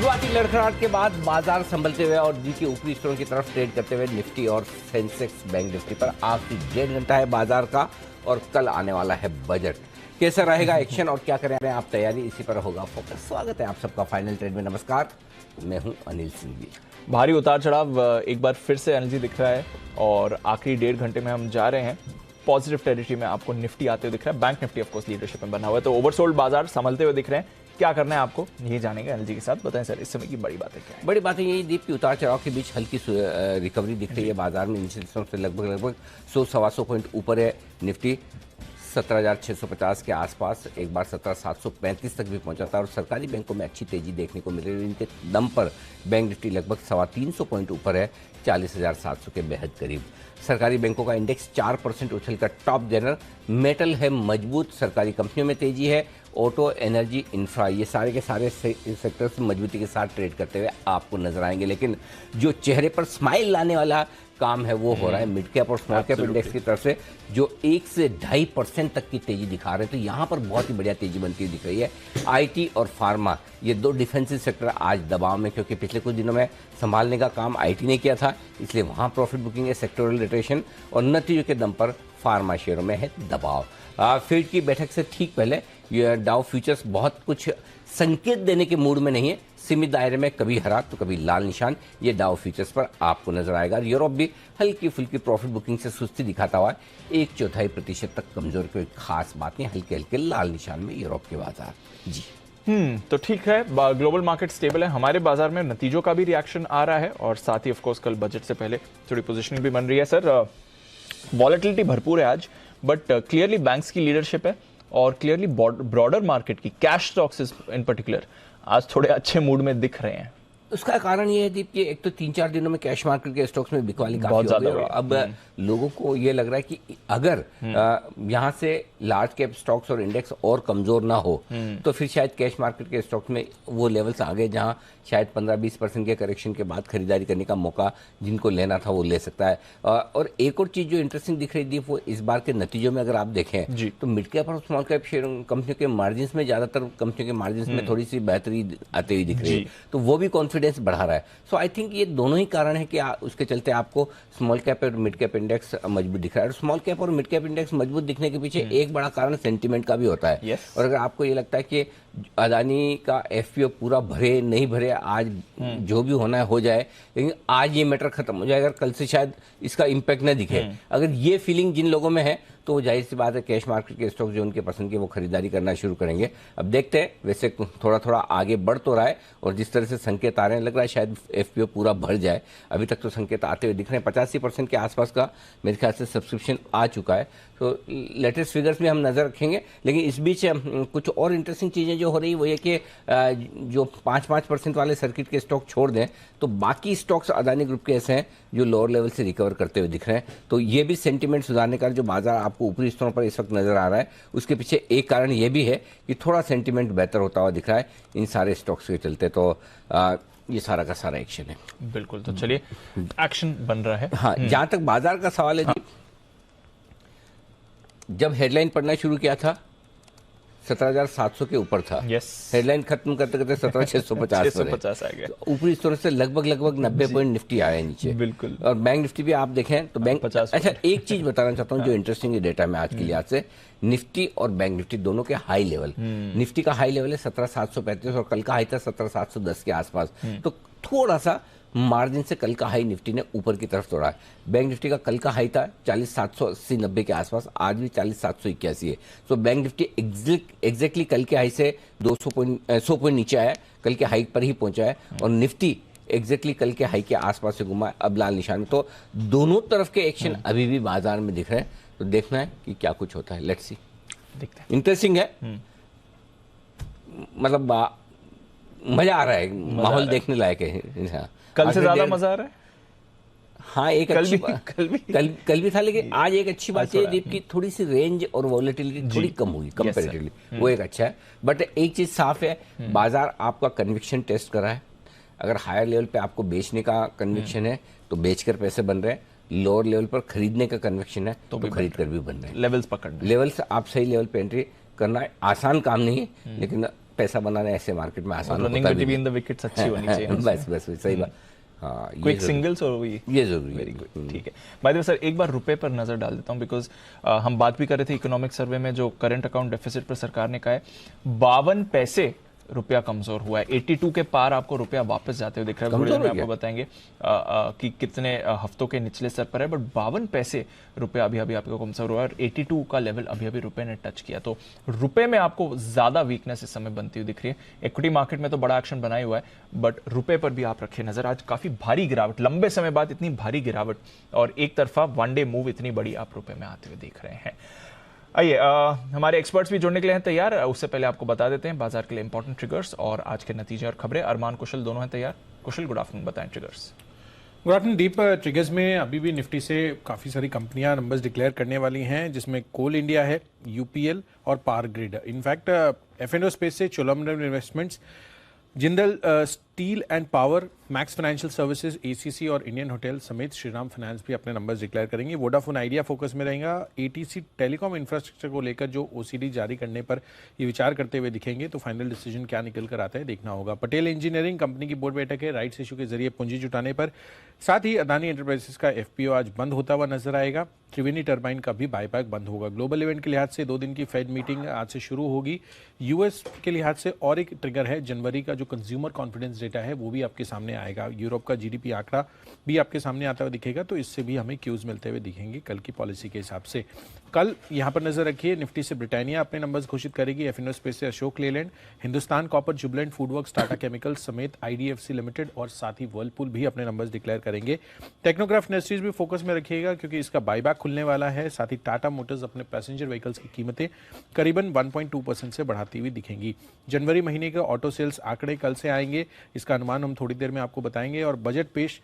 शुरुआती लड़खड़ाहट के बाद बाजार संभलते हुए और दी के ऊपरी स्तरों की तरफ ट्रेड करते हुए निफ्टी और सेंसेक्स बैंक निफ्टी पर आखिरी 1.5 घंटा है बाजार का और कल आने वाला है बजट। कैसा रहेगा एक्शन और क्या करें आप तैयारी, इसी पर होगा फोकस। स्वागत है आप सबका फाइनल ट्रेड में। नमस्कार, मैं हूं अनिल सिंघवी। भारी उतार चढ़ाव एक बार फिर से एनर्जी दिख रहा है और आखिरी 1.5 घंटे में हम जा रहे हैं पॉजिटिव टेरिटरी में। आपको निफ्टी आते हुए दिख रहा है, bank Nifty of course leadership में बना हुआ है, तो ओवरसोल्ड बाजार संभलते हुए दिख रहे हैं। क्या करना है आपको ये जानेंगे एनर्जी के साथ। बताएं सर, इस समय की बड़ी बातें क्या है? बड़ी बात यही दीप की उतार चढ़ाव के बीच हल्की रिकवरी दिख रही है बाजार में। निचले स्तरों से लगभग 100-125 पॉइंट ऊपर है निफ्टी। 17,650 के आसपास एक बार 17,735 तक भी पहुंचा था और सरकारी बैंकों में अच्छी तेजी देखने को मिल रही है। इनके दम पर बैंक निफ्टी लगभग 325 पॉइंट ऊपर है, 40,700 के बेहद करीब। सरकारी बैंकों का इंडेक्स 4% उछलकर टॉप जनरल। मेटल है मजबूत, सरकारी कंपनियों में तेजी है। ऑटो, एनर्जी, इंफ्रा, ये सारे के सारे सेक्टर्स मजबूती के साथ ट्रेड करते हुए आपको नजर आएंगे। लेकिन जो चेहरे पर स्माइल लाने वाला काम है वो हो रहा है मिड कैप और स्मॉल कैप इंडेक्स की तरफ से, जो 1 से 2.5% तक की तेजी दिखा रहे हैं। तो यहाँ पर बहुत ही बढ़िया तेजी बनती हुई दिख रही है। आईटी और फार्मा, ये दो डिफेंसिव सेक्टर आज दबाव में, क्योंकि पिछले कुछ दिनों में संभालने का काम आईटी ने किया था, इसलिए वहाँ प्रॉफिट बुकिंग है, सेक्टोरल रोटेशन, और नतीजों के दम पर फार्मा शेयरों में है दबाव। फीड की बैठक से ठीक पहले ये डाउ फ्यूचर्स बहुत कुछ संकेत देने के मूड में नहीं है। सीमित दायरे में कभी हरा तो कभी लाल निशान ये डाउ फ्यूचर्स पर आपको नजर आएगा। यूरोप भी हल्की फुल्की प्रॉफिट बुकिंग से सुस्ती दिखाता हुआ 1/4% तक कमजोर, कोई खास बात नहीं, हल्के हल्के लाल निशान में यूरोप के बाजार। जी तो ठीक है, ग्लोबल मार्केट स्टेबल है। हमारे बाजार में नतीजों का भी रिएक्शन आ रहा है और साथ ही ऑफ कोर्स कल बजट से पहले थोड़ी पोजीशनिंग भी बन रही है। सर, वॉलेटिलिटी भरपूर है आज, बट क्लियरली बैंक्स की लीडरशिप है और क्लियरली ब्रॉडर मार्केट की कैश स्टॉक्स इन पर्टिकुलर आज थोड़े अच्छे मूड में दिख रहे हैं। उसका कारण ये है दीप कि एक तो 3-4 दिनों में कैश मार्केट के स्टॉक्स में बिकवाली काफी हो गई है। अब लोगों को ये लग रहा है कि अगर यहाँ से लार्ज कैप स्टॉक्स और इंडेक्स और कमजोर ना हो तो फिर शायद कैश मार्केट के स्टॉक्स में वो लेवल्स आ गए जहाँ शायद 15-20% के करेक्शन के बाद खरीदारी करने का मौका जिनको लेना था वो ले सकता है। और एक और चीज जो इंटरेस्टिंग दिख रही थी वो इस बार के नतीजों में अगर आप देखें तो मिड कैप और स्मॉल कैप शेयर कंपनियों के मार्जिन में, ज्यादातर कंपनियों के मार्जिन में थोड़ी सी बेहतरी आती हुई दिख रही है, तो वो भी कॉन्फिडेंस बढ़ा रहा है। सो आई थिंक ये दोनों ही कारण है कि उसके चलते आपको स्मॉल कैप और मिड कैप इंडेक्स मजबूत दिख रहा है। और स्मॉल कैप और मिड कैप इंडेक्स मजबूत दिखने के पीछे एक बड़ा कारण सेंटीमेंट का भी होता है। और अगर आपको ये लगता है कि अदानी का एफपीओ पूरा भरे नहीं भरे, आज जो भी होना है हो जाए, लेकिन आज ये मैटर खत्म हो जाएगा, कल से शायद इसका इम्पैक्ट न दिखे, अगर ये फीलिंग जिन लोगों में है तो जाहिर सी बात है कैश मार्केट के स्टॉक जो उनके पसंद के वो खरीदारी करना शुरू करेंगे। अब देखते हैं, वैसे थोड़ा थोड़ा आगे बढ़ तो रहा है और जिस तरह से संकेत आ रहे हैं लग रहा है शायद एफपीओ पूरा भर जाए। अभी तक तो संकेत आते हुए दिख रहे हैं। 85% के आसपास का मेरे ख्याल से सब्सक्रिप्शन आ चुका है, तो लेटेस्ट फिगर्स में हम नजर रखेंगे। लेकिन इस बीच कुछ और इंटरेस्टिंग चीजें जो हो रही वो ये कि जो 5% वाले सर्किट के स्टॉक छोड़ दें तो बाकी स्टॉक्स अदानी ग्रुप के ऐसे हैं जो लोअर लेवल से रिकवर करते हुए दिख रहे हैं। तो ये भी सेंटीमेंट सुधारने का जो बाजार आपको ऊपरी स्तरों पर इस वक्त नजर आ रहा है, उसके पीछे एक कारण ये भी है कि थोड़ा सेंटीमेंट बेहतर होता हुआ दिख रहा है इन सारे स्टॉक्स के चलते। तो ये सारा का सारा एक्शन है। बिल्कुल, तो चलिए एक्शन बन रहा है। हाँ, जहां तक बाजार का सवाल है, जब हेडलाइन पढ़ना शुरू किया था 17,700 के ऊपर था। हेडलाइन खत्म करते करते 17,650 आ गया। ऊपरी स्तरों से लगभग 90 पॉइंट निफ्टी आया नीचे। बिल्कुल। और बैंक निफ्टी भी आप देखें तो बैंक 50। अच्छा, एक चीज बताना चाहता हूँ जो इंटरेस्टिंग डेटा में आज के लिहाज से, निफ्टी और बैंक निफ्टी दोनों के हाई लेवल, निफ्टी का हाई लेवल है 17,735 और कल का हाई था 17,710 के आसपास। तो थोड़ा सा मार्जिन से कल का हाई निफ्टी ने ऊपर की तरफ तोड़ा है। बैंक निफ्टी का कल का हाई था 40,780-90 के आसपास, आज भी 40,781 है। तो बैंक निफ्टी एग्जैक्टली कल के हाई से 100 पॉइंट नीचे आया, कल के हाई पर ही पहुंचा है। और निफ्टी एग्जैक्टली कल के हाई के आसपास से घुमा है, अब लाल निशान में। तो दोनों तरफ के एक्शन अभी भी बाजार में दिख रहे हैं, तो देखना है कि क्या कुछ होता है। लेट्स सी, देखते हैं। इंटरेस्टिंग है, मतलब मजा आ रहा है, माहौल देखने लायक है। कल से ज्यादा मजा आ रहा है। हाँ, एक अच्छी कल भी था, लेकिन आज एक अच्छी बात ये दीप की थोड़ी सी रेंज और वॉलेटिलिटी थोड़ी कम हुई कंपैरेटिवली, वो एक अच्छा है। बट एक चीज साफ है, बाजार आपका कन्विक्शन टेस्ट कर रहा है। अगर हायर लेवल पे आपको बेचने का कन्विक्शन है तो बेचकर पैसे बन रहे हैं, लोअर लेवल पर खरीदने का कन्विक्शन है तो खरीद कर भी बन रहे हैं। लेवल्स पकड़ना, लेवल्स आप सही लेवल पे एंट्री करना आसान काम नहीं है, लेकिन पैसा बनाना ऐसे मार्केट में आसान रनिंग होता भी बिटवीन द विकेट्स अच्छी होनी चाहिए। बस सही बात। हाँ, क्विक सिंगल्स और ये जरूरी वेरी गुड, ठीक है। बाय द वे सर, एक बार रुपए पर नजर डाल देता हूं, बिकॉज हम बात भी कर रहे थे इकोनॉमिक सर्वे में जो करंट अकाउंट डेफिसिट पर सरकार ने कहा है 52 पैसे रुपया कमजोर हुआ है। 82 के पार आपको रुपया वापस जाते हुए दिख रहा है। थोड़ी देर में आपको बताएंगे कि कितने हफ्तों के निचले स्तर पर है, बट 52 पैसे रुपया अभी अभी आपको कमजोर हुआ है और 82 का लेवल अभी अभी रुपए ने टच किया। तो रुपए में आपको ज्यादा वीकनेस इस समय बनती हुई दिख रही है। इक्विटी मार्केट में तो बड़ा एक्शन बना ही हुआ है, बट रुपए पर भी आप रखें नजर। आज काफी भारी गिरावट, लंबे समय बाद इतनी भारी गिरावट और एक तरफा वन डे मूव इतनी बड़ी आप रुपए में आते हुए देख रहे हैं। आइए, हमारे एक्सपर्ट्स भी जुड़ने के लिए हैं तैयार। उससे पहले आपको बता देते हैं बाजार के लिए इंपॉर्टेंट ट्रिगर्स और आज के नतीजे और खबरें। अरमान, कुशल दोनों हैं तैयार। कुशल, गुड आफ्टरनून, बताएं ट्रिगर्स। गुड आफ्टरनून दीप। ट्रिगर्स में अभी भी निफ्टी से काफ़ी सारी कंपनियां नंबर्स डिक्लेयर करने वाली हैं, जिसमें कोल इंडिया है, यूपीएल और Power Grid. In fact F&O space से चोलामंडलम इन्वेस्टमेंट्स, जिंदल स्टील एंड पावर, मैक्स फाइनेंशियल सर्विसेज, एसीसी और इंडियन होटल समेत श्रीराम फाइनेंस भी अपने नंबर्स डिक्लेयर करेंगे। वोडाफोन आइडिया फोकस में रहेगा। एटीसी टेलीकॉम इंफ्रास्ट्रक्चर को लेकर जो ओसीडी जारी करने पर ये विचार करते हुए दिखेंगे, तो फाइनल डिसीजन क्या निकल कर आता है देखना होगा। पटेल इंजीनियरिंग कंपनी की बोर्ड बैठक है, राइट्स इशू के जरिए पूंजी जुटाने पर। साथ ही अदानी एंटरप्राइजेस का एफपीओ आज बंद होता हुआ नजर आएगा। त्रिवेणी टर्बाइन का भी बायबैक बंद होगा। ग्लोबल इवेंट के लिहाज से 2 दिन की फेड मीटिंग आज से शुरू होगी। यूएस के लिहाज से और एक ट्रिगर है, जनवरी का जो कंज्यूमर कॉन्फिडेंस डेटा है वो भी आपके सामने आएगा। यूरोप का जीडीपी आंकड़ा भी आपके सामने आता हुआ दिखेगा, तो इससे भी हमें क्यूज मिलते हुए दिखेंगे कल की पॉलिसी के हिसाब से। कल यहाँ पर नजर रखिए, निफ्टी से ब्रिटानिया अपने नंबर्स घोषित करेगी। F&O स्पेस से Ashok Leyland, Hindustan copper, Jubilant FoodWorks, Tata chemicals समेत आईडीएफसी लिमिटेड और साथ ही वर्लपूल भी अपने नंबर्स डिक्लेयर करेंगे। टेक्नोक्राफ्ट इंडस्ट्रीज भी फोकस में रखिएगा क्योंकि इसका बायबैक खुलने वाला है। साथ ही टाटा मोटर्स अपने पैसेंजर व्हीकल्स की कीमतें करीबन 1.2% से बढ़ाती हुई दिखेंगी। जनवरी महीने के ऑटो सेल्स आंकड़े कल से आएंगे, इसका अनुमान हम थोड़ी देर में आपको बताएंगे। और बजट पेश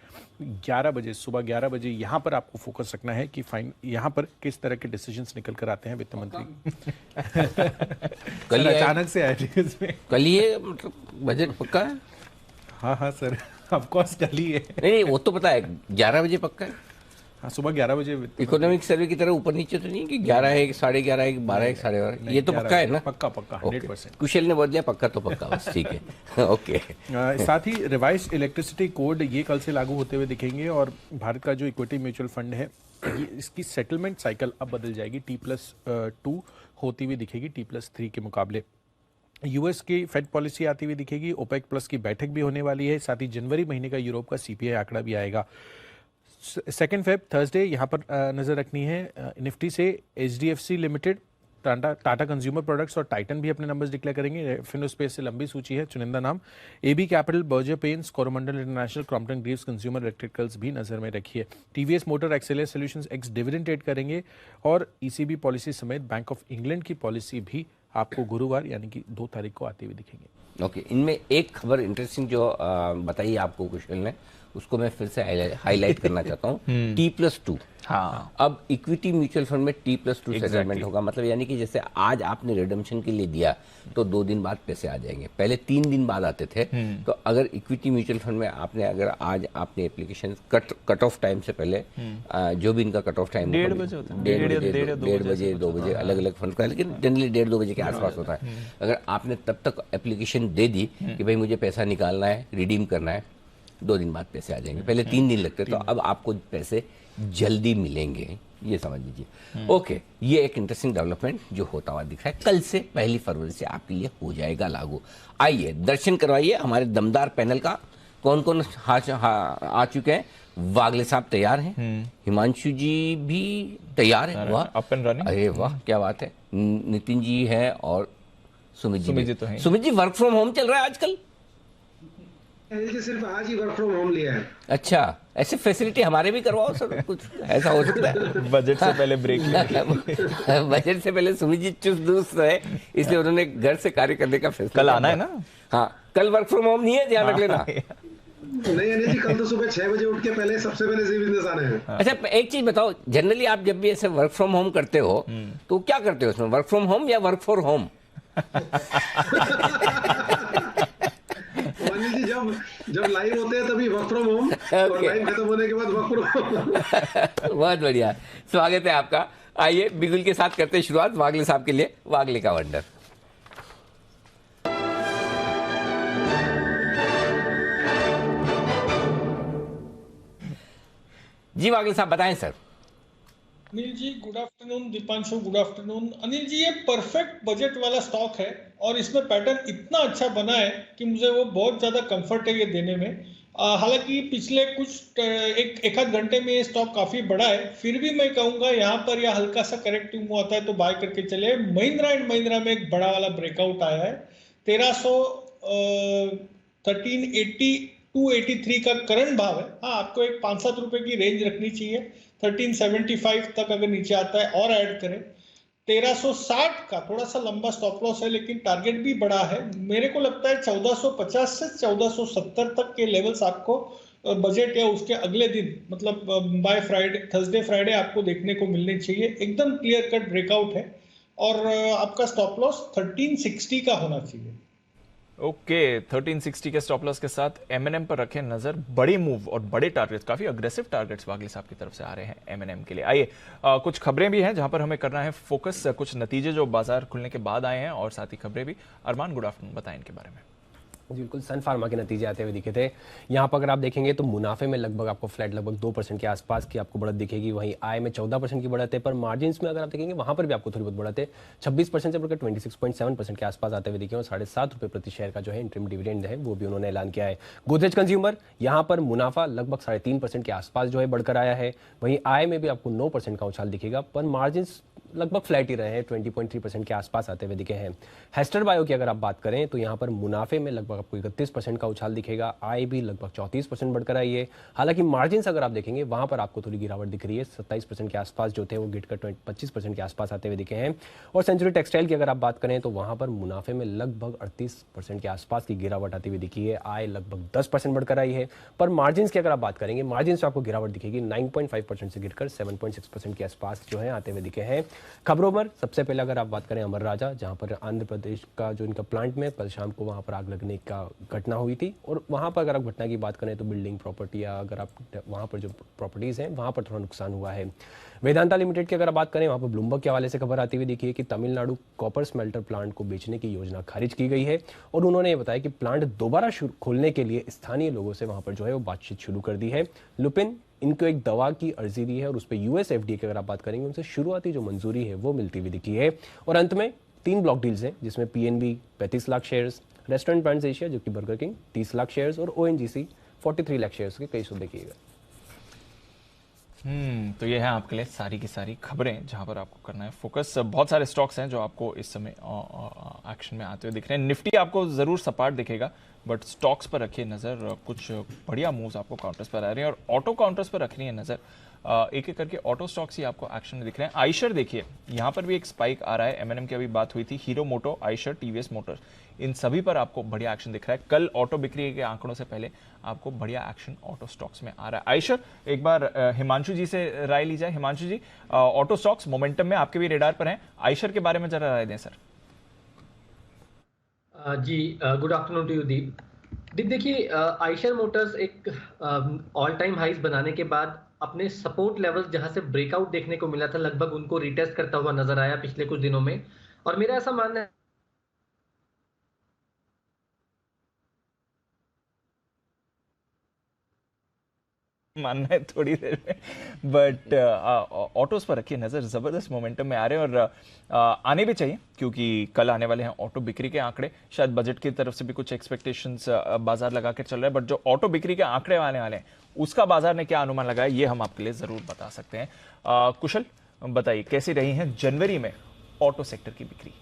11 बजे, सुबह 11 बजे यहाँ पर आपको फोकस रखना है कि फाइन यहाँ पर किस तरह के डिसीजंस निकल कर आते हैं वित्त मंत्री। कल अचानक से आए इसमें, कल ये मतलब बजट पक्का है? हाँ सर, ऑफ कोर्स कल ही है। नहीं, वो तो पता है 11 बजे पक्का है। हाँ, सुबह 11 बजे। इकोनॉमिक सर्वे की तरह ऊपर नीचे तो नहीं कि 11 है, 11:30 है, 12 है, 12:30, ये तो पक्का है ना? पक्का 100%। कुशल ने बोल दिया पक्का तो पक्का, बस ठीक है। ओके। साथ ही रिवाइज इलेक्ट्रिसिटी कोड ये कल से लागू होते हुए दिखेंगे और भारत का जो इक्विटी म्यूचुअल फंड है ये इसकी सेटलमेंट साइकिल अब बदल जाएगी, T+2 होती हुई दिखेगी T+3 के मुकाबले। यूएस की फेड पॉलिसी आती हुई दिखेगी। ओपेक प्लस की बैठक भी होने वाली है। साथ ही जनवरी महीने का यूरोप का सीपीआई आंकड़ा भी आएगा। 2 फेब थर्सडे यहाँ पर नजर रखनी है। निफ्टी से HDFC limited, Tata consumer products और टाइटन भी अपने नंबर्स डिक्लेयर करेंगे। F&O स्पेस से लंबी सूची है, चुनिंदा नाम एबी कैपिटल, बर्जर पेंट्स, कोरोमंडल इंटरनेशनल, क्रॉम्पटन ग्रीव्स कंज्यूमर इलेक्ट्रिकल्स भी नजर में रखिए। TVS Motor Accelya Solutions ex dividend trade करेंगे और ईसीबी पॉलिसी समेत बैंक ऑफ इंग्लैंड की पॉलिसी भी आपको गुरुवार यानी कि 2 तारीख को आते हुए दिखेंगे। ओके, इनमें एक खबर इंटरेस्टिंग जो बताई आपको कुशल ने, उसको मैं फिर से हाईलाइट करना चाहता हूँ। T+2। हाँ, अब इक्विटी म्यूचुअल फंड में T+2 सेटलमेंट होगा। मतलब यानी कि जैसे आज आपने रिडम्पशन के लिए दिया तो 2 दिन बाद पैसे आ जाएंगे, पहले 3 दिन बाद आते थे। तो अगर इक्विटी म्यूचुअल फंड में आपने अगर आज आपने एप्लीकेशन कट ऑफ टाइम से पहले, जो भी इनका कट ऑफ टाइम 1:30 बजे होता है, 1:30 बजे 2 बजे अलग अलग फंड का, लेकिन जनरली 1:30-2 बजे के आसपास होता है। अगर आपने तब तक एप्लीकेशन दे दी कि भाई मुझे पैसा निकालना है, रिडीम करना है, 2 दिन बाद पैसे आ जाएंगे। पहले 3 दिन लगते, तो अब आपको पैसे जल्दी मिलेंगे, ये समझ लीजिए। ओके, ये एक इंटरेस्टिंग डेवलपमेंट जो होता हुआ दिख रहा है, कल से 1 फरवरी से आपके लिए हो जाएगा लागू। आइए दर्शन करवाइए हमारे दमदार पैनल का। कौन कौन आ चुके हैं? वागले साहब तैयार हैं, हिमांशु जी भी तैयार है। वाह, अप एंड रनिंग। अरे वाह, क्या बात है। नितिन जी है और सुमित जी तो हैं। Sumit ji, work from home चल रहा है आजकल? जी सिर्फ आज ही वर्क फ्रॉम होम लिया है। अच्छा, ऐसे फैसिलिटी हमारे भी करवाओ सर, कुछ ऐसा हो सकता है? बजट से पहले ब्रेक बजट से पहले सुमित जी चुस्त दुरुस्त है, इसलिए उन्होंने घर से कार्य करने का फैसला। कल आना है ना? हाँ, कल वर्क फ्रॉम होम नहीं है, ध्यान रख लेना। नहीं अनिल जी, कल तो सुबह 6 बजे उठ के पहले सबसे पहले जी बिजनेस आने हैं। अच्छा, एक चीज बताओ, जनरली आप जब भी ऐसे वर्क फ्रॉम होम करते हो तो क्या करते हो उसमें, वर्क फ्रॉम होम या work for home? Anil ji, जब लाइव होते हैं तभी वर्क फ्रॉम होम और लाइव खत्म होने के बाद वर्क फ्रॉम होम। बहुत बढ़िया, स्वागत है आपका। आइए बिगुल के साथ करते हैं शुरुआत वागले साहब के लिए, वागले का वंडर। जी वागिल साहब बताएं sir. Anil ji good afternoon, Deepanshu good afternoon. Anil ji ये परफेक्ट बजट वाला स्टॉक है और इसमें पैटर्न इतना अच्छा बना है कि मुझे वो बहुत ज़्यादा कंफर्ट है ये देने में। हालांकि पिछले कुछ एक आध घंटे में ये स्टॉक काफ़ी बड़ा है, फिर भी मैं कहूँगा यहाँ पर या हल्का सा करेक्टिव मूव आता है तो बाय करके चले। महिंद्रा एंड महिंद्रा में एक बड़ा वाला ब्रेकआउट आया है, 1380 283 का करंट भाव है। हाँ, आपको एक 5-7 रुपए की रेंज रखनी चाहिए। 1375 तक अगर नीचे आता है और ऐड करें। 1360 का थोड़ा सा लंबा स्टॉप लॉस है लेकिन टारगेट भी बड़ा है। मेरे को लगता है 1450 से 1470 तक के लेवल्स आपको बजट या उसके अगले दिन मतलब बाय फ्राइडे, थर्सडे फ्राइडे आपको देखने को मिलने चाहिए। एकदम क्लियर कट ब्रेकआउट है और आपका स्टॉप लॉस 1360 का होना चाहिए। ओके 1360 के स्टॉप लॉस के साथ एमएनएम पर रखें नजर। बड़ी मूव और बड़े टारगेट्स, काफी अग्रेसिव टारगेट्स वागिल साहब की तरफ से आ रहे हैं एमएनएम के लिए। आइए कुछ खबरें भी हैं जहां पर हमें करना है फोकस, कुछ नतीजे जो बाजार खुलने के बाद आए हैं और साथ ही खबरें भी। अरमान गुड आफ्टरनून, बताएं इनके बारे में। जी बिल्कुल, सन फार्मा के नतीजे आते हुए दिखे थे। यहाँ पर अगर आप देखेंगे तो मुनाफे में लगभग आपको फ्लैट लगभग 2% के आसपास की आपको बढ़त दिखेगी। वहीं आय में 14% की बढ़त है, पर मार्जिन्स में अगर आप देखेंगे वहाँ पर भी आपको थोड़ी बहुत बढ़त है। 26% से बढ़कर 26.7% के आसपास आते हुए दिखे और 7.5 रुपये प्रति शेयर का जो है इंटरिम डिविडेंड है वो भी उन्होंने ऐलान किया है। गोदरेज कंज्यूमर यहाँ पर मुनाफा लगभग 3.5% के आसपास जो है बढ़कर आया है। वहीं आय में भी आपको 9% का उछाल दिखेगा, पर मार्जिन्स लगभग फ्लैट ही रहे हैं, 20.3% के आसपास आते हुए दिखे हैं। हेस्टर बायो की अगर आप बात करें तो यहाँ पर मुनाफे में लगभग आपको 31% का उछाल दिखेगा, आय भी लगभग 34% बढ़कर आई है। हालांकि मार्जिन्स अगर आप देखेंगे वहां पर आपको थोड़ी गिरावट दिख रही है, 27% के आसपास जो थे वो गिरकर 25% के आसपास आते हुए दिखे हैं। और सेंचुरी टेक्सटाइल की अगर आप बात करें तो वहां पर मुनाफे में लगभग 38% के आसपास की गिरावट आती हुई दिखी है, आय लगभग 10% बढ़कर आई है। पर मार्जिन्स की अगर आप बात करेंगे, मार्जिन्स आपको गिरावट दिखेगी, 9.5% से गिरकर 7.6% के आसपास जो है आते हुए दिखे हैं। खबरों पर सबसे पहले अगर आप बात करें अमर राजा, जहां पर आंध्र प्रदेश का जो इनका प्लांट में कल शाम को वहां पर आग लगने का घटना हुई थी। और वहां पर अगर आप घटना की बात करें तो बिल्डिंग प्रॉपर्टी या अगर आप वहां पर जो प्रॉपर्टीज हैं वहां पर थोड़ा नुकसान हुआ है। वेदांता लिमिटेड की अगर आप बात करें, वहां पर ब्लूमबर्ग के हवाले से खबर आती हुई देखी है कि तमिलनाडु कॉपर स्मेल्टर प्लांट को बेचने की योजना खारिज की गई है। और उन्होंने ये बताया कि प्लांट दोबारा खोलने के लिए स्थानीय लोगों से वहां पर जो है वो बातचीत शुरू कर दी है। लुपिन इनको एक दवा की अर्जी दी है और उस पर यूएस एफडीए की अगर आप बात करेंगे उनसे शुरुआती जो मंजूरी है वो मिलती हुई दिखी है। और अंत में 3 ब्लॉक डील्स हैं जिसमें PNB 35 lakh shares, restaurant brands Asia जो कि बर्गर किंग 30 लाख शेयर्स और ओएनजीसी 43 लाख शेयर्स के कई सौदे किए गए। तो ये है आपके लिए सारी की सारी खबरें जहां पर आपको करना है फोकस। बहुत सारे स्टॉक्स हैं जो आपको इस समय एक्शन में आते हुए दिख रहे हैं। निफ्टी आपको जरूर सपाट दिखेगा, बट स्टॉक्स पर रखिए नजर। कुछ बढ़िया मूव्स आपको काउंटर्स पर आ रहे हैं और ऑटो काउंटर्स पर रखनी है नजर। एक एक करके ऑटो स्टॉक्स ही आपको एक्शन में दिख रहे हैं। आइशर देखिए, यहाँ पर भी एक स्पाइक आ रहा है। एमएनएम की अभी बात हुई थी, हीरो मोटो, आइशर, टीवीएस मोटर्स, इन सभी पर आपको बढ़िया एक्शन दिख रहा है। कल ऑटो बिक्री के आंकड़ों से पहले आपको बढ़िया एक्शन ऑटो स्टॉक्स में आ रहा है। आइशर, एक बार हिमांशु जी से राय ली जाए। हिमांशु जी, ऑटो स्टॉक्स मोमेंटम में आपके भी रेडार पर हैं, आइशर के बारे में जरा राय दें सर। जी good afternoon to you Deep. देखिए, आइशर मोटर्स एक ऑल टाइम हाइज बनाने के बाद अपने सपोर्ट लेवल जहां से ब्रेकआउट देखने को मिला था, लगभग उनको रिटेस्ट करता हुआ नजर आया पिछले कुछ दिनों में। और मेरा ऐसा मानना है थोड़ी देर में, बट ऑटोज पर रखिए नजर। जबरदस्त मोमेंटम में आ रहे हैं और आने भी चाहिए क्योंकि कल आने वाले हैं ऑटो बिक्री के आंकड़े। शायद बजट की तरफ से भी कुछ एक्सपेक्टेशंस बाजार लगा के चल रहा है, बट जो ऑटो बिक्री के आंकड़े आने वाले हैं उसका बाजार ने क्या अनुमान लगाया ये हम आपके लिए जरूर बता सकते हैं। कुशल बताइए, कैसी रही है जनवरी में ऑटो सेक्टर की बिक्री?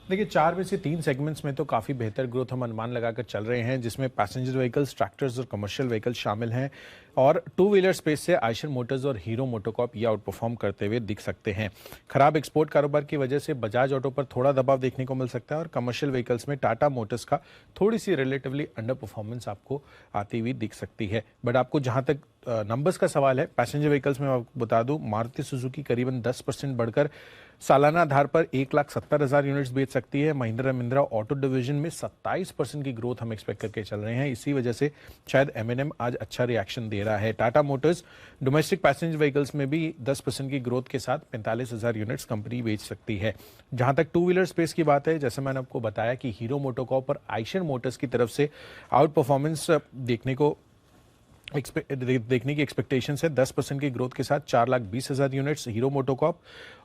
देखिए, 4 में से 3 सेगमेंट्स में तो काफ़ी बेहतर ग्रोथ हम अनुमान लगाकर चल रहे हैं, जिसमें पैसेंजर व्हीकल्स, ट्रैक्टर्स और कमर्शियल व्हीकल्स शामिल हैं। और 2 व्हीलर स्पेस से आइशर मोटर्स और हीरो मोटोकॉर्प ये आउट परफॉर्म करते हुए दिख सकते हैं। खराब एक्सपोर्ट कारोबार की वजह से बजाज ऑटो पर थोड़ा दबाव देखने को मिल सकता है और कमर्शियल व्हीकल्स में टाटा मोटर्स का थोड़ी सी रिलेटिवली अंडर परफॉर्मेंस आपको आती हुई दिख सकती है। बट आपको जहां तक नंबर्स का सवाल है, पैसेंजर व्हीकल्स में आपको बता दूं, मारुति सुजुकी करीबन 10% बढ़कर सालाना आधार पर 1,70,000 यूनिट्स बेच सकती है। महिंद्रा ऑटो डिवीजन में 27% की ग्रोथ हम एक्सपेक्ट करके चल रहे हैं। इसी वजह से शायद एमएनएम आज अच्छा रिएक्शन दे रहा है। Tata Motors domestic passenger vehicles में भी 10% की ग्रोथ के साथ 45,000 यूनिट्स कंपनी बेच सकती है। जहां तक 2 व्हीलर स्पेस की बात है, जैसे मैंने आपको बताया कि हीरो मोटोकॉर्प और आइशर मोटर्स की तरफ से आउट परफॉर्मेंस देखने को देखने की एक्सपेक्टेशन है 10% की ग्रोथ के साथ 4,20,000 यूनिट्स। हीरो मोटोकॉर्प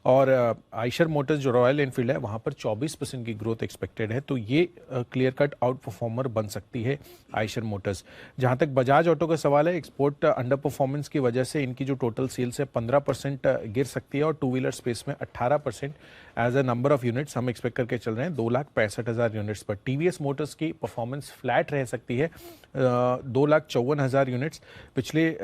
और आइशर मोटर्स जो रॉयल एनफील्ड है वहां पर 24% की ग्रोथ एक्सपेक्टेड है, तो ये क्लियर कट आउट परफॉर्मर बन सकती है आइशर मोटर्स। जहां तक बजाज ऑटो का सवाल है, एक्सपोर्ट अंडर परफॉर्मेंस की वजह से इनकी जो टोटल सेल्स है 15% गिर सकती है और टू व्हीलर स्पेस में 18% as a number of units हम एक्सपेक्ट करके चल रहे हैं 2,65,000 यूनिट्स पर। टीवीएस मोटर्स की परफॉर्मेंस फ्लैट रह सकती है 2,54,000 यूनिट्स। पिछले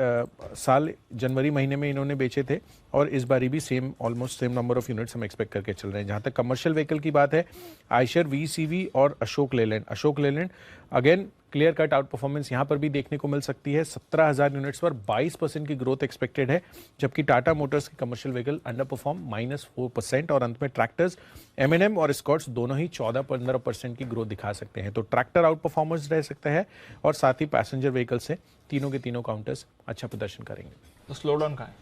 साल जनवरी महीने में इन्होंने बेचे थे और इस बारी भी same almost same number of units हम एक्सपेक्ट करके चल रहे हैं। जहां तक कमर्शियल व्हीकल की बात है, आइशर VCV और Ashok Leyland again clear cut out performance यहां पर भी देखने को मिल सकती है। 17,000 यूनिट्स पर 22% की ग्रोथ एक्सपेक्टेड है, जबकि टाटा मोटर्स की कमर्शियल व्हीकल अंडर परफॉर्म -4%। और अंत में ट्रैक्टर्स M&M और स्कॉट्स दोनों ही 14-15% की ग्रोथ दिखा सकते हैं। तो ट्रैक्टर आउट परफॉर्मेंस रह सकता है और साथ ही पैसेंजर व्हीकल से तीनों के तीनों काउंटर्स अच्छा प्रदर्शन करेंगे। तो स्लो डाउन कहाँ है?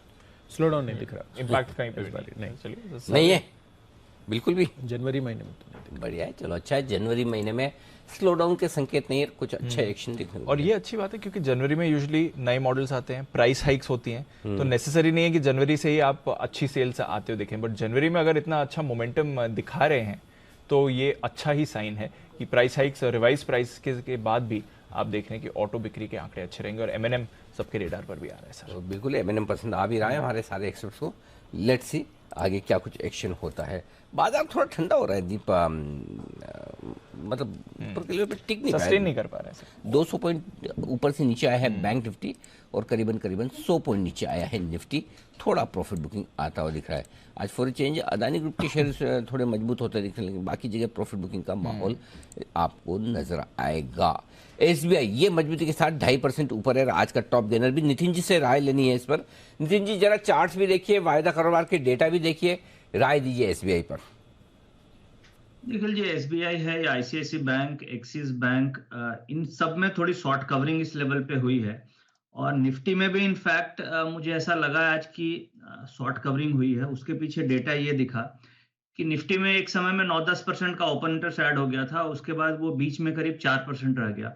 स्लो डाउन नहीं दिख रहा, इम्पैक्ट कहीं पे इस बार नहीं। चलिए नहीं है बिल्कुल भी। जनवरी महीने में तो नहीं। बढ़िया है, चलो अच्छा है। जनवरी महीने में स्लो डाउन के संकेत नहीं है, कुछ अच्छा एक्शन दिखने और ये अच्छी बात है क्योंकि जनवरी में यूजुअली नए मॉडल्स आते हैं, प्राइस हाइक्स होती हैं, तो नेसेसरी नहीं है कि जनवरी से ही आप अच्छी सेल्स आते हो दिखें, बट जनवरी में अगर इतना अच्छा मोमेंटम दिखा रहे हैं तो ये अच्छा ही साइन है कि प्राइस हाइक्स रिवाइज प्राइस के बाद भी आप देख रहे हैं कि ऑटो बिक्री के आंकड़े अच्छे रहेंगे और M&M सबके रेडार पर भी आ रहा है सर। तो बिल्कुल M&M पसंद आ भी रहा है हमारे सारे एक्सपर्ट्स को। लेट्स सी आगे क्या कुछ एक्शन होता है। बाजार थोड़ा ठंडा हो रहा है दीप, मतलब ऊपर के लेवल पे टिक नहीं सस्टेन नहीं कर पा रहे हैं सर। 200 पॉइंट ऊपर से नीचे आया है बैंक निफ्टी और करीबन 100 पॉइंट नीचे आया है निफ्टी। थोड़ा प्रॉफिट बुकिंग आता हुआ दिख रहा है। आज फॉर चेंज अदानी ग्रुप के शेयर थोड़े मजबूत होते दिख रहे हैं, लेकिन बाकी जगह प्रॉफिट बुकिंग का माहौल आपको नजर आएगा। SBI ये मजबूती के साथ 2.5% ऊपर है। आज का टॉप गेनर भी। नितिन जी से राय लेनी है इस पर। नितिन जी जरा चार्ट्स भी देखिए, वायदा कारोबार के डेटा भी देखिए, राय दीजिए SBI पर। देख लीजिए, SBI है या ICICI बैंक, एक्सिस बैंक, इन सब में थोड़ी शॉर्ट कवरिंग इस लेवल पे हुई है और निफ्टी में भी इनफैक्ट मुझे ऐसा लगा आज की शॉर्ट कवरिंग हुई है। उसके पीछे डेटा ये दिखा कि निफ्टी में एक समय में 9-10% का ओपन इंटरेस्ट ऐड हो गया था, उसके बाद वो बीच में करीब 4% रह गया।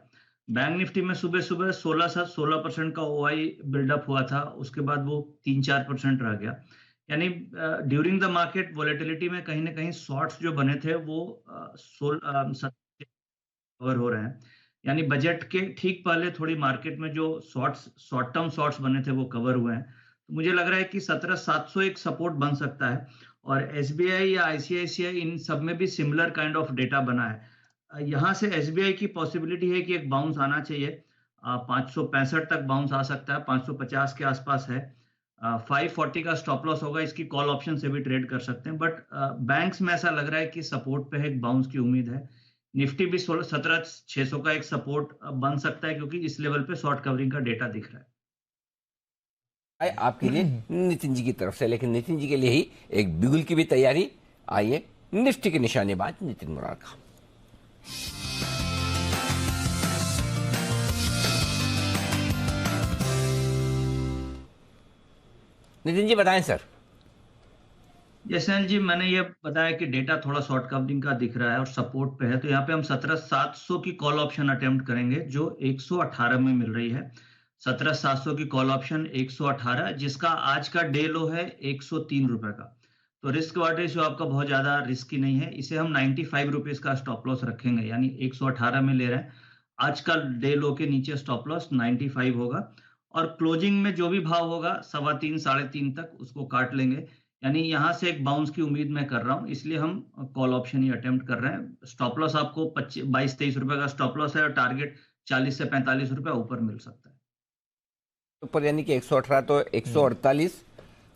बैंक निफ्टी में सुबह सुबह 16% का OI बिल्डअप हुआ था, उसके बाद वो 3-4% रह गया। यानी ड्यूरिंग द मार्केट वोलेटिलिटी में कहीं ना कहीं शॉर्ट्स जो बने थे वो कवर हो रहे हैं। यानी बजट के ठीक पहले थोड़ी मार्केट में जो शॉर्ट टर्म शॉर्ट्स बने थे वो कवर हुए हैं। तो मुझे लग रहा है कि 17,700 एक सपोर्ट बन सकता है और SBI या ICICI इन सब में भी सिमिलर काइंड ऑफ डेटा बना है। यहाँ से SBI की पॉसिबिलिटी है कि एक बाउंस आना चाहिए, 565 तक बाउंस आ सकता है, 550 के आसपास है। 540 का स्टॉप लॉस होगा, इसकी कॉल ऑप्शन से भी ट्रेड कर सकते हैं, बट बैंक्स में ऐसा लग रहा है कि सपोर्ट पे एक बाउंस की उम्मीद है। निफ्टी भी 17,600 का एक सपोर्ट बन सकता है क्योंकि इस लेवल पे शॉर्ट कवरिंग का डेटा दिख रहा है। आपके लिए नितिन जी की तरफ से, लेकिन नितिन जी के लिए ही एक बिगुल की भी तैयारी। आइए निफ्टी के निशानेबाज नितिन मुरारका। नितिन जी बताएं सर। यशनल जी, मैंने ये बताया कि डेटा थोड़ा शॉर्ट कवरिंग का दिख रहा है और सपोर्ट पे है, तो यहाँ पे हम 17,700 की कॉल ऑप्शन अटेम्प्ट करेंगे जो 118 में मिल रही है। 17,700 की कॉल ऑप्शन 118, जिसका आज का डे लो है 103 रुपए का। तो रिस्क वाट रेशियो आपका बहुत ज्यादा रिस्की नहीं है। इसे हम 95 रुपीज का स्टॉप लॉस रखेंगे, यानी 118 में ले रहे हैं। आज का डे लो के नीचे स्टॉप लॉस 95 होगा और क्लोजिंग में जो भी भाव होगा 3.25 3.5 तक उसको काट लेंगे। यानी यहाँ से एक बाउंस की उम्मीद मैं कर रहा हूँ, इसलिए हम कॉल ऑप्शन ही अटेम्प्ट कर रहे हैं। स्टॉप लॉस आपको 22-23 रुपए का स्टॉप लॉस है और टारगेट 40 से 45 रुपए ऊपर मिल सकता है ऊपर, यानी कि 118 तो 148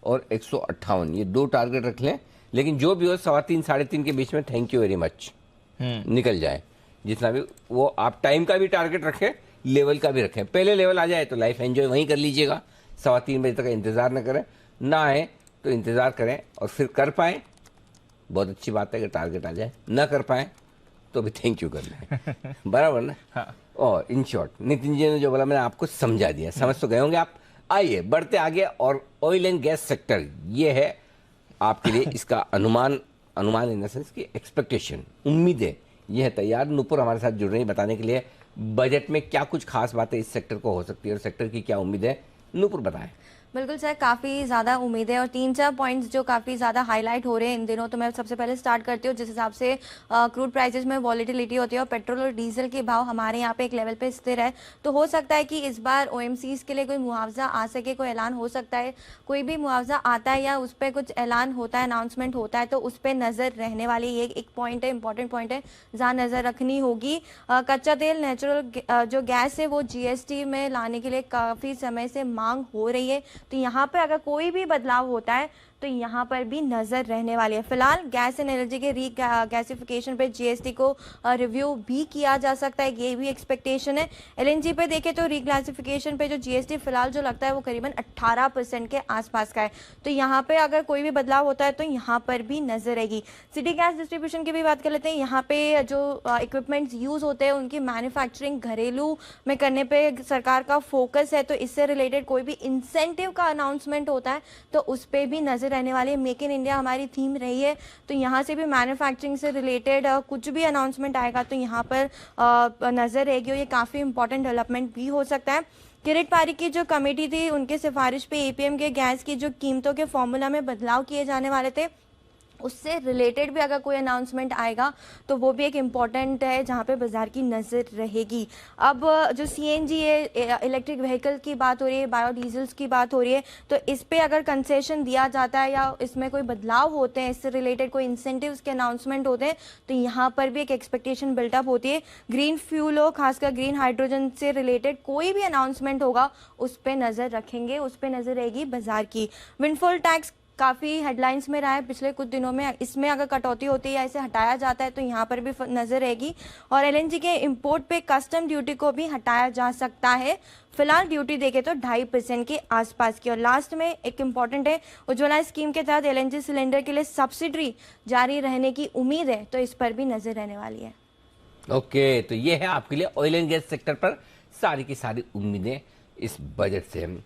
और 158 ये दो टारगेट रख लें। लेकिन जो भी हो 3.25 3.5 के बीच में थैंक यू वेरी मच निकल जाए जितना भी, वो आप टाइम का भी टारगेट रखें, लेवल का भी रखें। पहले लेवल आ जाए तो लाइफ एंजॉय वहीं कर लीजिएगा, 3:15 बजे तक इंतजार न करें, ना आए तो इंतजार करें और फिर कर पाए बहुत अच्छी बात है कि टारगेट आ जाए, ना कर पाए तो भी थैंक यू कर लें। बराबर ना। हाँ। और इन शॉर्ट नितिन जी ने जो बोला मैंने आपको समझा दिया, समझ तो गए होंगे आप। आइए बढ़ते आगे, और ऑयल एंड गैस सेक्टर ये है आपके लिए इसका अनुमान इन द सेंस की एक्सपेक्टेशन, उम्मीदें ये है तैयार। नुपुर हमारे साथ जुड़ रही है बताने के लिए बजट में क्या कुछ खास बातें इस सेक्टर को हो सकती है और सेक्टर की क्या उम्मीद है, नूपुर बताएं। बिल्कुल सर, काफ़ी ज़्यादा उम्मीद है और 3-4 पॉइंट्स जो काफ़ी ज़्यादा हाईलाइट हो रहे हैं इन दिनों। तो मैं सबसे पहले स्टार्ट करती हूँ जिस हिसाब से क्रूड प्राइसेस में वॉलेटिलिटी होती है और पेट्रोल और डीजल के भाव हमारे यहाँ पे एक लेवल पे स्थिर है। तो हो सकता है कि इस बार ओएमसीज के लिए कोई मुआवजा आ सके, कोई ऐलान हो सकता है। कोई भी मुआवजा आता है या उस पर कुछ ऐलान होता है, अनाउंसमेंट होता है, तो उस पर नज़र रहने वाली ये एक पॉइंट है, इंपॉर्टेंट पॉइंट है जहाँ नज़र रखनी होगी। कच्चा तेल, नेचुरल जो गैस है वो जीएसटी में लाने के लिए काफ़ी समय से मांग हो रही है। तो यहाँ पे अगर कोई भी बदलाव होता है तो यहाँ पर भी नज़र रहने वाली है। फिलहाल गैस एंड एनर्जी के गैसिफिकेशन पे जीएसटी को रिव्यू भी किया जा सकता है, ये भी एक्सपेक्टेशन है। एलएनजी पे देखें तो रिक्लासिफिकेशन पे जो जीएसटी फिलहाल जो लगता है वो करीबन 18% के आसपास का है। तो यहाँ पे अगर कोई भी बदलाव होता है तो यहाँ पर भी नजर रहेगी। सिटी गैस डिस्ट्रीब्यूशन की भी बात कर लेते हैं। यहाँ पे जो इक्विपमेंट्स यूज़ होते हैं उनकी मैन्युफैक्चरिंग घरेलू में करने पर सरकार का फोकस है। तो इससे रिलेटेड कोई भी इंसेंटिव का अनाउंसमेंट होता है तो उस पर भी नजर रहने वाली है। मेक इन इंडिया हमारी थीम रही है, तो यहाँ से भी मैन्युफैक्चरिंग से रिलेटेड कुछ भी अनाउंसमेंट आएगा तो यहाँ पर नजर रहेगी और ये काफ़ी इंपॉर्टेंट डेवलपमेंट भी हो सकता है। किरीट पारिक की जो कमेटी थी उनके सिफारिश पे एपीएम के गैस की जो कीमतों के फॉर्मूला में बदलाव किए जाने वाले थे, उससे रिलेटेड भी अगर कोई अनाउंसमेंट आएगा तो वो भी एक इम्पॉर्टेंट है जहाँ पे बाजार की नज़र रहेगी। अब जो सीएनजी है, इलेक्ट्रिक व्हीकल की बात हो रही है, बायोडीजल्स की बात हो रही है, तो इस पे अगर कंसेशन दिया जाता है या इसमें कोई बदलाव होते हैं, इससे रिलेटेड कोई इंसेंटिव्स के अनाउंसमेंट होते हैं तो यहाँ पर भी एक एक्सपेक्टेशन बिल्टअप होती है। ग्रीन फ्यूल हो, खासकर ग्रीन हाइड्रोजन से रिलेटेड कोई भी अनाउंसमेंट होगा उस पर नज़र रखेंगे, उस पर नज़र रहेगी बाजार की। विंडफॉल टैक्स काफ़ी हेडलाइंस में रहा है पिछले कुछ दिनों में, इसमें अगर कटौती होती है या इसे हटाया जाता है तो यहाँ पर भी नज़र रहेगी। और एलएनजी के इंपोर्ट पे कस्टम ड्यूटी को भी हटाया जा सकता है। फिलहाल ड्यूटी देखे तो 2.5% के आसपास की। और लास्ट में एक इम्पॉर्टेंट है, उज्ज्वला स्कीम के तहत एलएनजी सिलेंडर के लिए सब्सिडी जारी रहने की उम्मीद है, तो इस पर भी नज़र रहने वाली है। ओके, तो ये है आपके लिए ऑयल एंड गैस सेक्टर पर सारी की सारी उम्मीदें इस बजट से।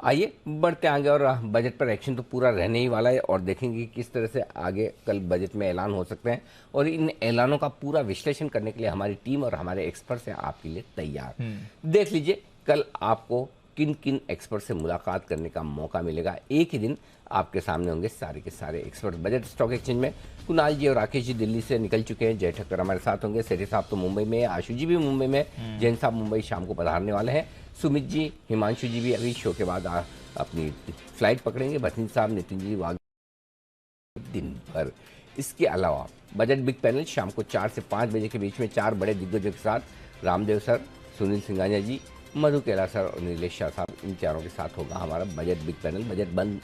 आइए बढ़ते आगे, और बजट पर एक्शन तो पूरा रहने ही वाला है और देखेंगे किस तरह से आगे कल बजट में ऐलान हो सकते हैं। और इन ऐलानों का पूरा विश्लेषण करने के लिए हमारी टीम और हमारे एक्सपर्ट्स हैं आपके लिए तैयार। देख लीजिए कल आपको किन किन एक्सपर्ट से मुलाकात करने का मौका मिलेगा। एक ही दिन आपके सामने होंगे सारे के सारे एक्सपर्ट। बजट स्टॉक एक्सचेंज में कुणाल जी और राकेश जी दिल्ली से निकल चुके हैं, जय ठक्कर हमारे साथ होंगे, सेठी साहब तो मुंबई में, आशु जी भी मुंबई में, जैन साहब मुंबई शाम को पधारने वाले हैं, सुमित जी, हिमांशु जी भी अभी शो के बाद अपनी फ्लाइट पकड़ेंगे, भसीन साहब, नितिन जी दिन भर। इसके अलावा बजट बिग पैनल शाम को 4 से 5 बजे के बीच में 4 बड़े दिग्गजों के साथ रामदेव सर, सुनील सिंघानिया जी, मधु केला सर और नीलेश शाह साहब, इन चारों के साथ होगा हमारा बजट बिग पैनल।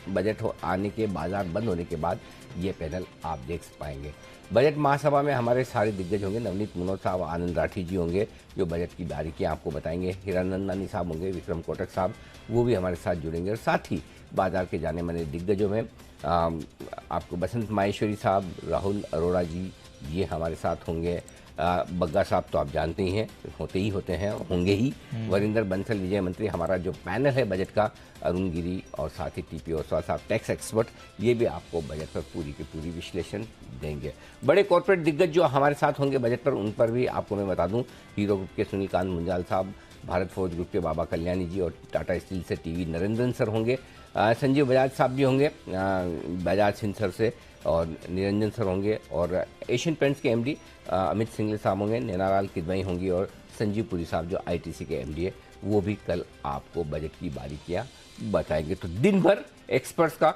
बजट आने के बाजार बंद होने के बाद ये पैनल आप देख पाएंगे। बजट महासभा में हमारे सारे दिग्गज होंगे, नवनीत मुनोत साहब, आनंद राठी जी होंगे जो बजट की बारीकियां आपको बताएंगे, हिरानंदानी साहब होंगे, विक्रम कोटक साहब वो भी हमारे साथ जुड़ेंगे। और साथ ही बाजार के जाने माने दिग्गजों में आपको बसंत माहेश्वरी साहब, राहुल अरोड़ा जी ये हमारे साथ होंगे, बग्गा साहब तो आप जानते ही हैं, होते हैं, होंगे ही, वरिंदर बंसल, विजय मंत्री, हमारा जो पैनल है बजट का, अरुण गिरी और साथ ही टीपी ओसवाल साहब टैक्स एक्सपर्ट, ये भी आपको बजट पर पूरी की पूरी विश्लेषण देंगे। बड़े कॉर्पोरेट दिग्गज जो हमारे साथ होंगे बजट पर, उन पर भी आपको मैं बता दूं, हीरो ग्रुप के सुनीलकांत मुंजाल साहब, भारत फोर्ज ग्रुप के बाबा कल्याणी जी और टाटा स्टील से टीवी नरेंद्रन सर होंगे, संजीव बजाज साहब भी होंगे बजाज सिंसर से, और निरंजन सर होंगे, और एशियन पेंट्स के एमडी अमित सिंगले साहब होंगे, नैनालाल किदवई होंगी, और संजीव पुरी साहब जो आईटीसी के एमडी है वो भी कल आपको बजट की बारीकियां बताएंगे। तो दिन भर एक्सपर्ट्स का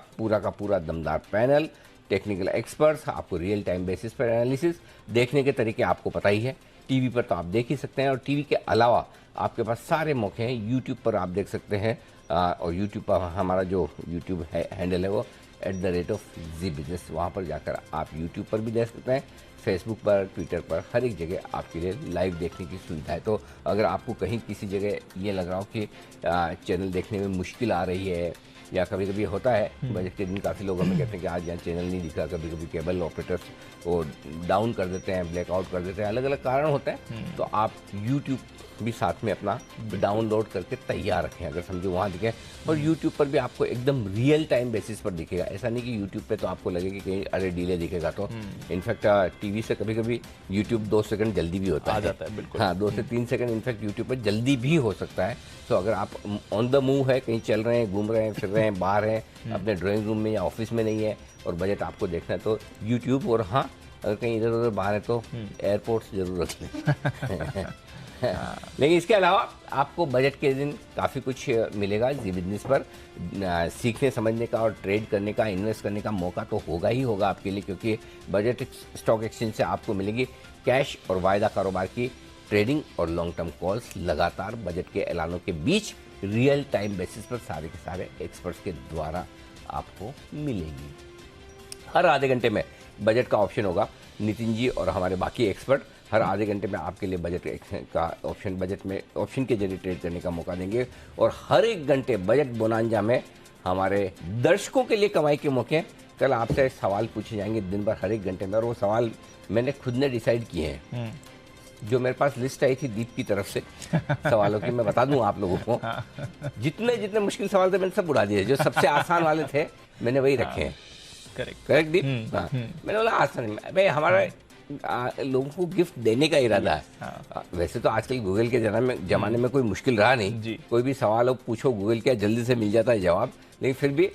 पूरा दमदार पैनल, टेक्निकल एक्सपर्ट्स, आपको रियल टाइम बेसिस पर एनालिसिस, देखने के तरीके आपको पता ही है, टीवी पर तो आप देख ही सकते हैं, और टीवी के अलावा आपके पास सारे मौके हैं, यूट्यूब पर आप देख सकते हैं, और यूट्यूब पर हमारा जो यूट्यूब हैंडल है वो @ZEE बिजनेस, वहाँ पर जाकर आप यूट्यूब पर भी देख सकते हैं, फेसबुक पर, ट्विटर पर, हर एक जगह आपके लिए लाइव देखने की सुविधा है। तो अगर आपको कहीं किसी जगह ये लग रहा हो कि चैनल देखने में मुश्किल आ रही है या कभी कभी होता है बजट के दिन काफ़ी लोग हमें कहते हैं कि आज यहाँ चैनल नहीं दिखा, कभी कभी केबल ऑपरेटर्स को डाउन कर देते हैं, ब्लैकआउट कर देते हैं, अलग अलग कारण होते हैं। तो आप यूट्यूब भी साथ में अपना डाउनलोड करके तैयार रखें, अगर समझो वहाँ दिखे। और यूट्यूब पर भी आपको एकदम रियल टाइम बेसिस पर दिखेगा, ऐसा नहीं कि यूट्यूब पे तो आपको लगे कि कहीं अरे डिले दिखेगा। तो इनफैक्ट टीवी से कभी कभी यूट्यूब 2 सेकंड जल्दी भी होता आ है, जाता है, बिल्कुल। हाँ 2 से 3 सेकंड इनफैक्ट यूट्यूब पर जल्दी भी हो सकता है। तो अगर आप ऑन द मूव है, कहीं चल रहे हैं, घूम रहे हैं, फिर रहे हैं, बाहर हैं, अपने ड्राइंग रूम में या ऑफिस में नहीं है और बजट आपको देखना है तो यूट्यूब, और हाँ अगर कहीं इधर उधर बाहर है तो एयरपोर्ट्स जरूर रख लें। लेकिन इसके अलावा आपको बजट के दिन काफ़ी कुछ मिलेगा जी बिजनेस पर। सीखने समझने का और ट्रेड करने का, इन्वेस्ट करने का मौका तो होगा ही होगा आपके लिए, क्योंकि बजट स्टॉक एक्सचेंज से आपको मिलेगी कैश और वायदा कारोबार की ट्रेडिंग और लॉन्ग टर्म कॉल्स लगातार बजट के ऐलानों के बीच रियल टाइम बेसिस पर सारे के सारे एक्सपर्ट्स के द्वारा आपको मिलेंगी। हर आधे घंटे में बजट का ऑप्शन होगा। नितिन जी और हमारे बाकी एक्सपर्ट हर आधे घंटे में आपके लिए बजट का ऑप्शन, बजट में ऑप्शन के जरिए ट्रेड करने का मौका देंगे। और हर एक घंटे बजट बोनांजा में हमारे दर्शकों के लिए कमाई के मौके। कल आपसे सवाल पूछे जाएंगे दिन भर हर एक घंटे में, और वो सवाल मैंने खुद ने डिसाइड किए हैं। जो मेरे पास लिस्ट आई थी दीप की तरफ से सवालों की, मैं बता दूं आप लोगों को, जितने जितने मुश्किल सवाल थे मैंने सब उड़ा दिए। जो सबसे आसान वाले थे मैंने वही रखे हैं। करेक्ट दीप? हाँ, मैंने बोला आसान भाई, हमारा लोगों को गिफ्ट देने का इरादा है। वैसे तो आजकल गूगल के जमाने में कोई मुश्किल रहा नहीं, कोई भी सवाल पूछो गूगल क्या जल्दी से मिल जाता है जवाब। लेकिन फिर भी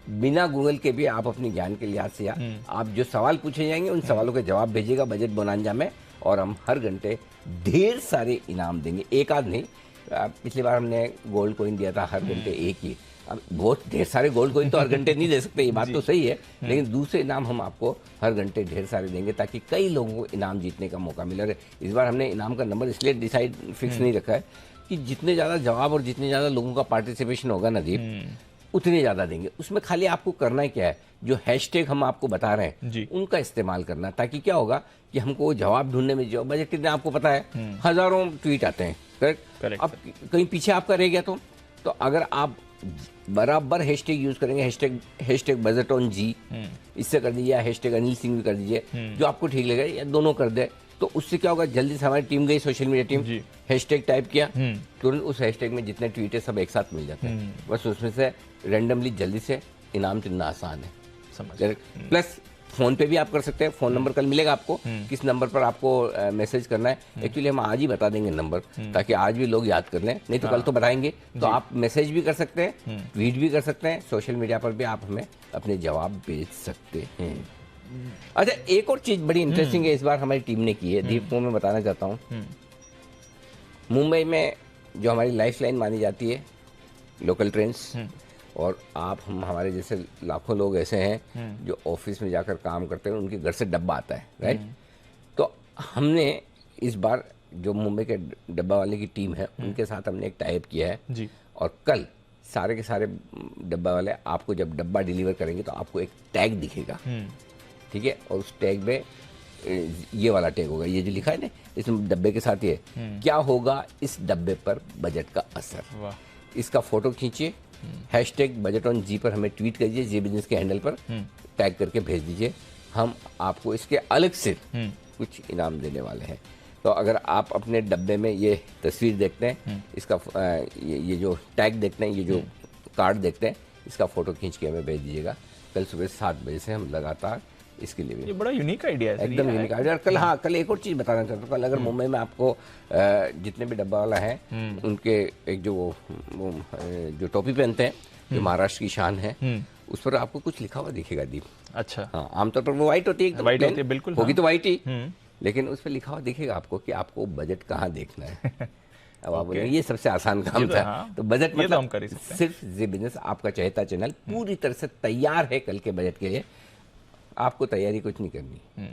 बिना गूगल के भी आप अपने ज्ञान के लिहाज से, या आप जो सवाल पूछे जाएंगे उन सवालों के जवाब भेजिएगा बजट बोनांजा में, और हम हर घंटे ढेर सारे इनाम देंगे। एक आध नहीं, पिछली बार हमने गोल्ड कॉइन दिया था हर घंटे एक ही। अब बहुत ढेर सारे गोल्ड कॉइन तो हर घंटे नहीं दे सकते, ये बात तो सही है, लेकिन दूसरे इनाम हम आपको हर घंटे ढेर सारे देंगे ताकि कई लोगों को इनाम जीतने का मौका मिले। और इस बार हमने इनाम का नंबर इसलिए डिसाइड फिक्स नहीं रखा है कि जितने ज़्यादा जवाब और जितने ज़्यादा लोगों का पार्टिसिपेशन होगा ना दीप, उतने ज़्यादा देंगे। उसमें खाली आपको करना ही क्या है, जो हैशटैग हम आपको बता रहे हैं उनका इस्तेमाल करना, ताकि क्या होगा कि हमको जवाब ढूंढने में, जो बजट के दिन आपको पता है हज़ारों ट्वीट आते हैं, करेक्ट? अब कहीं पीछे आपका रह गया तो अगर आप बराबर हैशटैग यूज करेंगे, हैशटैग बजट ऑन जी इससे कर दीजिए, या हैशटैग अनिल सिंह भी कर दीजिए, जो आपको ठीक लगे, या दोनों कर दे, तो उससे क्या होगा, जल्दी से हमारी टीम गई social media team, hashtag type किया, तुरंत उस हैशटैग में जितने ट्वीट है सब एक साथ मिल जाते हैं। बस उसमें से रैंडमली जल्दी से इनाम चुनना आसान है। प्लस फोन पे भी आप कर सकते हैं। फोन नंबर कल मिलेगा आपको, किस नंबर पर आपको मैसेज करना है। एक्चुअली हम आज ही बता देंगे नंबर, ताकि आज भी लोग याद कर लें, नहीं तो कल तो बताएंगे। तो आप मैसेज भी कर सकते हैं, ट्वीट भी कर सकते हैं, सोशल मीडिया पर भी आप हमें अपने जवाब भेज सकते हैं। अच्छा, एक और चीज बड़ी इंटरेस्टिंग है इस बार हमारी टीम ने की है दीप, को मैं बताना चाहता हूँ। मुंबई में जो हमारी लाइफ लाइन मानी जाती है लोकल ट्रेन्स, और आप हम हमारे जैसे लाखों लोग ऐसे हैं जो ऑफिस में जाकर काम करते हैं, उनके घर से डब्बा आता है, राइट? तो हमने इस बार जो मुंबई के डब्बा वाले की टीम है उनके साथ हमने एक टाइप किया है जी। और कल सारे के सारे डब्बा वाले आपको जब डब्बा डिलीवर करेंगे तो आपको एक टैग दिखेगा, ठीक है? और उस टैग में ये वाला टैग होगा, ये जो लिखा है ना इसमें डब्बे के साथ, ये क्या होगा इस डब्बे पर बजट का असर। इसका फोटो खींचिए, हैशटैग बजट ऑन जी पर हमें ट्वीट करिए, जी बिजनेस के हैंडल पर टैग करके भेज दीजिए। हम आपको इसके अलग से कुछ इनाम देने वाले हैं। तो अगर आप अपने डब्बे में ये तस्वीर देखते हैं, इसका ये जो टैग देखते हैं, ये जो कार्ड देखते हैं, इसका फोटो खींच के हमें भेज दीजिएगा। कल सुबह 7 बजे से हम लगातार इसके लिए भी, ये बड़ा यूनिक आइडिया है, एकदम यूनिक आइडिया। कल हाँ, कल एक और चीज़ बताना चाहता हूँ। कल अगर मुंबई में आपको जितने भी डब्बा वाला है उनके एक जो टोपी पहनते हैं, जो महाराष्ट्र की शान है, उस पर आपको कुछ लिखा हुआ दिखेगा दीप। अच्छा, हाँ, आमतौर पर वो व्हाइट होती है, व्हाइट होती है, बिल्कुल होगी तो व्हाइट ही, लेकिन उस पर लिखा हुआ दिखेगा आपको कि आपको बजट कहाँ देखना है। अब आप बोलेंगे ये सबसे आसान काम था। तो बजट मतलब सिर्फ जी बिजनेस, आपका चहेता चैनल पूरी तरह से तैयार है कल के बजट के लिए। आपको तैयारी कुछ नहीं करनी,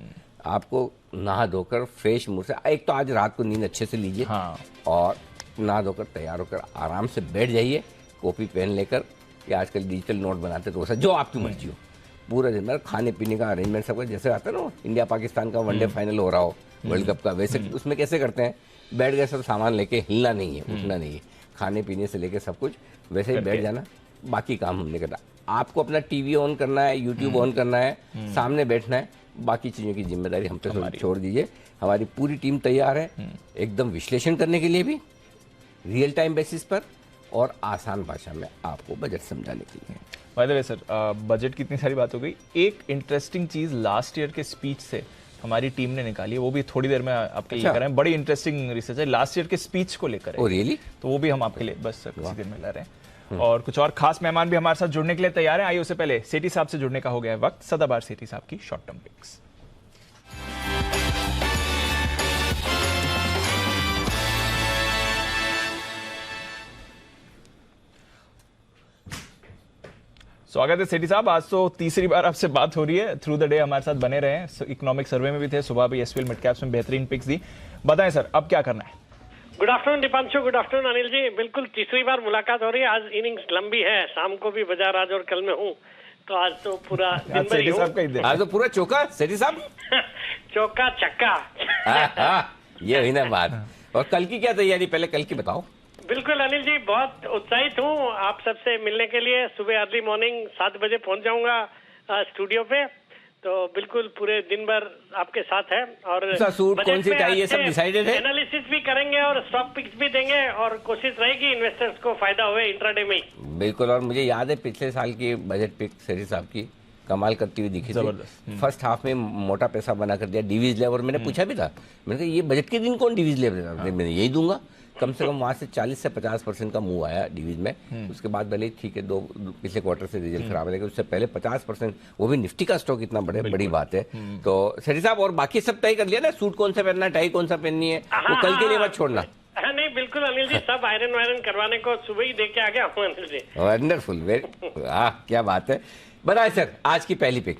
आपको नहा धोकर फ्रेश मुंह से, एक तो आज रात को नींद अच्छे से लीजिए, और नहा धोकर तैयार होकर आराम से बैठ जाइए, कॉपी पेन लेकर, या आजकल डिजिटल नोट बनाते तो वैसा जो आपकी मर्जी हो, पूरा दिन भर खाने पीने का अरेंजमेंट सबका जैसे आता है ना, इंडिया पाकिस्तान का वनडे फाइनल हो रहा हो वर्ल्ड कप का, वैसे उसमें कैसे करते हैं, बैठ गए सब सामान लेके, हिलना नहीं है, उठना नहीं है, खाने पीने से लेके सब कुछ वैसे ही बैठ जाना, बाकी काम हमने करना। आपको अपना टीवी ऑन करना है, यूट्यूब ऑन करना है, सामने बैठना है, बाकी चीज़ों की जिम्मेदारी हम पे छोड़ दीजिए। हमारी पूरी टीम तैयार है एकदम विश्लेषण करने के लिए भी, रियल टाइम बेसिस पर और आसान भाषा में आपको बजट समझाने के लिए। By the way sir, budget की इतनी सारी बात हो गई, एक इंटरेस्टिंग चीज लास्ट ईयर के स्पीच से हमारी टीम ने निकाली है, वो भी थोड़ी देर में आपके लिए कर रहे हैं। बड़ी इंटरेस्टिंग रिसर्च है लास्ट ईयर के स्पीच को लेकर। Oh really? तो वो भी हम आपके लिए बस कुछ देर में ला रहे हैं। और कुछ और खास मेहमान भी हमारे साथ जुड़ने के लिए तैयार हैं। आइए उससे पहले सेठी साहब से जुड़ने का हो गया है वक्त। सदाबहार सेठी साहब की शॉर्ट टर्म पिक्स। स्वागत है सेठी साहब, आज तो तीसरी बार आपसे बात हो रही है। थ्रू द डे हमारे साथ बने रहे हैं, इकोनॉमिक सर्वे में भी थे, सुबह भी एसपीएल मिड कैप्स में बेहतरीन पिक्स दी। बताएं सर, अब क्या करना है? Good afternoon Deepanshu, good afternoon Anil ji. बिल्कुल तीसरी बार मुलाकात हो रही है। आज इनिंग्स लंबी है, शाम को भी बाजार आज और कल में हूँ, तो आज तो पूरा दिन भर ही हूँ। आज तो पूरा चौका सेठी साहब। चौका छक्का। ये हुई ना बात। और कल की क्या तैयारी, पहले कल की बताओ। बिल्कुल अनिल जी, बहुत उत्साहित हूँ आप सबसे मिलने के लिए। सुबह अर्ली मॉर्निंग 7 बजे पहुंच जाऊंगा स्टूडियो पे, तो बिल्कुल पूरे दिन भर आपके साथ है। और सूट कौन सी टाई ये सब डिसाइडेड है? एनालिसिस भी करेंगे और स्टॉक पिक्स भी देंगे, और कोशिश रहेगी इन्वेस्टर्स को फायदा हुए इंट्राडे में ही। बिल्कुल। और मुझे याद है पिछले साल की बजट पिक सेठी साहब की कमाल करती हुई दिखी थी। फर्स्ट हाफ में मोटा पैसा बना कर दिया, डिवीज ले। और मैंने पूछा भी था, मैंने कहा ये बजट के दिन कौन डिवीज ले रहा है? मैंने यही दूंगा। कम से कम वहां से 40 से 50% का मूव आया डिवीज में। उसके बाद भले ठीक है, दो पिछले क्वार्टर से रिजल्ट खराब है, लेकिन उससे पहले 50%, वो भी निफ्टी का स्टॉक इतना बड़ी बात है। तो सेठी साहब, और बाकी सब तय कर लिया ना? सूट कौन सा पहनना है, टाई कौन सा पहननी है, वो कल के लिए मत छोड़ना। नहीं बिल्कुल अनिल जी, सब आयरन वायरन करवाने को सुबह ही देके आ गया हूँ अनिल जी। वंडरफुल, वेरी, क्या बात है। बताए सर, आज की पहली पिक।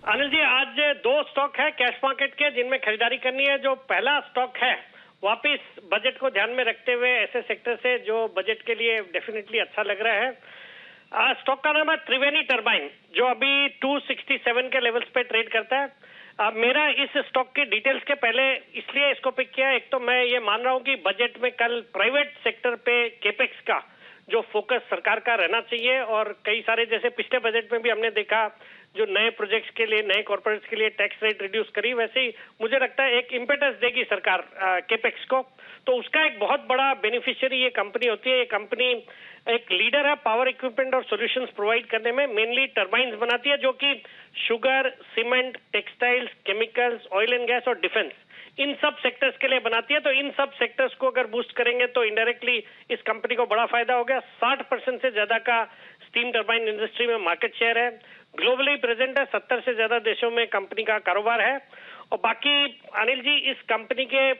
अनिल जी, आज 2 स्टॉक है कैश मार्केट के जिनमें खरीदारी करनी है। जो पहला स्टॉक है, वापिस बजट को ध्यान में रखते हुए ऐसे सेक्टर से जो बजट के लिए डेफिनेटली अच्छा लग रहा है। स्टॉक का नाम है त्रिवेणी टर्बाइन, जो अभी 267 के लेवल्स पे ट्रेड करता है। मेरा इस स्टॉक की डिटेल्स के पहले इसलिए इसको पिक किया, एक तो मैं ये मान रहा हूँ कि बजट में कल प्राइवेट सेक्टर पे केपेक्स का जो फोकस सरकार का रहना चाहिए, और कई सारे जैसे पिछले बजट में भी हमने देखा जो नए प्रोजेक्ट्स के लिए, नए कॉर्पोरेट्स के लिए टैक्स रेट रिड्यूस करी, वैसे ही मुझे लगता है एक इम्पेटस देगी सरकार केपेक्स को, तो उसका एक बहुत बड़ा बेनिफिशियरी ये कंपनी होती है। ये कंपनी एक लीडर है पावर इक्विपमेंट और सॉल्यूशंस प्रोवाइड करने में। मेनली टर्बाइंस बनाती है जो कि sugar, cement, textiles, chemicals, oil and gas और डिफेंस, इन सब सेक्टर्स के लिए बनाती है। तो इन सब सेक्टर्स को अगर बूस्ट करेंगे तो इनडायरेक्टली इस कंपनी को बड़ा फायदा हो गया। 60% से ज्यादा का स्टीम टर्बाइन इंडस्ट्री में मार्केट शेयर है, ग्लोबली प्रेजेंट है, 70 से ज्यादा देशों में कंपनी का कारोबार है। और बाकी अनिल जी, इस कंपनी के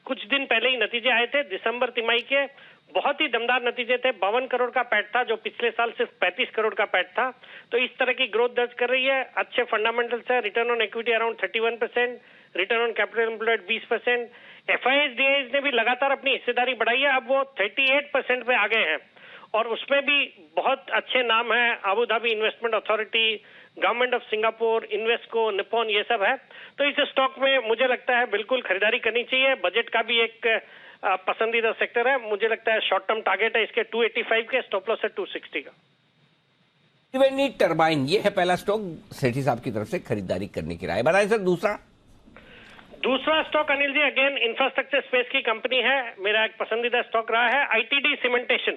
कुछ दिन पहले ही नतीजे आए थे, दिसंबर तिमाही के, बहुत ही दमदार नतीजे थे। 52 करोड़ का पैट था, जो पिछले साल सिर्फ 35 करोड़ का पैट था। तो इस तरह की ग्रोथ दर्ज कर रही है। अच्छे फंडामेंटल्स है, return on equity around 31%, return on capital employed 20%। FIIs DIs ने भी लगातार अपनी हिस्सेदारी बढ़ाई है, अब वो 38% पे आ गए हैं, और उसमें भी बहुत अच्छे नाम है, Abu Dhabi investment authority, government of Singapore, Invesco, Nippon, ये सब है। तो इस स्टॉक में मुझे लगता है बिल्कुल खरीदारी करनी चाहिए। बजट का भी एक पसंदीदा सेक्टर है। मुझे लगता है शॉर्ट टर्म टारगेट है इसके 285 के, स्टॉप लॉस है 260 का। त्रिवेणी टर्बाइन, ये है पहला स्टॉक सेठी साहब की तरफ से खरीदारी करने की राय। बताएं सर दूसरा stock Anil ji, again infrastructure space की कंपनी है, मेरा एक पसंदीदा स्टॉक रहा है। आईटीडी सीमेंटेशन,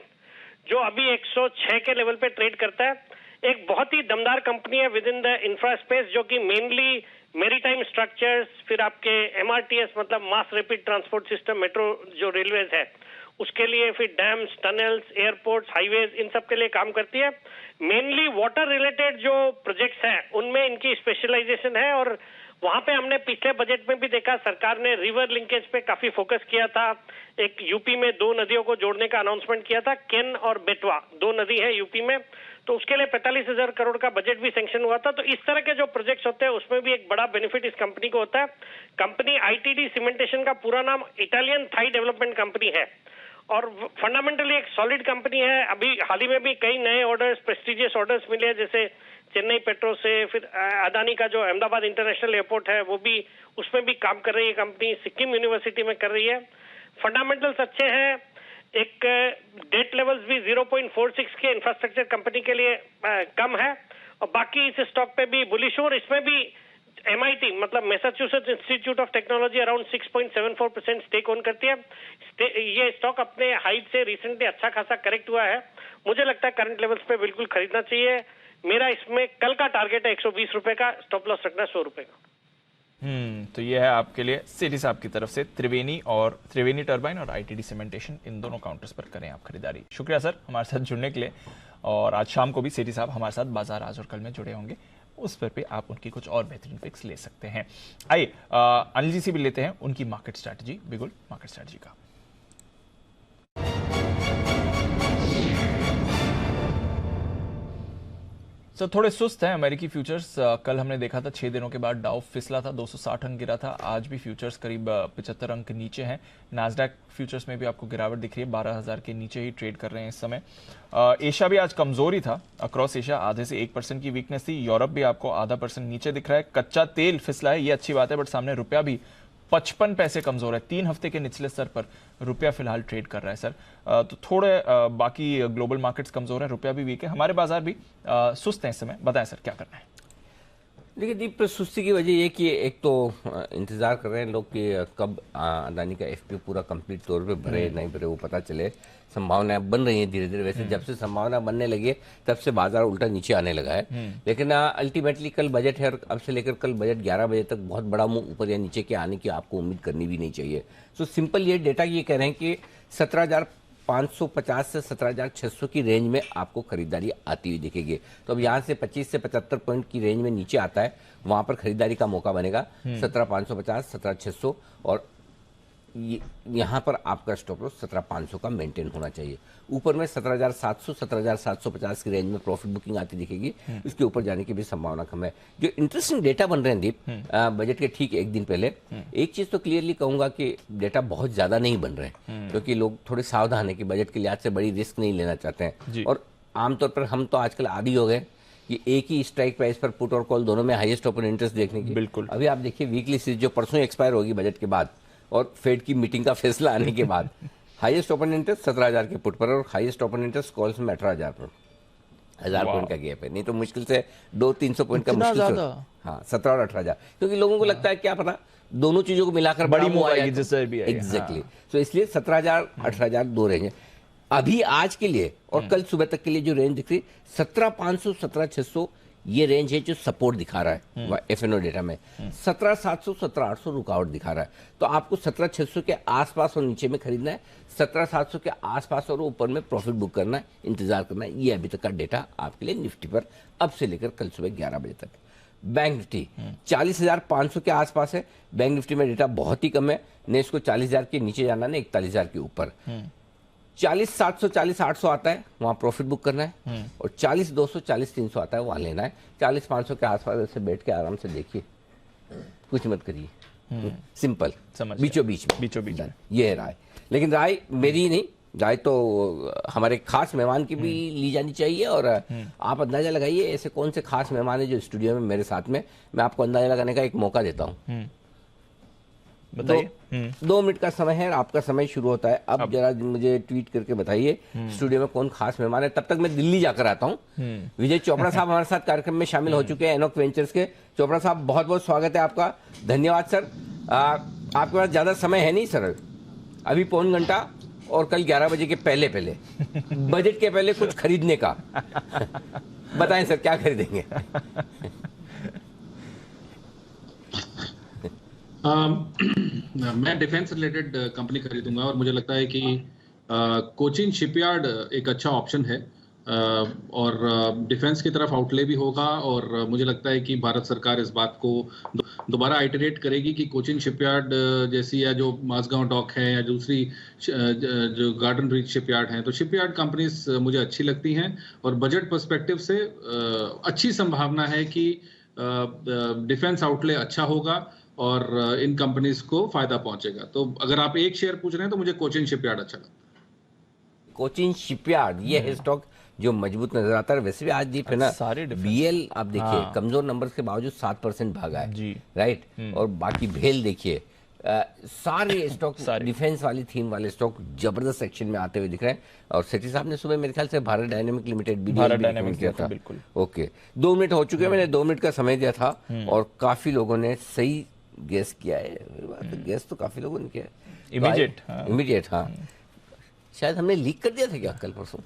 जो अभी 106 के लेवल पे ट्रेड करता है, एक बहुत ही दमदार कंपनी है with in the infra space, जो कि मेनली मेरीटाइम स्ट्रक्चर्स, फिर आपके एमआरटीएस मतलब mass rapid transport system, metro जो रेलवेज है उसके लिए, फिर डैम्स, टनल्स, एयरपोर्ट्स, हाईवेज, इन सब के लिए काम करती है। मेनली वाटर रिलेटेड जो प्रोजेक्ट्स हैं उनमें इनकी स्पेशलाइजेशन है, और वहां पे हमने पिछले बजट में भी देखा सरकार ने रिवर लिंकेज पे काफी फोकस किया था। एक यूपी में 2 नदियों को जोड़ने का अनाउंसमेंट किया था, केन और बेटवा, 2 नदी है यूपी में, तो उसके लिए 45,000 करोड़ का बजट भी सैंक्शन हुआ था। तो इस तरह के जो प्रोजेक्ट्स होते हैं उसमें भी एक बड़ा बेनिफिट इस कंपनी को होता है। कंपनी आईटीडी सीमेंटेशन का पूरा नाम इटालियन थाई डेवलपमेंट कंपनी है, और फंडामेंटली एक सॉलिड कंपनी है। अभी हाल ही में भी कई नए ऑर्डर्स, प्रेस्टिजियस ऑर्डर्स मिले हैं, जैसे चेन्नई पेट्रो से, फिर अदानी का जो अहमदाबाद इंटरनेशनल एयरपोर्ट है वो भी, उसमें भी काम कर रही है कंपनी, सिक्किम यूनिवर्सिटी में कर रही है। फंडामेंटल्स अच्छे हैं। एक डेट लेवल्स भी 0.46 के इंफ्रास्ट्रक्चर कंपनी के लिए कम है, और बाकी इस स्टॉक पे भी बुलिश हूं। और इसमें भी MIT मतलब Massachusetts Institute of Technology around 6.74% stake own करती है। ये स्टॉक अपने हाइट से रिसेंटली अच्छा खासा करेक्ट हुआ है, मुझे लगता है करंट लेवल्स पे बिल्कुल खरीदना चाहिए। मेरा इसमें कल का टारगेट है 120 रुपए का, स्टॉप लॉस रखना 100 रुपए का। तो ये है आपके लिए सेठी साहब की तरफ से त्रिवेणी टर्बाइन और ITD सीमेंटेशन, इन दोनों काउंटर्स पर करें आप खरीदारी। शुक्रिया सर हमारे साथ जुड़ने के लिए। और आज शाम को भी सेठी साहब हमारे साथ बाजार आज और कल में जुड़े होंगे, उस पर भी आप उनकी कुछ और बेहतरीन पिक्स ले सकते हैं। आइए अनिल जी से भी लेते हैं उनकी मार्केट स्ट्रैटेजी, बिगुल मार्केट स्ट्रैटेजी का। सर थोड़े सुस्त हैं अमेरिकी फ्यूचर्स। कल हमने देखा था 6 दिनों के बाद डाउ फिसला था, 260 अंक गिरा था। आज भी फ्यूचर्स करीब 75 अंक नीचे हैं। नास्डैक फ्यूचर्स में भी आपको गिरावट दिख रही है, 12,000 के नीचे ही ट्रेड कर रहे हैं इस समय। एशिया भी आज कमजोरी था, अक्रॉस एशिया आधे से 1% की वीकनेस थी। यूरोप भी आपको आधा % नीचे दिख रहा है। कच्चा तेल फिसला है, ये अच्छी बात है, बट सामने रुपया भी 55 पैसे कमजोर है। 3 हफ्ते के निचले स्तर पर रुपया फिलहाल ट्रेड कर रहा है सर। तो थोड़े बाकी ग्लोबल मार्केट्स कमजोर है, रुपया भी वीक है, हमारे बाजार भी सुस्त हैं इस समय। बताएं सर क्या करना है। देखिए दीप, सुस्ती की वजह ये कि एक तो इंतजार कर रहे हैं लोग कि कब अदानी का FPO पूरा कंप्लीट तौर पे भरे नहीं भरे वो पता चले। संभावनाएं बन रही हैं धीरे धीरे, वैसे जब से संभावना बनने लगी है तब से बाजार उल्टा नीचे आने लगा है। लेकिन अल्टीमेटली कल बजट है और अब से लेकर कल बजट 11 बजे तक बहुत बड़ा मुंह ऊपर या नीचे के आने की आपको उम्मीद करनी भी नहीं चाहिए। सो सिंपल ये डेटा ये कह रहे हैं कि 17,550 से 17,600 की रेंज में आपको खरीदारी आती हुई दिखेगी। तो अब यहाँ से 25 से 75 पॉइंट की रेंज में नीचे आता है, वहां पर खरीदारी का मौका बनेगा। 17,550, 17,600 और यहाँ पर आपका स्टॉप लॉस 17,500 का मेंटेन होना चाहिए। ऊपर में 17,700, 17,750 की रेंज में प्रॉफिट बुकिंग आती दिखेगी। इसके ऊपर जाने की भी संभावना कम है। जो इंटरेस्टिंग डेटा बन रहे हैं दीप, बजट के ठीक एक दिन पहले, एक चीज तो क्लियरली कहूंगा कि डेटा बहुत ज्यादा नहीं बन रहे हैं, क्योंकि लोग थोड़े सावधान है कि बजट के लिहाज से बड़ी रिस्क नहीं लेना चाहते हैं। और आमतौर पर हम तो आजकल आदी हो गए कि एक ही स्ट्राइक प्राइस पर पुट और कॉल दोनों में हाईएस्ट ओपन इंटरेस्ट देखने की। बिल्कुल। अभी आप देखिए वीकली सीरीज जो परसों एक्सपायर होगी बजट के बाद और फेड की मीटिंग का फैसला आने के बाद, हाईएस्ट ओपन इंटरेस्ट 17,000 के पुट पर और हाईएस्ट ओपन इंटरेस्ट कॉल्स में 18,000 पर। 1,000 पॉइंट का गैप है, नहीं तो मुश्किल से 200-300 पॉइंट का मुश्किल से। हाँ 17 और 18,000, क्योंकि लोगों को लगता है क्या पता दोनों चीजों को मिलाकर बड़ी मूव आएगी जिससे भी एग्जैक्टली। तो इसलिए 17,000 18,000 दो रेंज है अभी आज के लिए। और कल सुबह तक के लिए जो रेंज दिख रही 17,500 17,600 ये रेंज है जो सपोर्ट दिखा रहा है FNO डेटा में। 17,700 17,800 रुकावट दिखा रहा है। तो आपको 17,600 के आसपास और नीचे में खरीदना है, 17,700 के आसपास और ऊपर में प्रॉफिट बुक करना है, इंतजार करना है। ये अभी तक का डेटा आपके लिए निफ्टी पर अब से लेकर कल सुबह 11 बजे तक। बैंक निफ्टी 40,500 के आसपास है। बैंक निफ्टी में डेटा बहुत ही कम है, ने इसको 40,000 के नीचे जाना है, 41,000 के ऊपर। 40,700 40,800 आता है, वहां प्रॉफिट बुक करना है। और 40,200 40,300 आता है, वहां लेना है। 40,500 के आसपास ऐसे बैठ के आराम से देखिए, कुछ मत करिए, सिंपल बीचों बीच ये है राय। लेकिन राय मेरी नहीं, राय तो हमारे खास मेहमान की भी ली जानी चाहिए। और आप अंदाजा लगाइए ऐसे कौन से खास मेहमान है जो स्टूडियो में मेरे साथ में, मैं आपको अंदाजा लगाने का एक मौका देता हूँ। बताइए। 2 मिनट का समय है, आपका समय शुरू होता है अब। जरा मुझे ट्वीट करके बताइए स्टूडियो में कौन खास मेहमान है। तब तक मैं दिल्ली जाकर आता हूँ। विजय चोपड़ा साहब हमारे साथ कार्यक्रम में शामिल हो चुके हैं, एनॉक वेंचर्स के। चोपड़ा साहब बहुत बहुत स्वागत है आपका। धन्यवाद सर। आपके पास ज्यादा समय है नहीं सर, अभी पौन घंटा और कल 11 बजे के पहले बजट के पहले कुछ खरीदने का। बताएं सर क्या खरीदेंगे। मैं डिफेंस रिलेटेड कंपनी खरीदूंगा और मुझे लगता है कि कोचिन शिपयार्ड एक अच्छा ऑप्शन है। और डिफेंस की तरफ आउटले भी होगा। और मुझे लगता है कि भारत सरकार इस बात को दोबारा आइटरेट करेगी कि कोचिन शिपयार्ड जैसी या जो माजगांव डॉक है या दूसरी जो गार्डन रीच शिपयार्ड हैं, तो शिपयार्ड कंपनीज मुझे अच्छी लगती हैं। और बजट पर्सपेक्टिव से अच्छी संभावना है कि डिफेंस आउटले अच्छा होगा और इन कंपनीज को फायदा पहुंचेगा। तो अगर आप एक शेयर पूछ रहे हैं तो मुझे कोचिन शिपयार्ड अच्छा लगता है। कोचिन शिपयार्ड ये है स्टॉक जो मजबूत नजर आता है। वैसे भी आज दीप है ना, BL आप देखिए कमजोर नंबर्स के बावजूद 7% भागा है जी, राइट। और बाकी भेल देखिए सारे स्टॉक डिफेंस वाली थीम वाले स्टॉक जबरदस्त सेक्शन में आते हुए दिख रहे हैं। और सेठी साहब ने सुबह मेरे ख्याल से भारत डायनेमिक लिमिटेड भी किया था। बिल्कुल। ओके, 2 मिनट हो चुके हैं, मैंने 2 मिनट का समय दिया था और काफी लोगों ने सही गेस किया है। गेस तो काफी लोगों ने किया इमीडिएट। हाँ, शायद हमने लीक कर दिया था क्या कल परसों,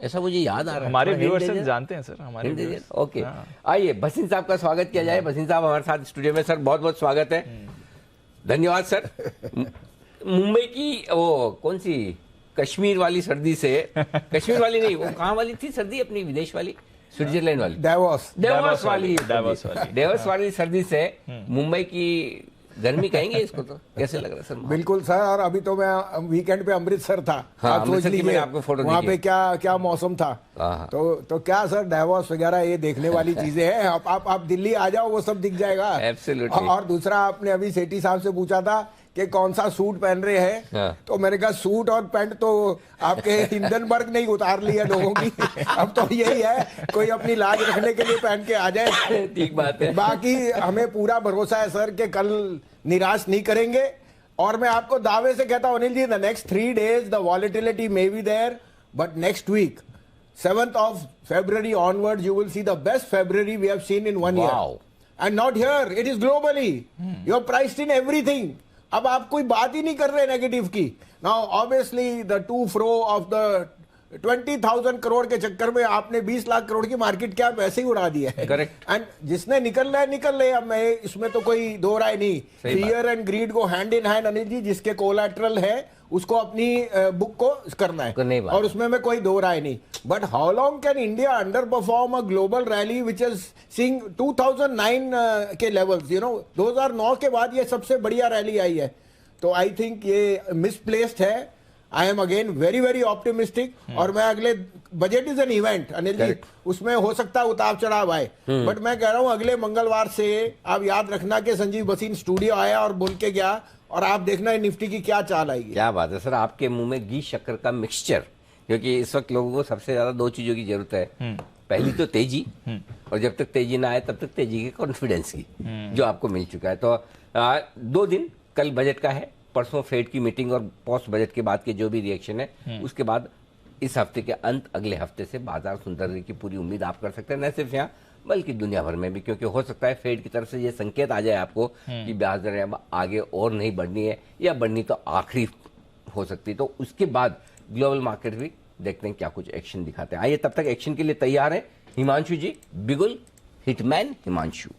ऐसा मुझे याद आ रहा है। हमारे व्यूअर्स जानते हैं सर, हमारे व्यूअर्स। ओके, आइए भसीन साहब का स्वागत किया जाए। भसीन साहब हमारे साथ स्टूडियो में। सर बहुत बहुत स्वागत है। धन्यवाद सर। मुंबई की वो कौन सी कश्मीर वाली सर्दी से, कश्मीर वाली नहीं, वो कहाँ वाली थी सर्दी अपनी, विदेश वाली, स्विट्जरलैंड वाली, डेवोस वाली सर्दी से मुंबई की गर्मी कहेंगे इसको, तो कैसे लग रहा है सर? बिल्कुल सर, और अभी तो मैं वीकेंड पे अमृतसर था। हाँ, आप सोच लीजिए आपको फोटो वहाँ पे क्या मौसम था। तो क्या सर, डायवोस वगैरह ये देखने वाली चीजें हैं। आप दिल्ली आ जाओ, वो सब दिख जाएगा। एब्सोल्युटली। और दूसरा, आपने अभी सेठी साहब से पूछा था कि कौन सा सूट पहन रहे हैं, तो मैंने कहा सूट और पैंट तो आपके हिंडनबर्ग नहीं उतार लिया लोगों की। अब तो यही है, कोई अपनी लाज रखने के लिए पहन के आ जाए। ठीक बात है। बाकी हमें पूरा भरोसा है सर कि कल निराश नहीं करेंगे। और मैं आपको दावे से कहता हूं Anil ji, the next 3 days the volatility may be there, but next week 7th of February onwards you will see the best February we have seen in 1 year. And not here, it is globally. You are priced in everything. अब आप कोई बात ही नहीं कर रहे negative की। Now obviously the two fro of the 20,000 crore के चक्कर में आपने 20 लाख करोड़ की मार्केट कैप वैसे ही उड़ा दिया है। करेक्ट। एंड जिसने निकल रहे, अब मैं इसमें तो कोई दो राय नहीं। फियर एंड ग्रीड को hand in hand Anil ji, जिसके कोलैटरल है उसको अपनी बुक को करना है, और उसमें मैं कोई दो राय नहीं। But how long can India under perform a global rally which is seeing 2009 के लेवल्स, 2009 के बाद ये सबसे बढ़िया रैली आई है। तो आई थिंक ये मिसप्लेस्ड है। I am again very very optimistic. और मैं अगले, budget is an event Anil ji, उसमें हो सकता है उतार चढ़ाव आए, बट मैं कह रहा हूं अगले मंगलवार से आप याद रखना कि संजीव बसीन स्टूडियो आया और बोल के गया, और आप देखना निफ्टी की क्या चाल आएगी। क्या बात है सर, आपके मुंह में घी शक्कर का मिक्सचर, क्योंकि इस वक्त लोगों को सबसे ज्यादा 2 चीजों की जरूरत है। पहली तो तेजी, और जब तक तेजी ना आए तब तक तेजी के कॉन्फिडेंस की, जो आपको मिल चुका है। तो 2 दिन, कल बजट का है, परसों फेड की मीटिंग और पोस्ट बजट के बाद के जो भी रिएक्शन है, उसके बाद इस हफ्ते के अंत अगले हफ्ते से बाजार सुंदर रहने की पूरी उम्मीद आप कर सकते हैं, न सिर्फ यहाँ बल्कि दुनिया भर में भी। क्योंकि हो सकता है फेड की तरफ से ये संकेत आ जाए आपको कि ब्याज दरें अब आगे और नहीं बढ़नी है, या बढ़नी तो आखिरी हो सकती है। तो उसके बाद ग्लोबल मार्केट भी देखते हैं क्या कुछ एक्शन दिखाते हैं। आइए तब तक एक्शन के लिए तैयार है हिमांशु जी, बिगुल हिटमैन हिमांशु।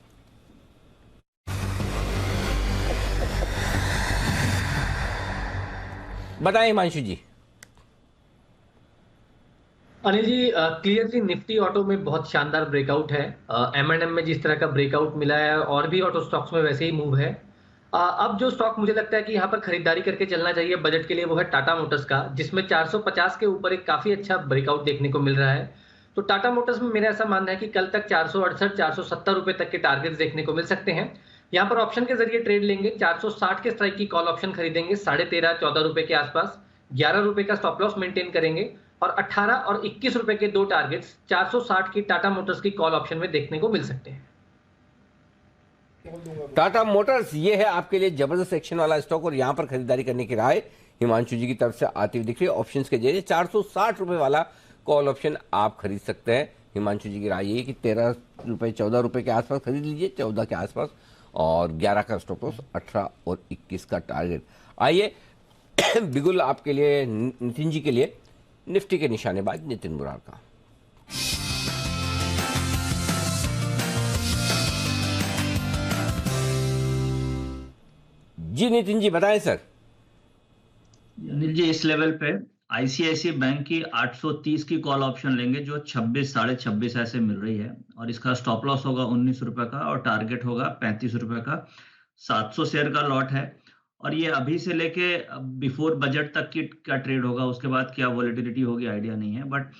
बताएं हिमांशु जी। Anil ji, clearly Nifty auto में बहुत शानदार ब्रेकआउट है। M&M में जिस तरह का ब्रेकआउट मिला है, और भी ऑटो स्टॉक्स में वैसे ही मूव है। अब जो स्टॉक मुझे लगता है कि यहाँ पर खरीदारी करके चलना चाहिए बजट के लिए, वो है टाटा मोटर्स का, जिसमें 450 के ऊपर एक काफी अच्छा ब्रेकआउट देखने को मिल रहा है। तो टाटा मोटर्स में मेरा ऐसा मानना है कि कल तक 468 470 रुपए तक के टारगेट्स देखने को मिल सकते हैं। यहाँ पर ऑप्शन के जरिए ट्रेड लेंगे, 460 के स्ट्राइक की कॉल ऑप्शन खरीदेंगे 13.5 14 रुपए के आसपास, 11 रुपए का स्टॉप लॉस मेंटेन करेंगे, और 18 और 21 रुपए के 2 टारगेट्स 460 की टाटा मोटर्स की कॉल ऑप्शन में देखने को मिल सकते हैं। टाटा मोटर्स ये है आपके लिए जबरदस्त एक्शन वाला स्टॉक, और यहां पर खरीदारी करने की राय हिमांशु जी की तरफ से आती हुई दिख रही है। ऑप्शंस के जरिए 460 रुपए वाला कॉल ऑप्शन आप खरीद सकते हैं। हिमांशु जी की राय ये है कि 13 रुपए 14 रुपए के आसपास खरीद लीजिए, 14 के आसपास, और 11 का स्टॉप लॉस, 18 और 21 का टारगेट। आइए बिगुल आपके लिए, नितिन जी के लिए निफ्टी के निशानेबाज नितिन मुरारका। जी नितिन जी बताएं सर। अनिल जी, इस लेवल पे आईसीआईसीआई बैंक की 830 की कॉल ऑप्शन लेंगे, जो 26 साढ़े 26 ऐसे मिल रही है, और इसका स्टॉप लॉस होगा 19 रुपए का, और टारगेट होगा 35 रुपए का। 700 शेयर का लॉट है, और ये अभी से लेके बिफोर बजट तक की क्या ट्रेड होगा, उसके बाद क्या वॉलेटिलिटी होगी आइडिया नहीं है। बट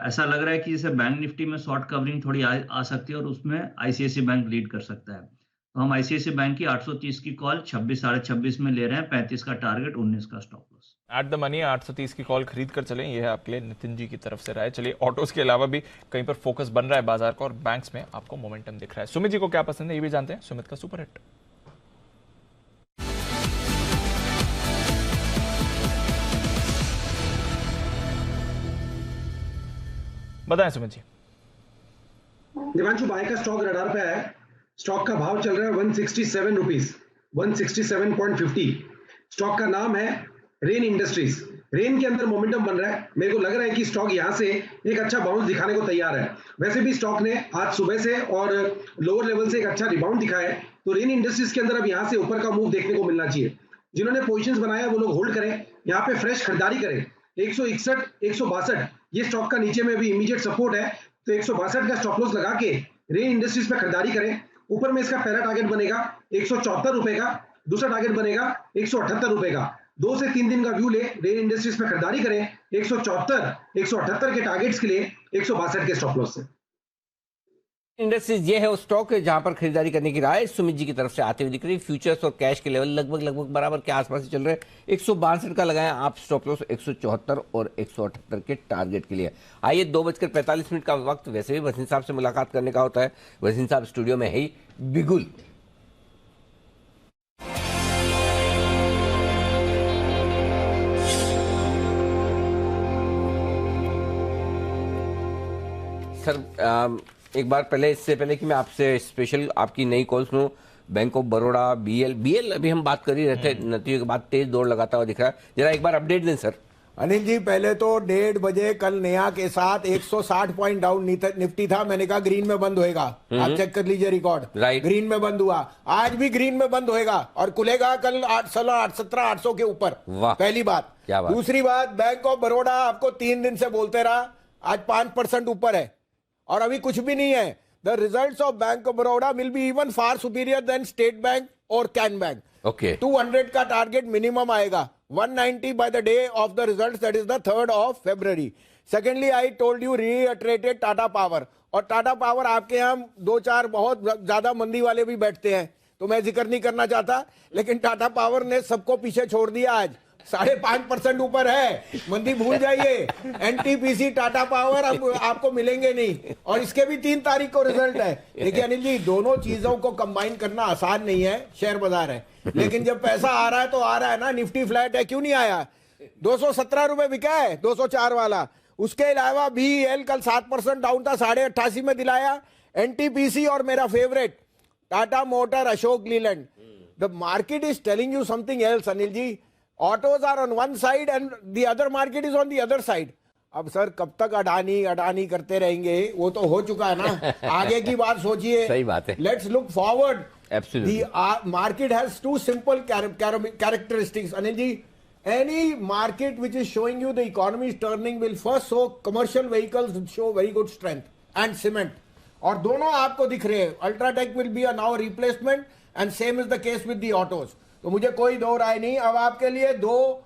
ऐसा लग रहा है कि जैसे बैंक निफ्टी में शॉर्ट कवरिंग थोड़ी आ सकती है, और उसमें आईसीआईसीआई बैंक लीड कर सकता है। तो हम आईसीआईसीआई बैंक की 830 की कॉल 26 साढ़े 26 में ले रहे हैं, 35 का टारगेट, 19 का stop loss. At the money 830 की कॉल खरीद कर चलें, यह है आपके लिए नितिन जी की तरफ से राय। चलिए, ऑटोज के अलावा भी कहीं पर फोकस बन रहा है बाजार का, और बैंक्स में आपको मोमेंटम दिख रहा है। सुमित जी को क्या पसंद है ये भी जानते हैं। सुमित का सुपर हिट। बताएं सुमित जी। दिवांशु, बाय का स्टॉक रडार पे है। स्टॉक का भाव चल रहा है 167 रुपीज, 167.50। स्टॉक का नाम है रेन इंडस्ट्रीज। रेन के अंदर मोमेंटम बन रहा है। मेरे को लग रहा है कि स्टॉक यहां से एक अच्छा बाउंस दिखाने को तैयार है। वैसे भी स्टॉक ने आज सुबह से और लोअर लेवल से एक अच्छा रिबाउंड दिखाया है, तो रेन इंडस्ट्रीज के अंदर अब यहां से ऊपर का मूव देखने को मिलना चाहिए। जिन्होंने पोजीशंस बनाया वो लोग होल्ड करें, यहाँ पे फ्रेश खरीदारी करें। 161, 162 ये स्टॉक का नीचे में भी इमीडिएट सपोर्ट है, तो 162 का स्टॉप लॉस लगा के रेन इंडस्ट्रीज पे खरीदारी करें। ऊपर में इसका पहला टारगेट बनेगा 174 रुपए का, दूसरा टारगेट बनेगा 178 रुपए का। 2 से 3 दिन का व्यू ले, रेन इंडस्ट्रीज पे खरीदारी करें 174, 178 के टारगेट्स के लिए 162 के स्टॉप लॉस से। इंडस्ट्रीज ये है वो स्टॉक है जहां पर खरीदारी करने की राय सुमित जी की तरफ से आते हुए दिख रही है। फ्यूचर्स और कैश के लेवल लगभग बराबर के आसपास ही चल रहे हैं। 162 का लगाएं आप स्टॉप लॉस, 174 और 178 के टारगेट के लिए। आइए 2:45 का वक्त, वैसे भी वसीम साहब से मुलाकात करने का होता है। वसीम साहब स्टूडियो में है ही बिगुल। सर एक बार पहले, इससे पहले कि मैं आपसे स्पेशल आपकी नई कॉल सुनूं, बैंक ऑफ बड़ौदा, बीएल अभी हम बात कर ही रहे थे, नतीजों के बाद तेज दौड़ लगाता हुआ दिख रहा है। जरा एक बार अपडेट दें सर। अनिल जी, पहले तो 1:30 बजे कल नया के साथ 160 पॉइंट डाउन निफ्टी था। मैंने कहा ग्रीन में बंद होएगा, आप चेक कर लीजिए रिकॉर्ड। राइट, ग्रीन में बंद हुआ। आज भी ग्रीन में बंद होएगा और खुलेगा कल 17,800 के ऊपर। पहली बात। क्या बात। दूसरी बात, बैंक ऑफ बड़ौदा आपको 3 दिन से बोलते रहा, आज 5% ऊपर है और अभी कुछ भी नहीं है। The results of Bank of Baroda will be even far superior than State Bank और कैन बैंक। ओके, 200 का टारगेट मिनिमम आएगा, 190 by the day of the results, that is the 3rd of February. Secondly, I told you reiterated Tata Power, और Tata power आपके यहाँ 2-4 बहुत ज्यादा मंदी वाले भी बैठते हैं, तो मैं जिक्र नहीं करना चाहता, लेकिन टाटा पावर ने सबको पीछे छोड़ दिया। आज 5.5% ऊपर है, मंदी भूल जाइए। एनटीपीसी, टाटा पावर अब आपको मिलेंगे नहीं, और इसके भी 3 तारीख को रिजल्ट है। देखिए अनिल जी, दोनों चीजों को कंबाइन करना आसान नहीं है, शेयर बाजार है, लेकिन जब पैसा आ रहा है तो आ रहा है ना। निफ्टी फ्लैट है, क्यों नहीं आया? 217 रुपए बिका है, 204 वाला। उसके अलावा बीएल कल 7% डाउन था, 88.5 में दिलाया। एनटीपीसी और मेरा favourite Tata motor, Ashok Leyland. The market is telling you something else Anil ji. Autos are on one side and the other market is on the other side. अब सर कब तक अडानी करते रहेंगे? वो तो हो चुका है ना, आगे की बात सोचिए। सही बात है। Let's look forward. Absolutely. The market has 2 simple characteristics, Anil ji. Any market which is showing you the economy is turning will first show commercial vehicles show very good strength and cement. और दोनों आपको दिख रहे हैं। UltraTech will be a now replacement and same is the case with the autos. तो मुझे कोई दो राय नहीं। अब आपके लिए 2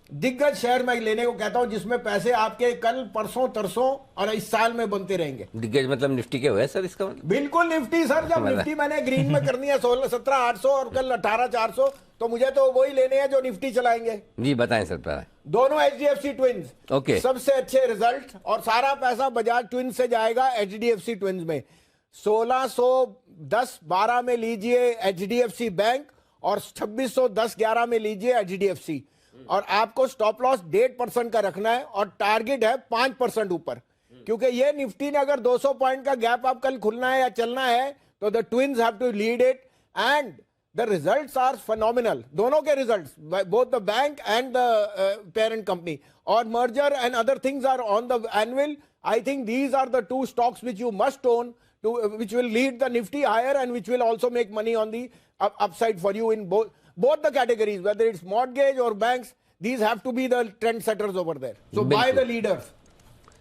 दिग्गज शेयर मैं लेने को कहता हूं जिसमें पैसे आपके कल परसों तरसों और इस साल में बनते रहेंगे। दिग्गज मतलब निफ्टी के हुए सर इसका मतलब? बिल्कुल निफ्टी सर। जब निफ्टी मैंने ग्रीन में करनी है 17,800 और कल 18,400, तो मुझे तो वही लेने हैं जो निफ्टी चलाएंगे। जी बताएं सर। बताएं। दोनों एचडीएफसी ट्विंस। ओके, सबसे अच्छे रिजल्ट, और सारा पैसा बजाज ट्विंस से जाएगा एचडीएफसी ट्विंस में। 1610-12 में लीजिए एचडीएफसी बैंक और 2610-11 में लीजिए एचडीएफसी। और आपको स्टॉप लॉस 1.5% का रखना है और टारगेट है 5% ऊपर, क्योंकि ये निफ्टी ने अगर 200 पॉइंट का गैप आप कल खुलना है या चलना है तो the twins have to lead it and the results are phenomenal. दोनों के results, both the bank and the parent company, और merger and other things are on the annual. I think these are the 2 stocks which you must own to which will lead the nifty higher and which will also make money on the upside for you in both the categories, whether it's mortgage or banks. These have to be the trend setters over there. So buy the leaders.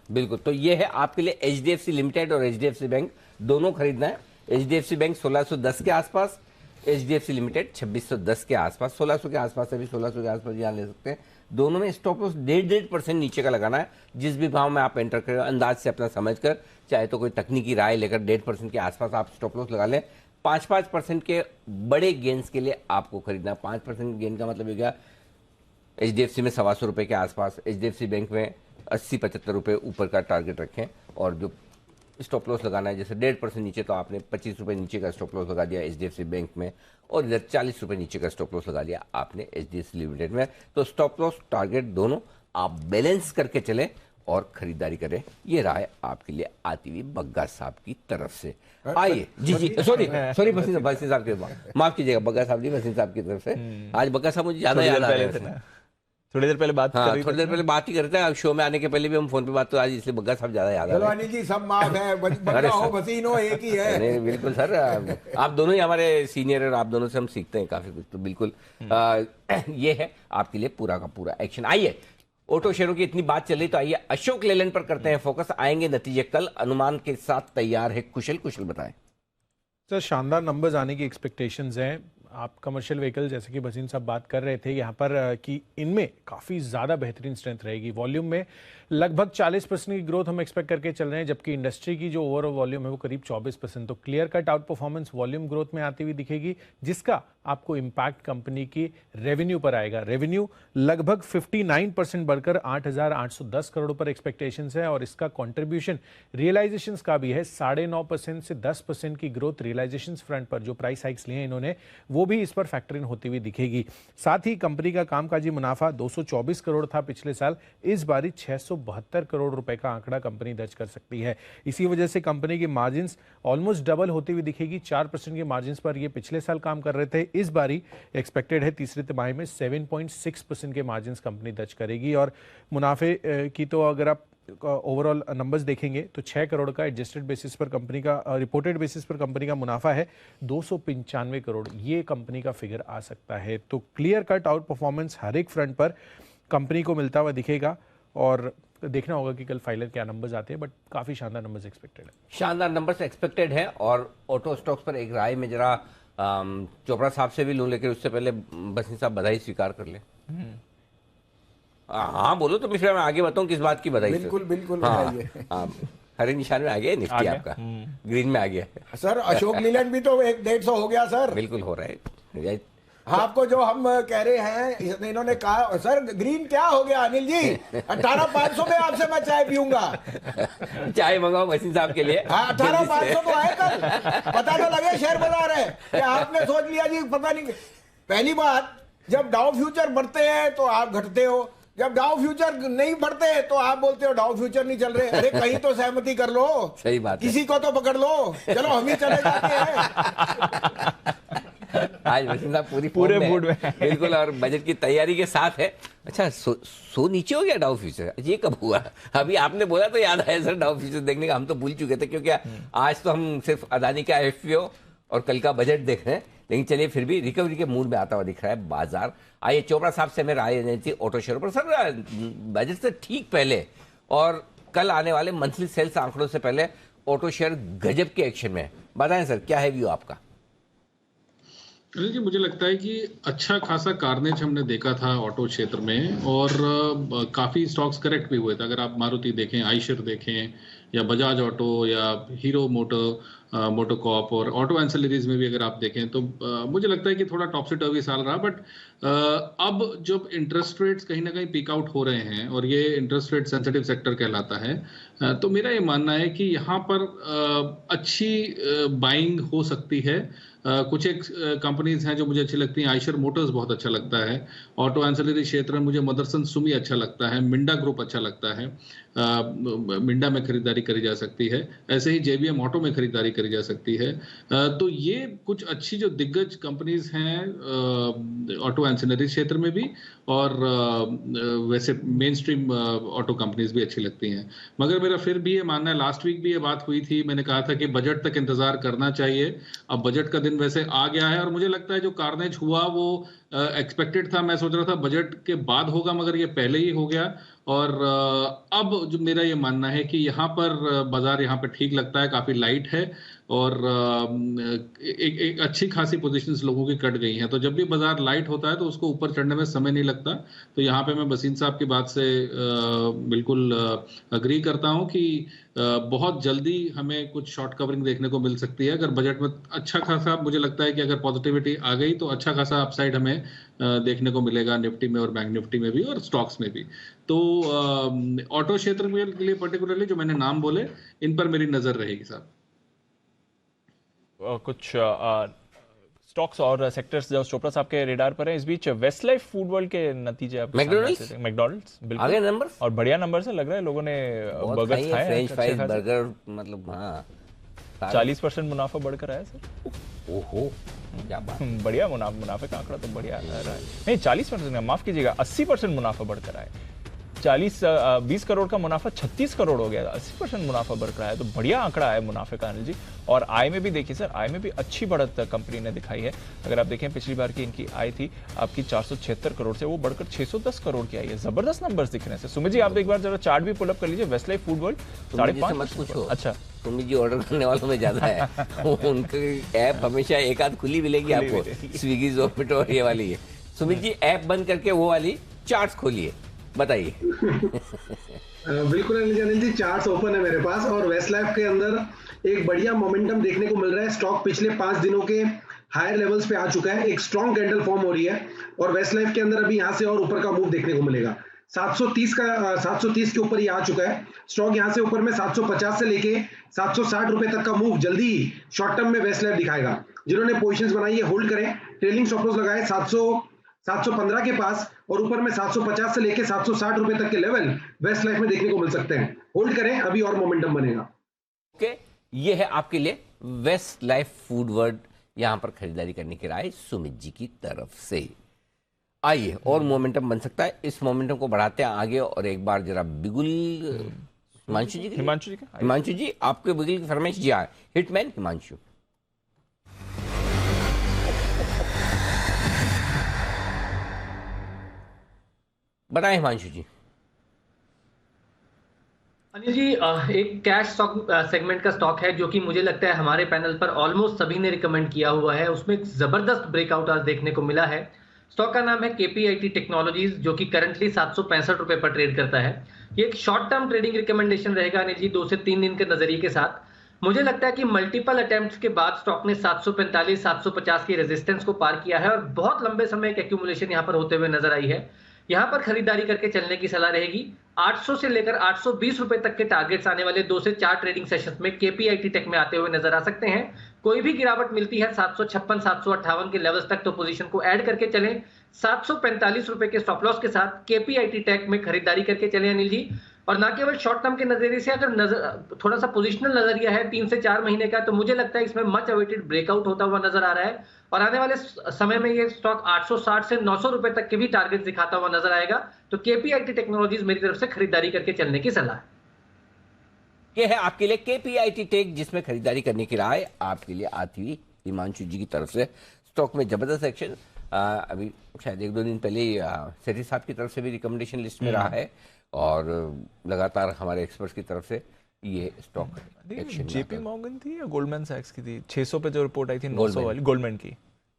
बिल्कुल। तो ये है आपके लिए HDFC limited और HDFC bank दोनों खरीदना है। एचडीएफसी बैंक 1610 के आसपास, एचडीएफसी लिमिटेड 2610 के आसपास, 1600 के आसपास, अभी 1600 के आसपास यहाँ ले सकते हैं। दोनों में स्टॉप लॉस 1.5% नीचे का लगाना है। जिस भी भाव में आप एंटर करें अंदाज से अपना समझकर, चाहे तो कोई तकनीकी राय लेकर 1.5% के आसपास आप स्टॉप लॉस लगा लें। 5% के बड़े गेंस के लिए आपको खरीदना। 5% गेन का मतलब हो गया एचडीएफसी में 125 रुपये के आसपास, एचडीएफसी बैंक में 80-75 रुपये ऊपर का टारगेट रखें। और जो स्टॉप लॉस लगाना है, जैसे 1.5% नीचे तो आपने 25 रुपये नीचे का स्टॉप लॉस लगा दिया एचडीएफसी बैंक में, और इधर 40 रुपये नीचे का स्टॉप लॉस लगा लिया आपने एचडीएफसी लिमिटेड में। तो स्टॉप लॉस टारगेट दोनों आप बैलेंस करके चलें और खरीदारी करें। ये राय आपके लिए आती हुई बग्गा साहब की तरफ से। आइए जी, सॉरी बसीन साहब के माफ कीजिएगा, बग्गा साहब जी, बसीन साहब की तरफ से। आज बग्गा साहब मुझे ज्यादा याद आ रहे थे। थोड़ी देर पहले बात थोड़ी देर पहले बात ही करते हैं। अब शो में आने के पहले भी हम फोन पे बात, तो आज इसलिए बग्गा साहब ज्यादा याद आ रहे हैं। जी सब माफ है, बग्गा हो बसीन हो एक ही है। नहीं बिल्कुल सर, आप दोनों ही हमारे सीनियर और आप दोनों से हम सीखते हैं काफी कुछ, तो बिल्कुल ये है आपके लिए पूरा का पूरा एक्शन। आइए, ऑटो शेयरों की इतनी बात चल रही, तो आइए अशोक लेलैंड पर करते हैं फोकस। आएंगे नतीजे कल, अनुमान के साथ तैयार है कुशल बताएं। सर शानदार नंबर्स आने की एक्सपेक्टेशंस हैं। आप कमर्शियल व्हीकल जैसे कि बसीन साहब बात कर रहे थे यहाँ पर कि इनमें काफ़ी ज़्यादा बेहतरीन स्ट्रेंथ रहेगी। वॉल्यूम में लगभग 40% की ग्रोथ हम एक्सपेक्ट करके चल रहे हैं, जबकि इंडस्ट्री की जो ओवरऑल वॉल्यूम है वो करीब 24%। तो clear cut out performance volume growth में आती हुई दिखेगी, जिसका आपको इम्पैक्ट कंपनी की रेवेन्यू पर आएगा। रेवेन्यू लगभग 59% बढ़कर 8,810 करोड़ पर एक्सपेक्टेशंस है, और इसका कंट्रीब्यूशन रियलाइजेशंस का भी है। 9.5% से 10% की ग्रोथ रियलाइजेशंस फ्रंट पर, जो प्राइस हाइक्स लिए हैं इन्होंने, वो भी इस पर फैक्टर इन होती हुई दिखेगी। साथ ही कंपनी का कामकाजी मुनाफा 224 करोड़ था पिछले साल, इस बारी 672 करोड़ रुपए का आंकड़ा कंपनी दर्ज कर सकती है। इसी वजह से कंपनी की मार्जिन्स ऑलमोस्ट डबल होती हुई दिखेगी। 4% के मार्जिन्स पर ये पिछले साल काम कर रहे थे, इस बारी एक्सपेक्टेड है तीसरी तिमाही में 7.6% के मार्जिन्स कंपनी दर्ज करेगी। और मुनाफे की तो अगर आप ओवरऑल नंबर्स देखेंगे तो 6 करोड़ का एडजस्टेड बेसिस पर कंपनी का, रिपोर्टेड बेसिस पर कंपनी का मुनाफा है 295 करोड़, ये कंपनी का फिगर आ सकता है। तो क्लियर कट आउट परफॉर्मेंस हर एक फ्रंट पर कंपनी को मिलता हुआ दिखेगा, और देखना होगा कि कल फाइलर क्या नंबर्स आते हैं, बट काफी शानदार नंबर्स एक्सपेक्टेड है। शानदार नंबर्स एक्सपेक्टेड है। और ऑटो स्टॉक्स पर एक राय में जरा चोपड़ा साहब से भी लूं, लेकिन उससे पहले बसीन साहब बधाई स्वीकार कर ले। हाँ बोलो, तो फिर मैं आगे बताऊं किस बात की बधाई। बिल्कुल हाँ, हरे निशान में आ गया निफ्टी, आपका ग्रीन में आ गया सर। अशोक लीलैंड भी तो 150 हो गया सर। बिल्कुल हो रहा है। आपको जो हम कह रहे हैं, इन्होंने कहा सर ग्रीन क्या हो गया अनिल जी, 18,500 में आपसे मैं चाय पीऊंगा। चाय मंगाओ बसीन साहब के लिए। हाँ 18,500 तो आए कल, पता तो लगे शेयर बाजार है कि आपने सोच लिया जी पता नहीं। पहली बात, जब डाउ फ्यूचर बढ़ते हैं तो आप घटते हो, जब डाउ फ्यूचर नहीं बढ़ते तो आप बोलते हो डाउ फ्यूचर नहीं चल रहे। अरे कहीं तो सहमति कर लो, सही बात, किसी को तो पकड़ लो। चलो हम ही चले जाते हैं। आज बसीन साहब पूरे मूड में बिल्कुल, और बजट की तैयारी के साथ है। अच्छा, सो नीचे हो गया डाउ फ्यूचर, ये कब हुआ? अभी आपने बोला तो याद आया सर, डाउ फ्यूचर देखने का हम तो भूल चुके थे, क्योंकि आज तो हम सिर्फ अदानी का IPO और कल का बजट देख रहे हैं। लेकिन चलिए, फिर भी रिकवरी के मूड में आता हुआ दिख रहा है बाजार। आइए चोपड़ा साहब से मैं राय लेनी थी ऑटो शेयर पर। सर बजट से ठीक पहले और कल आने वाले मंथली सेल्स आंकड़ों से पहले ऑटो शेयर गजब के एक्शन में, बताएं सर क्या है व्यू आपका? अनिल जी, मुझे लगता है कि अच्छा खासा कार्नेज हमने देखा था ऑटो क्षेत्र में, और काफ़ी स्टॉक्स करेक्ट भी हुए थे। अगर आप मारुति देखें, आइशर देखें, या बजाज ऑटो, या हीरो मोटोकॉप, और ऑटो एंसिलरीज में भी अगर आप देखें, तो मुझे लगता है कि थोड़ा टॉपसी टर्वी साल रहा। बट अब जब इंटरेस्ट रेट्स कहीं ना कहीं पीक आउट हो रहे हैं, और ये इंटरेस्ट रेट सेंसिटिव सेक्टर कहलाता है, तो मेरा ये मानना है कि यहाँ पर अच्छी बाइंग हो सकती है। कुछ एक कंपनीज हैं जो मुझे अच्छी लगती हैं। आइशर मोटर्स बहुत अच्छा लगता है। ऑटो एंसिलरी क्षेत्र में मुझे मदरसन सुमी अच्छा लगता है। मिंडा ग्रुप अच्छा लगता है। मिंडा में खरीदारी करी जा सकती है। ऐसे ही JBM ऑटो में खरीदारी करी जा सकती है। तो ये कुछ अच्छी जो दिग्गज कंपनीज हैं ऑटो एंसिलरी क्षेत्र में भी, और वैसे मेन स्ट्रीम ऑटो कंपनीज भी अच्छी लगती हैं। मगर मेरा फिर भी ये मानना है, लास्ट वीक भी ये बात हुई थी, मैंने कहा था कि बजट तक इंतजार करना चाहिए। अब बजट का दिन वैसे आ गया है, और मुझे लगता है जो कार्नेज हुआ वो एक्सपेक्टेड था। मैं सोच रहा था बजट के बाद होगा, मगर ये पहले ही हो गया। और अब जो मेरा ये मानना है कि यहाँ पर बाजार यहाँ पर ठीक लगता है, काफी लाइट है, और एक अच्छी खासी पोजीशंस लोगों की कट गई हैं। तो जब भी बाजार लाइट होता है तो उसको ऊपर चढ़ने में समय नहीं लगता। तो यहाँ पे मैं बसीन साहब की बात से बिल्कुल अग्री करता हूँ कि बहुत जल्दी हमें कुछ शॉर्ट कवरिंग देखने को मिल सकती है। अगर बजट में अच्छा खासा, मुझे लगता है कि अगर पॉजिटिविटी आ गई तो अच्छा खासा अपसाइड हमें देखने को मिलेगा निफ्टी में, और बैंक निफ्टी में भी, और स्टॉक्स में भी। तो ऑटो क्षेत्र के लिए पर्टिकुलरली जो मैंने नाम बोले, इन पर मेरी नजर रहेगी साहब। कुछ स्टॉक्स और सेक्टर्स जो चोपड़ा साहब के रेडार पर है, इस बीच वेस्ट लाइफ फूड वर्ल्ड के नतीजे आप मैकडॉनल्ड्स बिल्कुल आगे नंबर और बढ़िया नंबर से लग रहा है, लोगों ने बर्गर्स खाए, फ्रेंच फ्राइज बर्गर, मतलब हाँ 40% मुनाफा बढ़कर आया सर। ओहो क्या बात, बढ़िया मुनाफे का आंकड़ा तो बढ़िया आ रहा है। नहीं 40%, माफ कीजिएगा 80% मुनाफा बढ़कर आया। 20 करोड़ का मुनाफा 36 करोड़ हो गया, 80% मुनाफा बढ़कर आया, तो बढ़िया आंकड़ा है मुनाफे का अनिल जी। और आय में भी देखिए सर, आय में भी अच्छी बढ़त कंपनी ने दिखाई है। अगर आप देखें पिछली बार की इनकी आय थी आपकी 476 करोड़ से, वो बढ़कर 610 करोड़ की आई है। जबरदस्त नंबर्स दिख रहे हैं। सुमित जी आप एक बार जरा चार्ट भी पुल अप कर लीजिए, वेस्ट लाइफ फूड वर्ल्ड 5.5%। अच्छा सुमित जी ऑर्डर करने वालों में ज्यादा है उनकी ऐप हमेशा एक आध खुली मिलेगी आपको, स्विगी जोमेटो और ये वाली है। सुमित जी ऐप बंद करके वो वाली चार्ट्स खोलिए, बताइए। बिल्कुल अनिल जी, चार्ट्स ओपन है मेरे पास और वेस्ट लाइफ के अंदर एक बढ़िया मोमेंटम देखने को मिल रहा है। स्टॉक पिछले 5 दिनों के हायर लेवल्स पे आ चुका है, एक स्ट्रॉन्ग कैंडल फॉर्म हो रही है और वेस्ट लाइफ के अंदर अभी यहां से और ऊपर का मूव देखने को मिलेगा। 730 के ऊपर ही आ चुका है स्टॉक। यहां से ऊपर में 750 से लेके 760 रुपए तक का मूव जल्दी ही शॉर्ट टर्म में वेस्ट लाइफ दिखाएगा। जिन्होंने पोजीशंस बनाई है होल्ड करें, ट्रेलिंग स्टॉप लॉस लगाए 715 के पास और ऊपर में 750 से लेके 760 रुपए तक के लेवल वेस्ट लाइफ में देखने को मिल सकते हैं। होल्ड करें, अभी और मोमेंटम बनेगा। ओके, ये है आपके लिए वेस्ट लाइफ फूड वर्ल्ड, यहां पर खरीदारी करने की राय सुमित जी की तरफ से। आइए और मोमेंटम बन सकता है, इस मोमेंटम को बढ़ाते हैं आगे। और एक बार जरा बिगुल हिमांशु जी आपके बिगुल की फरमाइश जी आए, हिटमैन हिमांशु। बताएं हिमांशु जी। अनिल जी एक कैश स्टॉक सेगमेंट का स्टॉक है जो कि मुझे लगता है हमारे पैनल पर ऑलमोस्ट सभी ने रिकमेंड किया हुआ है, उसमें एक जबरदस्त ब्रेकआउट आज देखने को मिला है। स्टॉक का नाम है केपीआईटी टेक्नोलॉजीज, जो कि करंटली 765 रुपए पर ट्रेड करता है। ये एक शॉर्ट टर्म ट्रेडिंग रिकमेंडेशन रहेगा अनिल जी, 2 से 3 दिन के नजरिए के साथ। मुझे लगता है कि मल्टीपल अटेम्प्ट्स के बाद स्टॉक ने 745 750 की रेजिस्टेंस को पार किया है और बहुत लंबे समय एक एक्यूमुलेशन यहां पर होते हुए नजर आई है। यहां पर खरीदारी करके चलने की सलाह रहेगी। 800 से लेकर 820 रुपए तक के टारगेट्स आने वाले 2 से 4 ट्रेडिंग सेशंस में केपीआईटी टेक में आते हुए नजर आ सकते हैं। कोई भी गिरावट मिलती है 756 758 के लेवल्स तक तो पोजीशन को ऐड करके चलें। 745 रुपए के स्टॉप लॉस के साथ केपीआईटी टेक में खरीदारी करके चलें अनिल जी। और ना केवल शॉर्ट टर्म के नजरिए से, अगर थोड़ा सा पोजिशनल नजरिया है 3 से 4 महीने का, तो मुझे लगता है इसमें मच अवेटेड ब्रेकआउट होता हुआ नजर आ रहा है और आने वाले समय में ये स्टॉक 860 से 900 रुपए तक के भी टारगेट दिखाता हुआ नजर आएगा। तो केपीआईटी टेक्नोलॉजीज मेरी तरफ से खरीदारी करके चलने की सलाह है। ये है आपके लिए केपीआईटी टेक, जिसमें खरीदारी करने की राय आपके लिए आती हुई हिमांशु जी की तरफ से। स्टॉक में जबरदस्त एक्शन अभी शायद 1-2 दिन पहले सेठी साहब की तरफ से भी रिकमेंडेशन लिस्ट में रहा है और लगातार हमारे एक्सपर्ट्स की तरफ से ये स्टॉक एक्शन। जेपी मॉर्गन थी या गोल्डमैन सैक्स की थी, 600 पे जो रिपोर्ट आई थी 900 वाली गोल्डमैन की,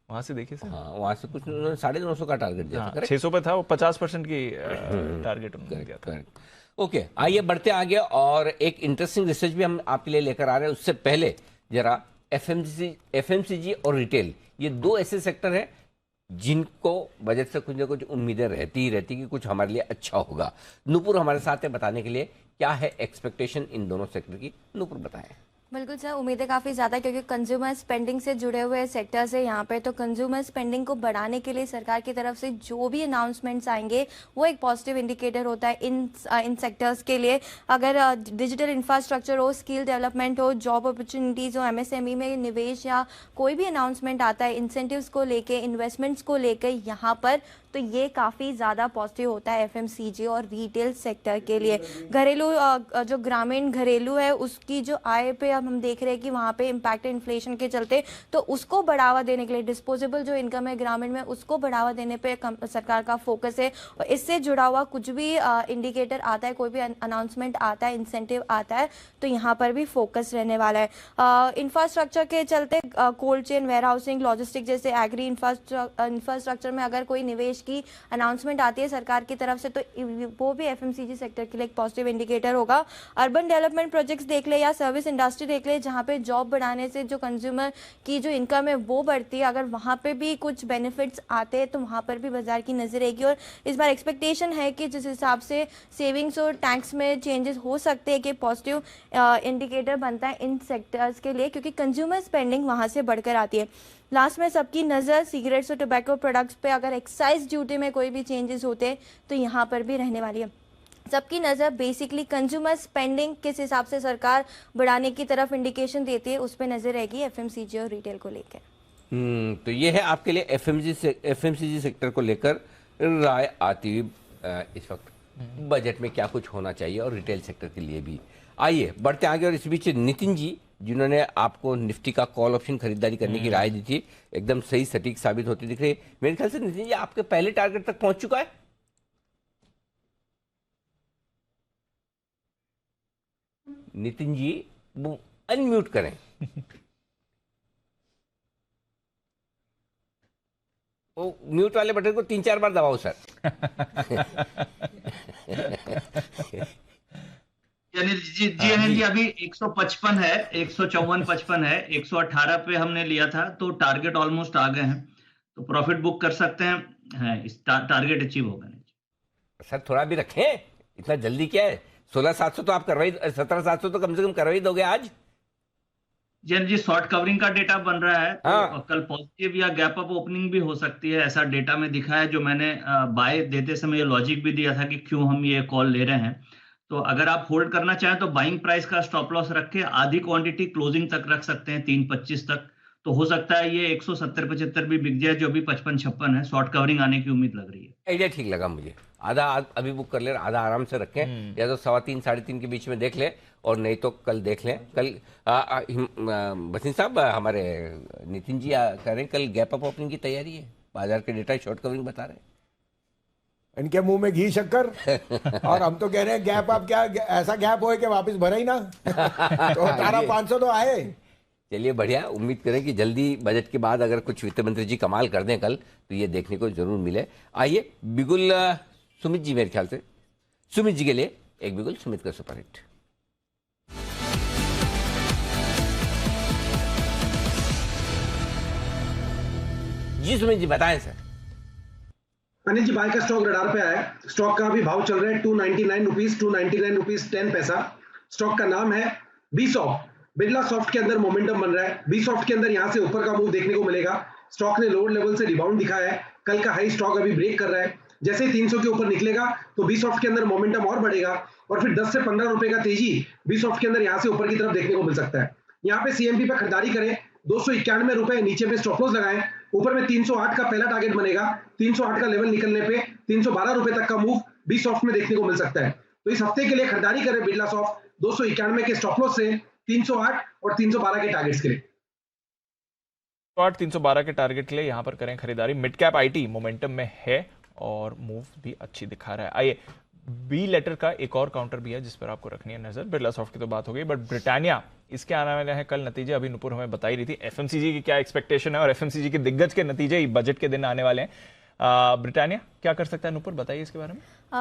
वहां से देखिए सर। हाँ, वहां से कुछ 950 का टारगेट दिया था। 600 पे था, वो 50% की टारगेट उन्होंने दिया था। ओके, आइए बढ़ते आगे और एक इंटरेस्टिंग रिसर्च भी हम आपके लिए लेकर आ रहे हैं। उससे पहले जरा एफएमसीजी और रिटेल, ये 2 ऐसे सेक्टर हैं जिनको बजट से कुछ ना कुछ उम्मीदें रहती कि कुछ हमारे लिए अच्छा होगा। नूपुर हमारे साथ है बताने के लिए क्या है एक्सपेक्टेशन इन दोनों सेक्टर की। नूपुर बताएं। बिल्कुल सर, उम्मीदें काफ़ी ज़्यादा, क्योंकि कंज्यूमर स्पेंडिंग से जुड़े हुए सेक्टर्स है यहाँ पे। तो कंज्यूमर स्पेंडिंग को बढ़ाने के लिए सरकार की तरफ से जो भी अनाउंसमेंट्स आएंगे वो एक पॉजिटिव इंडिकेटर होता है इन सेक्टर्स के लिए। अगर डिजिटल इंफ्रास्ट्रक्चर हो, स्किल डेवलपमेंट हो, जॉब अपॉर्चुनिटीज़ हो, एमएसएमई में निवेश या कोई भी अनाउंसमेंट आता है इंसेंटिव्स को लेके, इन्वेस्टमेंट्स को लेकर यहाँ पर, तो ये काफ़ी ज़्यादा पॉजिटिव होता है एफएमसीजी और रिटेल सेक्टर के लिए। घरेलू जो ग्रामीण घरेलू है उसकी जो आय पे अब हम देख रहे हैं कि वहाँ पे इम्पैक्ट इन्फ्लेशन के चलते, तो उसको बढ़ावा देने के लिए डिस्पोजेबल जो इनकम है ग्रामीण में उसको बढ़ावा देने पे सरकार का फोकस है। और इससे जुड़ा हुआ कुछ भी इंडिकेटर आता है, कोई भी अनाउंसमेंट आता है, इंसेंटिव आता है, तो यहाँ पर भी फोकस रहने वाला है। इंफ्रास्ट्रक्चर के चलते cold chain, warehousing, logistic जैसे एग्री इंफ्रास्ट्रक्चर में अगर कोई निवेश की अनाउंसमेंट आती है सरकार की तरफ से तो वो भी एफएमसीजी सेक्टर के लिए एक पॉजिटिव इंडिकेटर होगा। अर्बन डेवलपमेंट प्रोजेक्ट्स देख ले या सर्विस इंडस्ट्री देख ले, जहाँ पे जॉब बढ़ाने से जो कंज्यूमर की जो इनकम है वो बढ़ती है, अगर वहाँ पे भी कुछ बेनिफिट्स आते हैं तो वहाँ पर भी बाजार की नजर रहेगी। और इस बार एक्सपेक्टेशन है कि जिस हिसाब से सेविंग्स और टैक्स में चेंजेस हो सकते हैं कि पॉजिटिव इंडिकेटर बनता है इन सेक्टर्स के लिए, क्योंकि कंज्यूमर स्पेंडिंग वहाँ से बढ़कर आती है। लास्ट में सबकी नज़र सिगरेट्स और टोबैको प्रोडक्ट्स पे, अगर एक्साइज ड्यूटी में कोई भी चेंजेस होते हैं तो यहाँ पर भी रहने वाली है। सबकी नज़र बेसिकली कंज्यूमर स्पेंडिंग किस हिसाब से सरकार बढ़ाने की तरफ इंडिकेशन देती है उस पर नज़र रहेगी एफएमसीजी और रिटेल को लेकर। तो ये है आपके लिए एफएमसीजी सेक्टर को लेकर राय आती हुई इस वक्त बजट में क्या कुछ होना चाहिए और रिटेल सेक्टर के लिए भी। आइए बढ़ते आगे, और इस बीच नितिन जी जिन्होंने आपको निफ्टी का कॉल ऑप्शन खरीदारी करने की राय दी थी, एकदम सही सटीक साबित होती दिख रही है। मेरे ख्याल से नितिन जी आपके पहले टारगेट तक पहुंच चुका है। नितिन जी वो अनम्यूट करें। वो म्यूट वाले बटन को 3-4 बार दबाओ सर। जी अनिल जी, अभी 155 है, 154-55 है, 118 पे हमने लिया था तो टारगेट ऑलमोस्ट आ गए हैं, तो प्रॉफिट बुक कर सकते हैं। इस टारगेट अचीव होगा नहीं सर, थोड़ा भी रखें, इतना जल्दी क्या है। 16,700 तो आप करवाई, 17,700 तो कम से कम करवाई दोगे आज। जी शॉर्ट कवरिंग का डेटा बन रहा है तो कल पॉजिटिव या गैप अप ओपनिंग भी हो सकती है, ऐसा डेटा में दिखा है। जो मैंने बाय देते समय ये लॉजिक भी दिया था कि क्यों हम ये कॉल ले रहे हैं। तो अगर आप होल्ड करना चाहें तो बाइंग प्राइस का स्टॉप लॉस रख के आधी क्वांटिटी क्लोजिंग तक रख सकते हैं, 3.25 तक। तो हो सकता है ये 170-75 भी बिक जाए, जो अभी 55-56 है। शॉर्ट कवरिंग आने की उम्मीद लग रही है। आइडिया ठीक लगा मुझे। आधा अभी बुक कर ले, आधा आराम से रखें, या तो 3.25-3.5 के बीच में देख ले, और नहीं तो कल देख लें। कल बसिन साहब हमारे नितिन जी कह रहे हैं कल गैप अप ओपनिंग की तैयारी है, बाजार के डेटा शॉर्ट कवरिंग बता रहे हैं। इनके मुंह में घी शक्कर। और हम तो कह रहे हैं गैप अप क्या, ऐसा गैप हो कि वापस भरे ही ना। तो 18,500 तो आए। चलिए बढ़िया, उम्मीद करें कि जल्दी बजट के बाद अगर कुछ वित्त मंत्री जी कमाल कर दें कल, तो ये देखने को जरूर मिले। आइए बिगुल सुमित जी, मेरे ख्याल से सुमित जी के लिए एक बिगुल सुमित का सुपरहिट। जी सुमित जी बताएं सर। अनिल जी, बाय का स्टॉक रडार पे आया है। स्टॉक का अभी भाव चल रहा है 299 रुपीज, 299 रुपीज 10 पैसा। स्टॉक का नाम है बीसॉफ्ट। बिरला सॉफ्ट के अंदर मोमेंटम बन रहा है। बीसॉफ्ट के अंदर यहां से ऊपर का मूव देखने को मिलेगा। स्टॉक ने लोअर लेवल से रिबाउंड दिखाया है। कल का हाई स्टॉक अभी ब्रेक कर रहा है। जैसे ही 300 के ऊपर निकलेगा तो बीसॉफ्ट के अंदर मोमेंटम और बढ़ेगा, और फिर 10 से 15 रुपए का तेजी बीसॉफ्ट के अंदर यहां से ऊपर की तरफ देखने को मिल सकता है। यहाँ पे सीएमपी पे खरीदारी करें, 291 रुपए नीचे पे स्टॉप लॉस लगाएं। ऊपर में 308 का पहला टारगेट बनेगा। 308 का लेवल निकलने पे 312 रुपए तक का मूव बीसॉफ्ट में देखने को मिल सकता है। तो इस हफ्ते के लिए खरीदारी करें बिरला सॉफ्ट 291 के स्टॉप लॉस से 308 और 312 के टारगेट्स के लिए। 312 के टारगेट के लिए यहां पर करें खरीदारी। मिड कैप आईटी मोमेंटम में है और मूव भी अच्छी दिखा रहा है। आइए बी लेटर का एक और काउंटर भी है जिस पर आपको रखनी है नजर। बिरला सॉफ्ट की तो बात हो गई, बट ब्रिटानिया इसके आने वाले हैं कल नतीजे। अभी नुपुर हमें बता ही रही थी एफएमसीजी की क्या एक्सपेक्टेशन है, और एफएमसीजी के दिग्गज के नतीजे बजट के दिन आने वाले हैं। ब्रिटानिया क्या कर सकता है, नुपुर बताइए इसके बारे में।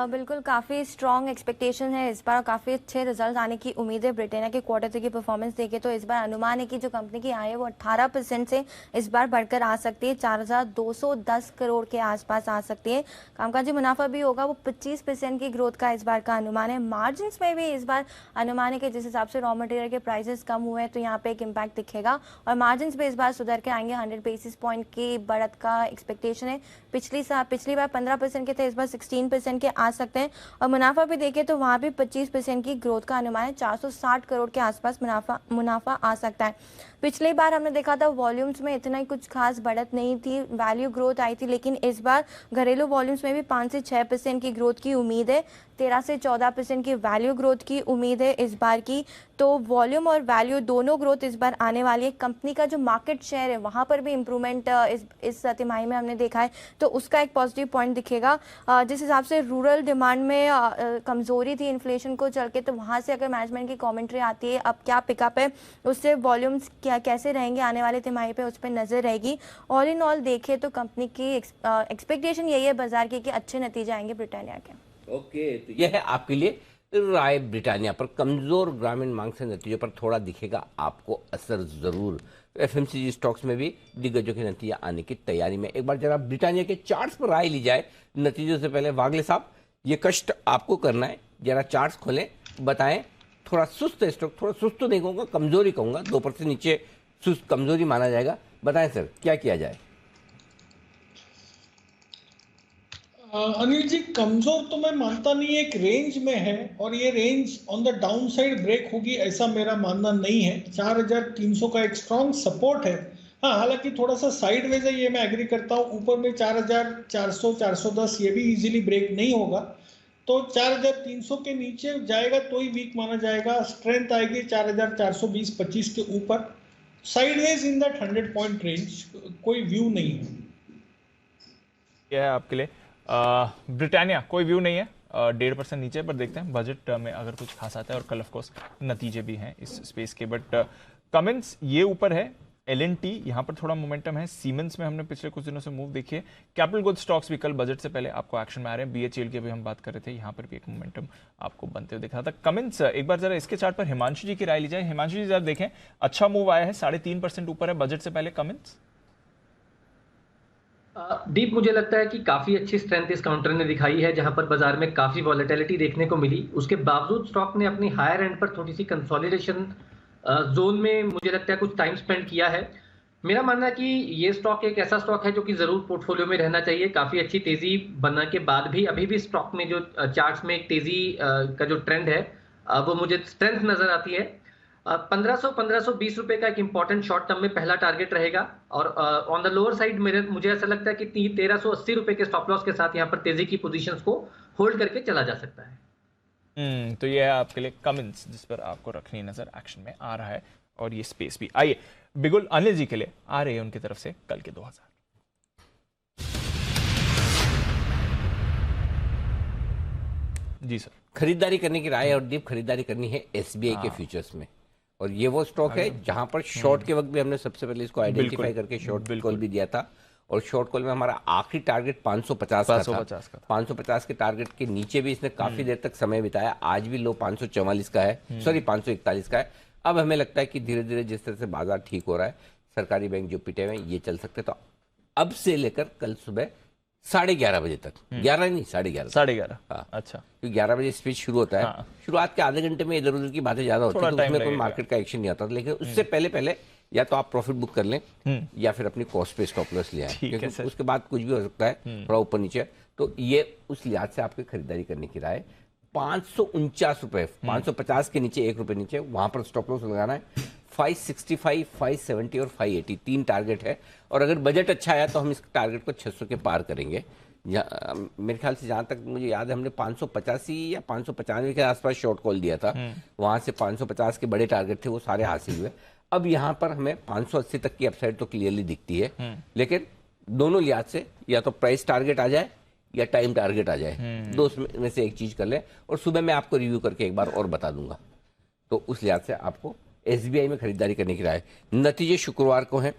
बिल्कुल काफ़ी स्ट्रॉन्ग एक्सपेक्टेशन है इस बार, काफ़ी अच्छे रिजल्ट आने की उम्मीद है। ब्रिटानिया के क्वार्टर 3 की परफॉर्मेंस देखें तो इस बार अनुमान है कि जो कंपनी की आय है वो 18% से इस बार बढ़कर आ सकती है, 4,210 करोड़ के आसपास आ सकती है। कामकाजी मुनाफा भी होगा वो 25% की ग्रोथ का इस बार का अनुमान है। मार्जिन में भी इस बार अनुमान है कि जिस हिसाब से रॉ मटेरियल के प्राइसेस कम हुए हैं तो यहाँ पे एक इम्पैक्ट दिखेगा, और मार्जिन पे इस बार सुधर के आएंगे। 100 बेसिस पॉइंट की बढ़त का एक्सपेक्टेशन है। पिछली बार 15% के थे, इस बार 16% के आ सकते हैं। और मुनाफा भी देखें तो वहाँ भी 25% की ग्रोथ का अनुमान है, 460 करोड़ के आसपास मुनाफा आ सकता है। पिछली बार हमने देखा था वॉल्यूम्स में इतना ही कुछ खास बढ़त नहीं थी, वैल्यू ग्रोथ आई थी, लेकिन इस बार घरेलू वॉल्यूम्स में भी 5 से 6% की ग्रोथ की उम्मीद है। 13 से 14% की वैल्यू ग्रोथ की उम्मीद है इस बार की। तो वॉल्यूम और वैल्यू दोनों ग्रोथ इस बार आने वाली है। कंपनी का जो मार्केट शेयर है वहाँ पर भी इम्प्रूवमेंट इस तिमाही में हमने देखा है, तो उसका एक पॉजिटिव पॉइंट दिखेगा। जिस हिसाब से रूरल डिमांड में कमजोरी थी इन्फ्लेशन को चल के, तो वहाँ से अगर मैनेजमेंट की कमेंट्री आती है अब क्या पिकअप है, उससे वॉल्यूम्स क्या कैसे रहेंगे आने वाले तिमाही पे, उस पर नज़र रहेगी। ऑल इन ऑल देखें तो कंपनी की एक्सपेक्टेशन यही है बाजार की कि अच्छे नतीजे आएंगे ब्रिटानिया के। ओके, तो यह है आपके लिए राय ब्रिटानिया पर। कमजोर ग्रामीण मांग से नतीजों पर थोड़ा दिखेगा आपको असर जरूर। एफएमसीजी स्टॉक्स में भी दिग्गजों के नतीजे आने की तैयारी में। एक बार जरा ब्रिटानिया के चार्ट्स पर राय ली जाए नतीजों से पहले। वागले साहब, ये कष्ट आपको करना है, जरा चार्ट्स खोलें, बताएं। थोड़ा सुस्त है स्टॉक, थोड़ा सुस्त तो नहीं कहूँगा, कमजोरी कहूँगा, 2% नीचे सुस्त कमजोरी माना जाएगा। बताएं सर, क्या किया जाए? अनिल जी, कमजोर तो मैं मानता नहीं, एक रेंज में है और ये range on the down side break होगी ऐसा मेरा मानना नहीं है। 4300 का एक स्ट्रॉन्ग सपोर्ट है। हाँ, हालांकि थोड़ा सा साइडवेज है, ये मैं एग्री करता हूँ। ऊपर में 4400 410 ये भी इजीली ब्रेक नहीं होगा, तो 4300 के नीचे जाएगा तो ही वीक माना जाएगा। स्ट्रेंथ आएगी 4420-25 के ऊपर। Sideways in that 100 point range, कोई व्यू नहीं है। क्या है आपके लिए? ब्रिटानिया कोई व्यू नहीं है, 1.5% नीचे, पर देखते हैं बजट में अगर कुछ खास आता है। और कल ऑफ कोर्स नतीजे भी हैं इस स्पेस के। बट कमेंट्स ये ऊपर है, L&T यहाँ पर थोड़ा मोमेंटम है। सीमेंस में हमने पिछले कुछ दिनों से मूव देखी है। कैपिटल गुड्स स्टॉक्स भी कल बजट से पहले आपको एक्शन में आ रहे हैं। BHEL की भी हम बात कर रहे थे, यहाँ पर भी एक मोमेंटम आपको बनते हुए दिख रहा था। कमेंट्स एक बार जरा इसके चार्ट पर हिमांशु जी की राय ली जाए। हिमांशु जी जरा देखें, अच्छा मूव आया है, 3.5% ऊपर है बजट से पहले। कमेंट्स दीप, मुझे लगता है कि काफी अच्छी स्ट्रेंथ इस काउंटर ने दिखाई है, जहां पर बाजार में काफी वॉलेटिलिटी देखने को मिली। उसके बावजूद स्टॉक ने अपनी हायर एंड पर थोड़ी सी कंसोलिडेशन जोन में मुझे लगता है कुछ टाइम स्पेंड किया है। मेरा मानना है कि ये स्टॉक एक ऐसा स्टॉक है जो कि जरूर पोर्टफोलियो में रहना चाहिए। काफी अच्छी तेजी बनने के बाद भी अभी भी स्टॉक में जो चार्ट्स में एक तेजी का जो ट्रेंड है वो मुझे स्ट्रेंथ नजर आती है। 1520 रुपए का एक इंपॉर्टेंट शॉर्ट टर्म में पहला टारगेट रहेगा। और ऑन द लोअर साइड मुझे ऐसा लगता है कि 1380 रुपए के स्टॉप लॉस के साथ यहाँ पर तेजी की पोजीशंस को होल्ड करके चला जा सकता है। तो ये है आपके लिए कमेंट्स जिस पर आपको रखनी नजर, एक्शन में आ रहा है। और ये स्पेस भी। आइए बिगुल अनिल जी के लिए आ रहे हैं उनकी तरफ से कल के 2000। जी सर, खरीदारी करने की राय और डीप खरीदारी करनी है SBI के फ्यूचर्स में। और ये वो स्टॉक है जहां पर शॉर्ट के वक्त भी हमने सबसे पहले इसको आइडेंटिफाई करके शॉर्ट कॉल भी दिया था। और शॉर्ट कॉल में हमारा आखिरी टारगेट 550 का था। 550 के टारगेट के नीचे भी इसने काफी देर तक समय बिताया। आज भी लो 544 का है, सॉरी 541 का है। अब हमें लगता है कि धीरे धीरे जिस तरह से बाजार ठीक हो रहा है, सरकारी बैंक जो पिटे हुए हैं ये चल सकते। तो अब से लेकर कल सुबह 11:30 बजे तक, 11 नहीं 11:30। हाँ, अच्छा, क्योंकि 11 बजे स्पीच शुरू होता है। हाँ। शुरुआत के आधे घंटे में इधर उधर की बातें ज्यादा होती है, तो उसमें कोई मार्केट का एक्शन नहीं आता। लेकिन उससे पहले या तो आप प्रॉफिट बुक कर लें या फिर अपनी कॉस्ट पे स्टॉप लॉस ले आए, क्योंकि उसके बाद कुछ भी हो सकता है थोड़ा ऊपर नीचे। तो ये उस लिहाज से आपकी खरीदारी करने की राय। 549 रुपए, 550 के नीचे 1 रुपए नीचे, वहां पर स्टॉप लॉस लगाना है। 565, 570 और 580 3 टारगेट है। और अगर बजट अच्छा आया तो हम इस टारगेट को 600 के पार करेंगे। मेरे ख्याल से जहां तक मुझे याद है हमने 585 या 595 के आसपास शॉर्ट कॉल दिया था। वहां से 550 के बड़े टारगेट थे, वो सारे हासिल हुए। अब यहाँ पर हमें 580 तक की अपसाइड तो क्लियरली दिखती है। लेकिन दोनों लिहाज से या तो प्राइस टारगेट आ जाए या टाइम टारगेट आ जाए, दो में से एक चीज कर ले। और सुबह मैं आपको रिव्यू करके एक बार और बता दूंगा। तो उस लिहाज से आपको SBI में खरीदारी करने की राय। नतीजे शुक्रवार को हैं।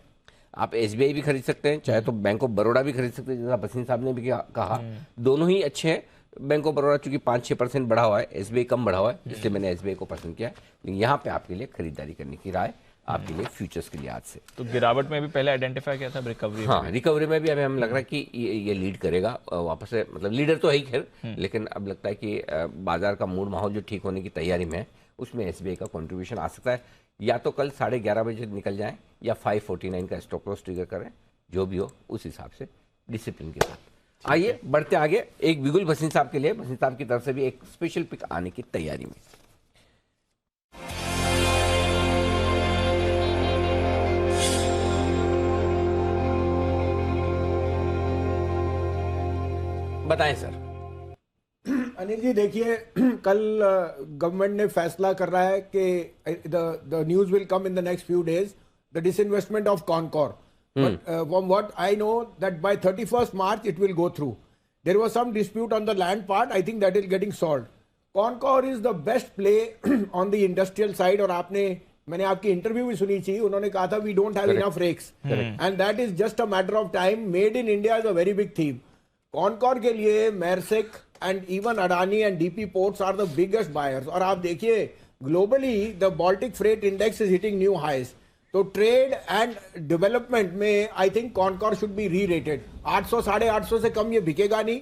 आप SBI भी खरीद सकते हैं, चाहे तो बैंक ऑफ बड़ौदा भी खरीद सकते हैं, जैसा बसीन साहब ने भी कहा। दोनों ही अच्छे हैं। बैंक ऑफ बड़ौदा चूंकि 5-6% बढ़ा हुआ है, SBI कम बढ़ा हुआ है, इसलिए मैंने SBI को पसंद किया है। लेकिन यहाँ पे आपके लिए खरीदारी करने की राय, आपके लिए फ्यूचर्स के लिहाज से। तो गिरावट में भी पहले आइडेंटिफाई किया था, रिकवरी। हाँ, रिकवरी में भी अभी हमें लग रहा है कि ये लीड करेगा वापस से। मतलब लीडर तो है ही खैर, लेकिन अब लगता है कि बाजार का मूड माहौल जो ठीक होने की तैयारी में है, उसमें SBI का कंट्रीब्यूशन आ सकता है। या तो कल 11:30 बजे निकल जाएं या 549 का स्टॉप लॉस ट्रिगर करें, जो भी हो उस हिसाब से डिसिप्लिन के साथ। आइए बढ़ते आगे। एक बिगुल भसीन साहब के लिए, भसीन साहब की तरफ से भी एक स्पेशल पिक आने की तैयारी में। बताएं सर। अनिल जी देखिए, कल गवर्नमेंट ने फैसला कर रहा है कि the news will come in the next few days, the disinvestment of Concor. But from what I know that by 31st March it will go through. There was some dispute on the land part. I think that is getting solved. Concor is the best play on the industrial side, और आपने मैंने आपकी interview भी सुनी थी, उन्होंने कहा था we don't have enough rakes and that is just a matter of time. Made in India is a very big theme. Concor के लिए Maersk and even Adani and DP ports are the biggest buyers. और आप देखिए globally the Baltic freight index is hitting new highs. तो trade and development में I think Concor should be re rated. 800 850 से कम ये बिकेगा नहीं.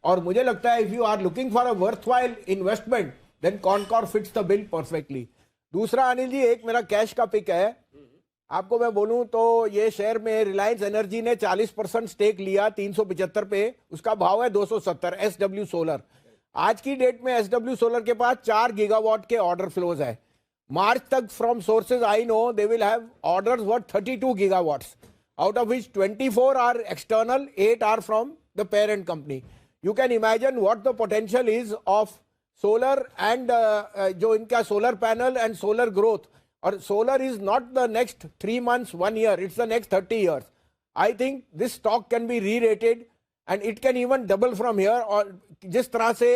और मुझे लगता है if you are looking for a worthwhile investment then Concor fits the bill perfectly. दूसरा अनिल जी, एक मेरा कैश का पिक है. आपको मैं बोलूं तो ये शेयर में रिलायंस एनर्जी ने 40% स्टेक लिया 375 पे. उसका भाव है 270. एसडब्ल्यू सोलर, आज की डेट में एसडब्ल्यू सोलर के पास 4 गीगावाट के ऑर्डर फ्लोज है. मार्च तक from sources I know they will have orders worth 32 gigawatts, out of which 24 are external, 8 are from the parent company. You can imagine what the potential is of solar and जो इनका solar panel and solar growth. और solar is not the next 3 months, 1 year, it's the next 30 years. I think this stock can be re-rated and it can even double from here. और जिस तरह से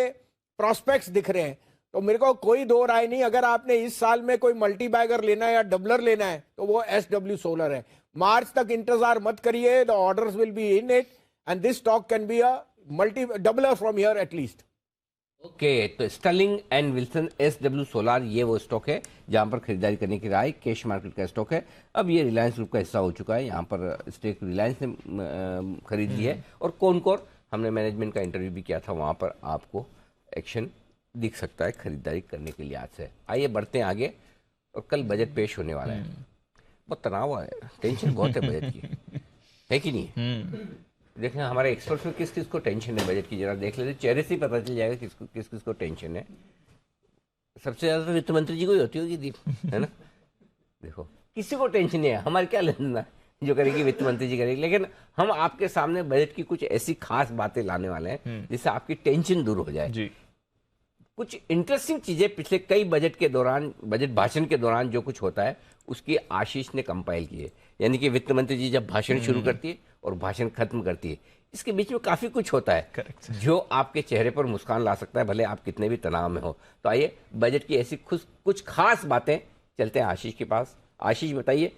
prospects दिख रहे हैं तो मेरे को कोई दो राय नहीं, अगर आपने इस साल में कोई मल्टी बैगर लेना है या डबलर लेना है तो वो एसडब्ल्यू सोलर है. मार्च तक इंतजार मत करिए, the orders will be in it and this stock can be a multi doubler from here at least. Okay, तो Sterling and Wilson SW solar ये वो स्टॉक है जहां पर खरीदारी करने की राय. कैश मार्केट का स्टॉक है. अब ये रिलायंस ग्रुप का हिस्सा हो चुका है. यहाँ पर स्टेक रिलायंस ने खरीद ली है. और कॉनकॉर हमने मैनेजमेंट का इंटरव्यू भी किया था, वहां पर आपको एक्शन दिख सकता है खरीदारी करने के लिहाज से. आइए बढ़ते हैं आगे. और कल बजट पेश होने वाला है. बहुत तनाव है, टेंशन बहुत है बजट की, है कि नहीं? देखें हमारे एक्सपर्ट्स में किस किस को टेंशन है बजट की, जरा देख लेते. चेहरे से ही पता चल जाएगा किस किस को टेंशन है. सबसे ज्यादा तो वित्त मंत्री जी को ही होती होगी दीप, है ना? देखो किसी को टेंशन नहीं है, हमारे क्या लेना, जो करेगी वित्त मंत्री जी करेगी. लेकिन हम आपके सामने बजट की कुछ ऐसी खास बातें लाने वाले हैं जिससे आपकी टेंशन दूर हो जाए जी. कुछ इंटरेस्टिंग चीजें पिछले कई बजट के दौरान, बजट भाषण के दौरान जो कुछ होता है उसकी आशीष ने कंपाइल की है. यानी कि वित्त मंत्री जी जब भाषण शुरू करती है और भाषण खत्म करती है, इसके बीच में काफी कुछ होता है Correct. जो आपके चेहरे पर मुस्कान ला सकता है, भले आप कितने भी तनाव में हो. तो आइए बजट की ऐसी कुछ खास बातें, चलते हैं आशीष के पास. आशीष बताइए,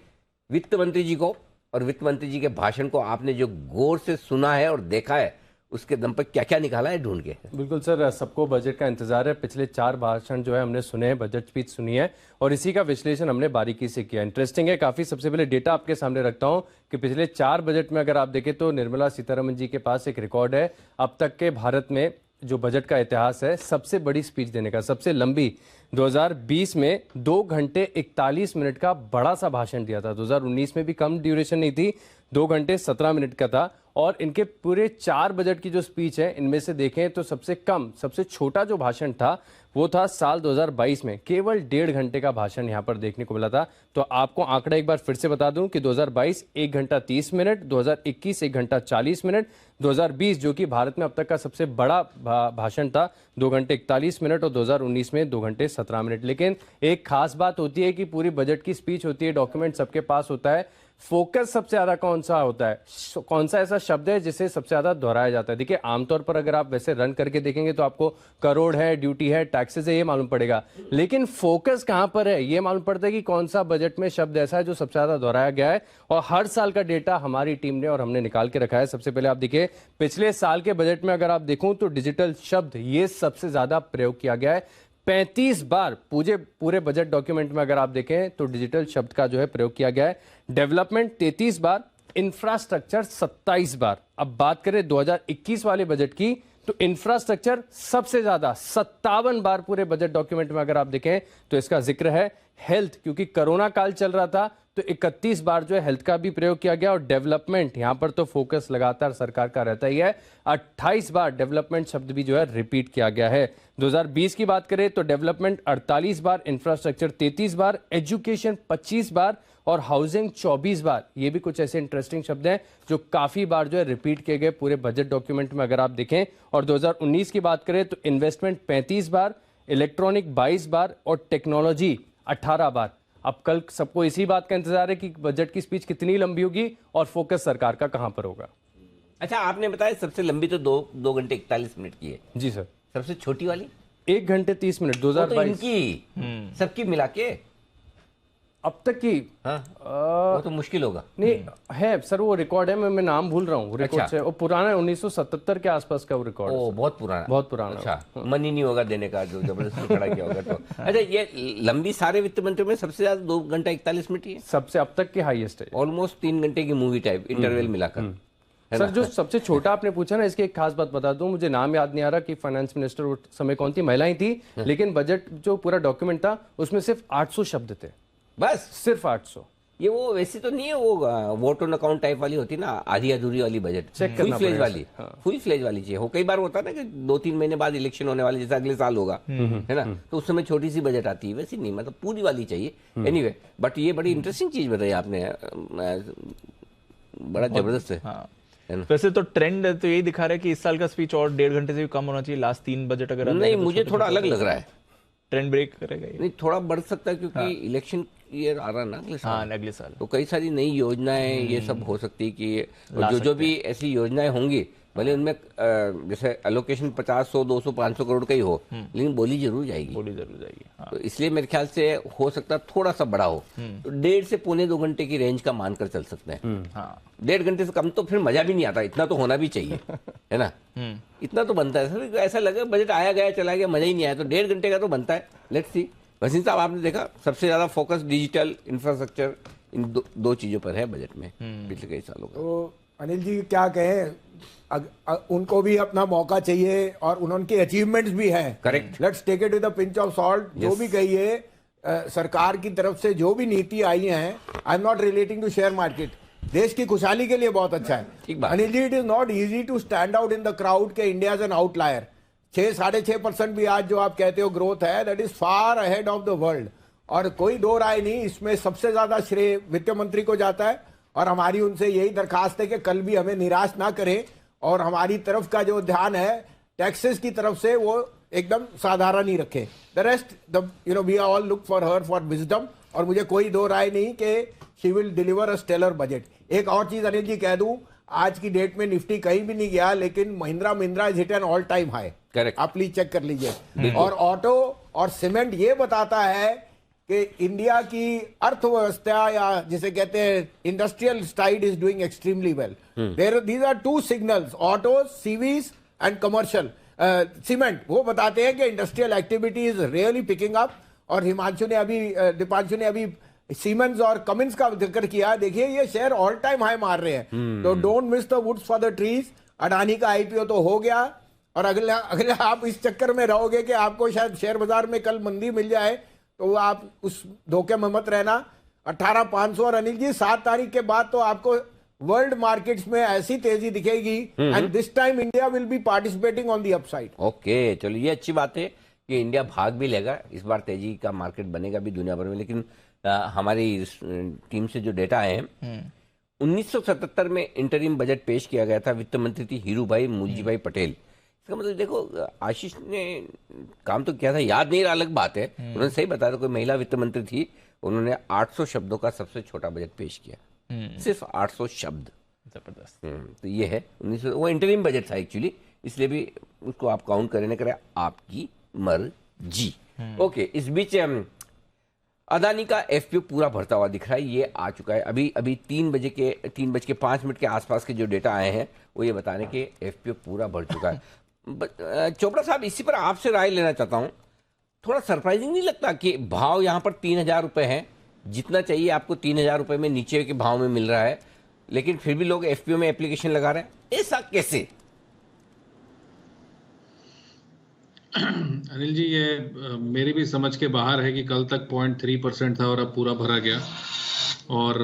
वित्त मंत्री जी को और वित्त मंत्री जी के भाषण को आपने जो गौर से सुना है और देखा है, उसके दम पर क्या क्या निकाला है ढूंढ के? बिल्कुल सर, सबको बजट का इंतजार है. पिछले 4 भाषण जो है हमने सुने हैं, बजट स्पीच सुनी है और इसी का विश्लेषण हमने बारीकी से किया. इंटरेस्टिंग है काफी. सबसे पहले डेटा आपके सामने रखता हूं कि पिछले 4 बजट में अगर आप देखें तो निर्मला सीतारमण जी के पास एक रिकॉर्ड है अब तक के भारत में जो बजट का इतिहास है सबसे बड़ी स्पीच देने का, सबसे लंबी. 2020 में 2 घंटे 41 मिनट का बड़ा सा भाषण दिया था. 2019 में भी कम ड्यूरेशन नहीं थी, 2 घंटे 17 मिनट का था. और इनके पूरे 4 बजट की जो स्पीच है इनमें से देखें तो सबसे कम, सबसे छोटा जो भाषण था वो था साल 2022 में, केवल 1.5 घंटे का भाषण यहाँ पर देखने को मिला था. तो आपको आंकड़ा एक बार फिर से बता दूं कि 2022 1 घंटा 30 मिनट, 2021 1 घंटा 40 मिनट, 2020 जो कि भारत में अब तक का सबसे बड़ा भाषण था 2 घंटे 41 मिनट और 2019 में 2 घंटे 17 मिनट. लेकिन एक खास बात होती है कि पूरी बजट की स्पीच होती है, डॉक्यूमेंट सबके पास होता है, फोकस सबसे ज्यादा कौन सा होता है, कौन सा ऐसा शब्द है जिसे सबसे ज्यादा दोहराया जाता है. देखिए आमतौर पर अगर आप वैसे रन करके देखेंगे तो आपको करोड़ है, ड्यूटी है, टैक्सेस है, ये मालूम पड़ेगा. लेकिन फोकस कहां पर है ये मालूम पड़ता है कि कौन सा बजट में शब्द ऐसा है जो सबसे ज्यादा दोहराया गया है. और हर साल का डेटा हमारी टीम ने और हमने निकाल के रखा है. सबसे पहले आप देखिए पिछले साल के बजट में अगर आप देखूं तो डिजिटल शब्द ये सबसे ज्यादा प्रयोग किया गया है. 35 बार पूरे बजट डॉक्यूमेंट में अगर आप देखें तो डिजिटल शब्द का जो है प्रयोग किया गया है. डेवलपमेंट 33 बार, इंफ्रास्ट्रक्चर 27 बार. अब बात करें 2021 वाले बजट की तो इंफ्रास्ट्रक्चर सबसे ज्यादा 57 बार पूरे बजट डॉक्यूमेंट में अगर आप देखें तो इसका जिक्र है. हेल्थ, क्योंकि कोरोना काल चल रहा था तो 31 बार जो है हेल्थ का भी प्रयोग किया गया. और डेवलपमेंट यहां पर तो फोकस लगातार सरकार का रहता ही है, 28 बार डेवलपमेंट शब्द भी जो है रिपीट किया गया है. 2020 की बात करें तो डेवलपमेंट 48 बार, इंफ्रास्ट्रक्चर 33 बार, एजुकेशन 25 बार और हाउसिंग 24 बार. ये भी कुछ ऐसे इंटरेस्टिंग शब्द हैं जो काफी बार जो है रिपीट किए गए पूरे बजट डॉक्यूमेंट में अगर आप देखें. और 2019 की बात करें तो इन्वेस्टमेंट 35 बार, इलेक्ट्रॉनिक 22 बार और टेक्नोलॉजी 18 बार. अब कल सबको इसी बात का इंतजार है कि बजट की स्पीच कितनी लंबी होगी और फोकस सरकार का कहां पर होगा. अच्छा, आपने बताया सबसे लंबी तो 2 घंटे 41 मिनट की है. जी सर. सबसे छोटी वाली 1 घंटे 30 मिनट 2022 इनकी सबकी मिला के अब तक की वो तो मुश्किल होगा। नहीं है सर, वो रिकॉर्ड है, मैं नाम भूल रहा हूँ रिकॉर्ड से, वो पुराना 1977 के आसपास का वो रिकॉर्ड है। बहुत पुराना, बहुत पुराना। अच्छा, मन ही नहीं होगा देने का जो जबरदस्ती खड़ा किया होगा तो। अच्छा, ये लंबी सारे वित्त मंत्रियों में सबसे ज्यादा 2 घंटा 41 मिनट ही है, सबसे अब तक की हाईएस्ट है, ऑलमोस्ट 3 घंटे की मूवी टाइप इंटरवल मिलाकर। सर जो सबसे छोटा आपने पूछा ना, इसकी एक खास बात बता दूं, मुझे नाम याद नहीं आ रहा कि फाइनेंस मिनिस्टर उस समय कौन थी, महिलाएं थी, लेकिन बजट जो पूरा डॉक्यूमेंट था उसमें सिर्फ 800 शब्द थे, बस सिर्फ 800। ये वो वैसे तो नहीं है, वो वोट ऑन अकाउंट टाइप वाली होती ना, आधी अधूरी वाली बजट, फुल फ्लेज वाली, फुल फ्लेज वाली चाहिए। वो कई बार होता है ना कि 2-3 महीने बाद इलेक्शन होने वाले, जैसे अगले साल होगा, है ना, तो उस समय छोटी सी बजट आती है, वैसे नहीं, मतलब पूरी वाली चाहिए। एनीवे, बट ये बड़ी इंटरेस्टिंग चीज बताई आपने, बड़ा जबरदस्त है। वैसे तो ट्रेंड तो यही दिखा रहा है कि इस साल का स्पीच और 1.5 घंटे से भी कम होना चाहिए, लास्ट 3 बजट अगर नहीं, मुझे थोड़ा अलग लग रहा है, ट्रेंड ब्रेक करेगा ये। नहीं, थोड़ा बढ़ सकता है क्योंकि इलेक्शन ईयर आ रहा है ना अगले साल। हाँ, अगले साल तो कई सारी नई योजनाएं ये सब हो सकती है कि जो भी ऐसी योजनाएं होंगी, भले उनमें जैसे एलोकेशन 50, 100, 200, 500 करोड़ का ही हो, लेकिन बोली जरूर जाएगी, हाँ। तो इसलिए मेरे ख्याल से हो सकता है थोड़ा सा बड़ा हो, तो 1.5 से 1.25 घंटे की रेंज का मानकर चल सकते हैं। 1.5 घंटे से कम तो फिर मजा भी नहीं आता, इतना तो होना भी चाहिए, है ना, इतना तो बनता है सर। ऐसा लगे बजट आया गया चला गया, मजा ही नहीं आया, तो 1.5 घंटे का तो बनता है। Let's see. वसीम साहब, आपने देखा सबसे ज्यादा फोकस डिजिटल इंफ्रास्ट्रक्चर, इन दो चीजों पर है बजट में पिछले कई सालों का। तो अनिल जी क्या कहें, उनको भी अपना मौका चाहिए और उनकी अचीवमेंट्स भी हैं। Correct, let's take it with a pinch of salt. जो भी कहिए सरकार की तरफ से जो भी नीति आई है, I am not relating to share market, देश की खुशहाली के लिए बहुत अच्छा है। Anil ji, it is not easy to stand out in the crowd के इंडिया इज एन आउटलायर। 6-6.5% भी आज जो आप कहते हो ग्रोथ है, that is far ahead of the world, और कोई दो राय नहीं, इसमें सबसे ज्यादा श्रेय वित्त मंत्री को जाता है। और हमारी उनसे यही दरखास्त है कि कल भी हमें निराश ना करें, और हमारी तरफ का जो ध्यान है टैक्सेस की तरफ से वो एकदम साधारण ही रखें। The rest we all look for her for wisdom, और मुझे कोई दो राय नहीं कि she will deliver a stellar budget. एक और चीज अनिल जी कह दूं, आज की डेट में निफ्टी कहीं भी नहीं गया, लेकिन Mahindra is hit an all time high. Correct, आप प्लीज चेक कर लीजिए। और ऑटो और सीमेंट ये बताता है कि इंडिया की अर्थव्यवस्था, या जिसे कहते हैं industrial side, is doing extremely well. These are 2 signals, auto, CVs and commercial cement, वो बताते हैं कि industrial activity is really picking up. और दीपांशु ने अभी सीमेंस और कमिंस का जिक्र किया, देखिए ये शेयर ऑल टाइम हाई मार रहे हैं, तो don't miss the woods for the trees. Adani का आईपीओ तो हो गया, और अगले आप इस चक्कर में रहोगे कि आपको शायद शेयर बाजार में कल मंदी मिल जाए, तो आप उस धोखे में मत रहना। 18,500, और अनिल जी 7 तारीख के बाद तो आपको वर्ल्ड मार्केट्स में ऐसी तेजी दिखेगी, and this time India will be participating on the upside. Okay, चलो ये अच्छी बात है कि इंडिया भाग भी लेगा, इस बार तेजी का मार्केट बनेगा भी दुनिया भर में। लेकिन हमारी टीम से जो डेटा आए हैं, 1977 में इंटरिम बजट पेश किया गया था, वित्त मंत्री थी हीरूभाई मुलजीभाई पटेल। इसका मतलब देखो, आशीष ने काम तो किया था, याद नहीं रहा अलग बात है, उन्होंने सही बताया था, कोई महिला वित्त मंत्री थी, उन्होंने 800 शब्दों का सबसे छोटा बजट पेश किया, सिर्फ 800 शब्द। जबरदस्त। तो ये है 1900, वो इंटरिम बजट था एक्चुअली, इसलिए भी उसको आप काउंट करें ना करें, आपकी मर्जी। ओके, इस बीच अदानी का एफपीओ पूरा भरता हुआ दिख रहा है, ये आ चुका है। अभी 3:05 के आसपास के जो डेटा आए हैं वो ये बता रहे हैं कि एफपीओ पूरा भर चुका है। चोपड़ा साहब, इसी पर आपसे राय लेना चाहता हूँ, थोड़ा सरप्राइजिंग नहीं लगता कि भाव यहाँ पर 3,000 रुपये है, जितना चाहिए आपको 3,000 रुपये में नीचे के भाव में मिल रहा है, लेकिन फिर भी लोग एफपीओ में एप्लीकेशन लगा रहे हैं, ऐसा कैसे? अनिल जी, ये मेरी भी समझ के बाहर है कि कल तक 0.3% था और अब पूरा भरा गया, और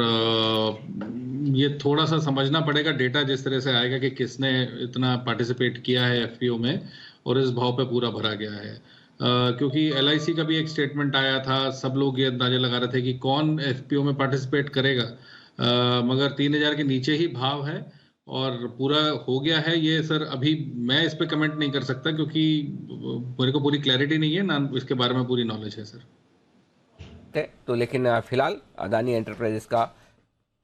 ये थोड़ा सा समझना पड़ेगा डेटा जिस तरह से आएगा कि किसने इतना पार्टिसिपेट किया है एफपीओ में और इस भाव पे पूरा भरा गया है। क्योंकि एलआईसी का भी एक स्टेटमेंट आया था, सब लोग ये अंदाजा लगा रहे थे कि कौन एफपीओ में पार्टिसिपेट करेगा, मगर 3,000 के नीचे ही भाव है और पूरा हो गया है। ये सर अभी मैं इस पे कमेंट नहीं कर सकता क्योंकि मेरे को पूरी क्लैरिटी नहीं है ना, इसके बारे में पूरी नॉलेज है सर। तो लेकिन फिलहाल अदानी एंटरप्राइजेस का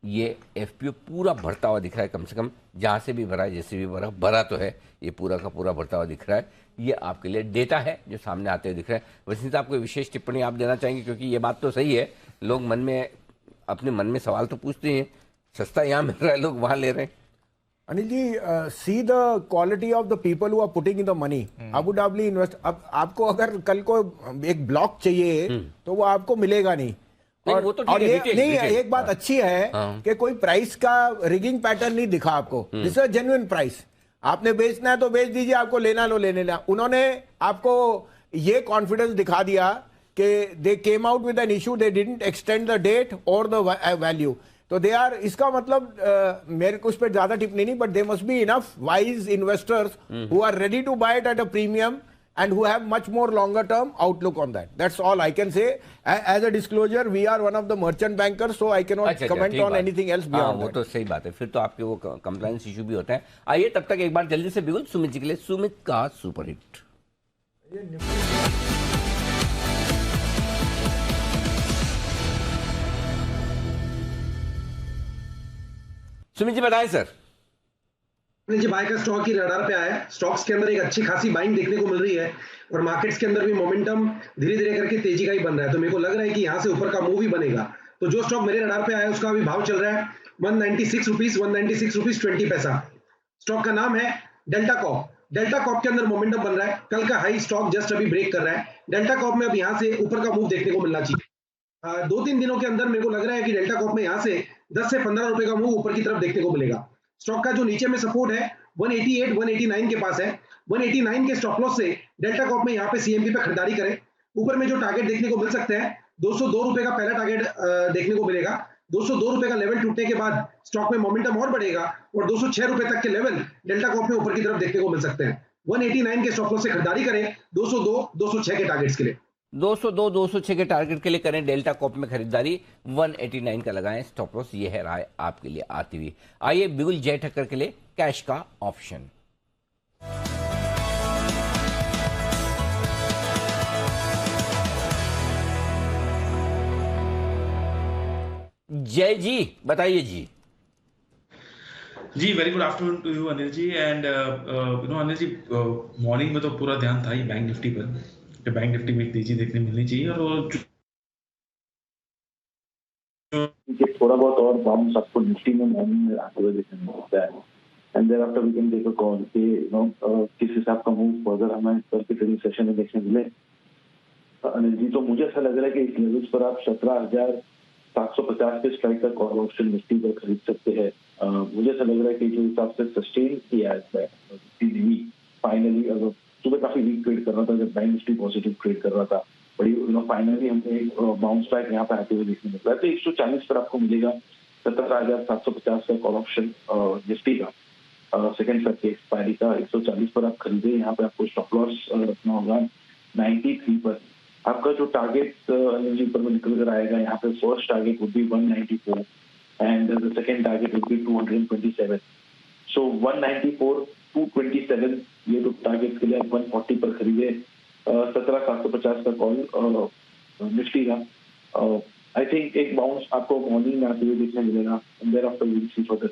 ये एफपीओ पूरा भरता हुआ दिख रहा है, कम से कम जहां से भी भरा है, जैसे भी भरा तो है, ये पूरा का पूरा भरता हुआ दिख रहा है। ये आपके लिए डेटा है जो सामने आते हुए दिख रहा है। वैसे आपको विशेष टिप्पणी आप देना चाहेंगे, क्योंकि ये बात तो सही है, लोग मन में अपने मन में सवाल तो पूछते हैं, सस्ता यहाँ मिल रहा है, लोग वहां ले रहे हैं। Anil ji, see the quality of the people who are putting in the money. Abu Dhabi invest, अब आपको अगर कल को एक ब्लॉक चाहिए तो वो आपको मिलेगा नहीं। और, वो तो और ये रिटेल, नहीं, रिटेल। एक बात अच्छी है कि कोई प्राइस का रिगिंग पैटर्न नहीं दिखा आपको। This is genuine price. आपने बेचना है तो बेच दीजिए, आपको लेना लो लेने ला। उन्होंने आपको ये कॉन्फिडेंस दिखा दिया कि they came out with an issue, they didn't extend the date और द वैल्यू। तो दे आर, इसका मतलब मेरे को उस पर ज्यादा टिप्पणी नहीं, but they must be enough wise investors who are ready to buy it at a premium and who have much more longer term outlook on that. That's all I can say. As a disclosure, we are one of the merchant bankers, so I cannot comment on anything else beyond वो that. तो सही बात है, फिर तो आपके वो compliance issue भी होता है। आइए तब तक एक बार जल्दी से बिगुल सुमित जी के लिए सुमित का सुपर हिट। सुमित जी बताएं सर। जी, बाय का स्टॉक की रडार पे आया है। स्टॉक्स के अंदर एक अच्छी खासी बाइंग देखने को मिल रही है और मार्केट्स के अंदर भी मोमेंटम धीरे धीरे करके तेजी का ही बन रहा है। तो मेरे को लग रहा है कि यहाँ से ऊपर का मूव ही बनेगा। तो जो स्टॉक मेरे रडार पे आया है उसका अभी भाव चल रहा है 196 रुपीज, 196 रुपीज 20 पैसा। स्टॉक का नाम है डेल्टा कॉप। डेल्टा कॉप के अंदर मोमेंटम बन रहा है, कल का हाई स्टॉक जस्ट अभी ब्रेक कर रहा है। डेल्टा कॉप में अब यहाँ से ऊपर का मूव देखने को मिलना चाहिए। 2-3 दिनों के अंदर मेरे को लग रहा है कि डेल्टा कॉप में यहाँ से 10 से 15 रुपए का मूव ऊपर की तरफ देखने को मिलेगा। स्टॉक का जो नीचे में सपोर्ट है 188, 189 के पास है। 189 के स्टॉप लॉस से डेल्टा कॉप में यहाँ पे सीएमपी पे खरीदारी करें। ऊपर में जो टारगेट देखने को मिल सकते हैं 202 रुपए का पहला टारगेट देखने को मिलेगा। 202 रुपए का लेवल टूटने के बाद स्टॉक में मोमेंटम और बढ़ेगा और 206 रुपए तक के लेवल डेल्टा कॉप में ऊपर की तरफ देखने को मिल सकते हैं। 189 के स्टॉप लॉस से खरीदारी करें 202, 206 के टारगेट्स के लिए। 202, 206 के टारगेट के लिए करें डेल्टा कॉप में खरीदारी। 189 का लगाएं स्टॉप लॉस। ये है राय आपके लिए आती हुई। आइए बिगुल जय ठक्कर के लिए कैश का ऑप्शन। जय जी बताइए जी। जी very good afternoon to you Anil ji. And Anil ji, morning में तो पूरा ध्यान था ही बैंक निफ्टी पर। बैंक निफ्टी में तेजी देखने मिलनी चाहिए और थोड़ा बहुत और बाउंस आपको निफ्टी में मॉर्निंग में आते हुए देखने मिलता है। And thereafter we can take a call कि किस हिसाब का मूव फर्दर हमें कल के ट्रेडिंग सेशन में देखने मिले। अनिल जी, तो मुझे ऐसा लग रहा है कि इस लेवल्स पर आप 17,750 के स्ट्राइक का कॉल ऑप्शन निफ्टी पर खरीद सकते हैं। मुझे ऐसा लग रहा है कि जो हिसाब से सस्टेन किया है फाइनली, अगर सुबह काफी वीक ट्रेड कर रहा था जब बैंक निफ्टी पॉजिटिव ट्रेड कर रहा था, बड़ी फाइनली हमें एक बाउंस बैक यहाँ पे आते हुए देखने मिल रहा है। तो 140 पर आपको मिलेगा 17,750 का कॉल ऑप्शन निफ्टी का सेकंड फैक्ट एक्सपायरी का। 140 पर आप खरीदे, यहाँ पे आपको स्टॉप लॉस रखना होगा 93 पर। आपका जो टारगेट एनर्जी पर निकल कर आएगा, यहाँ पे first target would be 194 and the second target would be 227। सो 194, 227 ये तो टारगेट के लिए आप 140 पर खरीदे। 17,750 का कॉल निफ्टी का। आई थिंक एक बाउंस आपको मॉर्निंग में आते हुए देखने मिलेगा। Thereafter we will see further.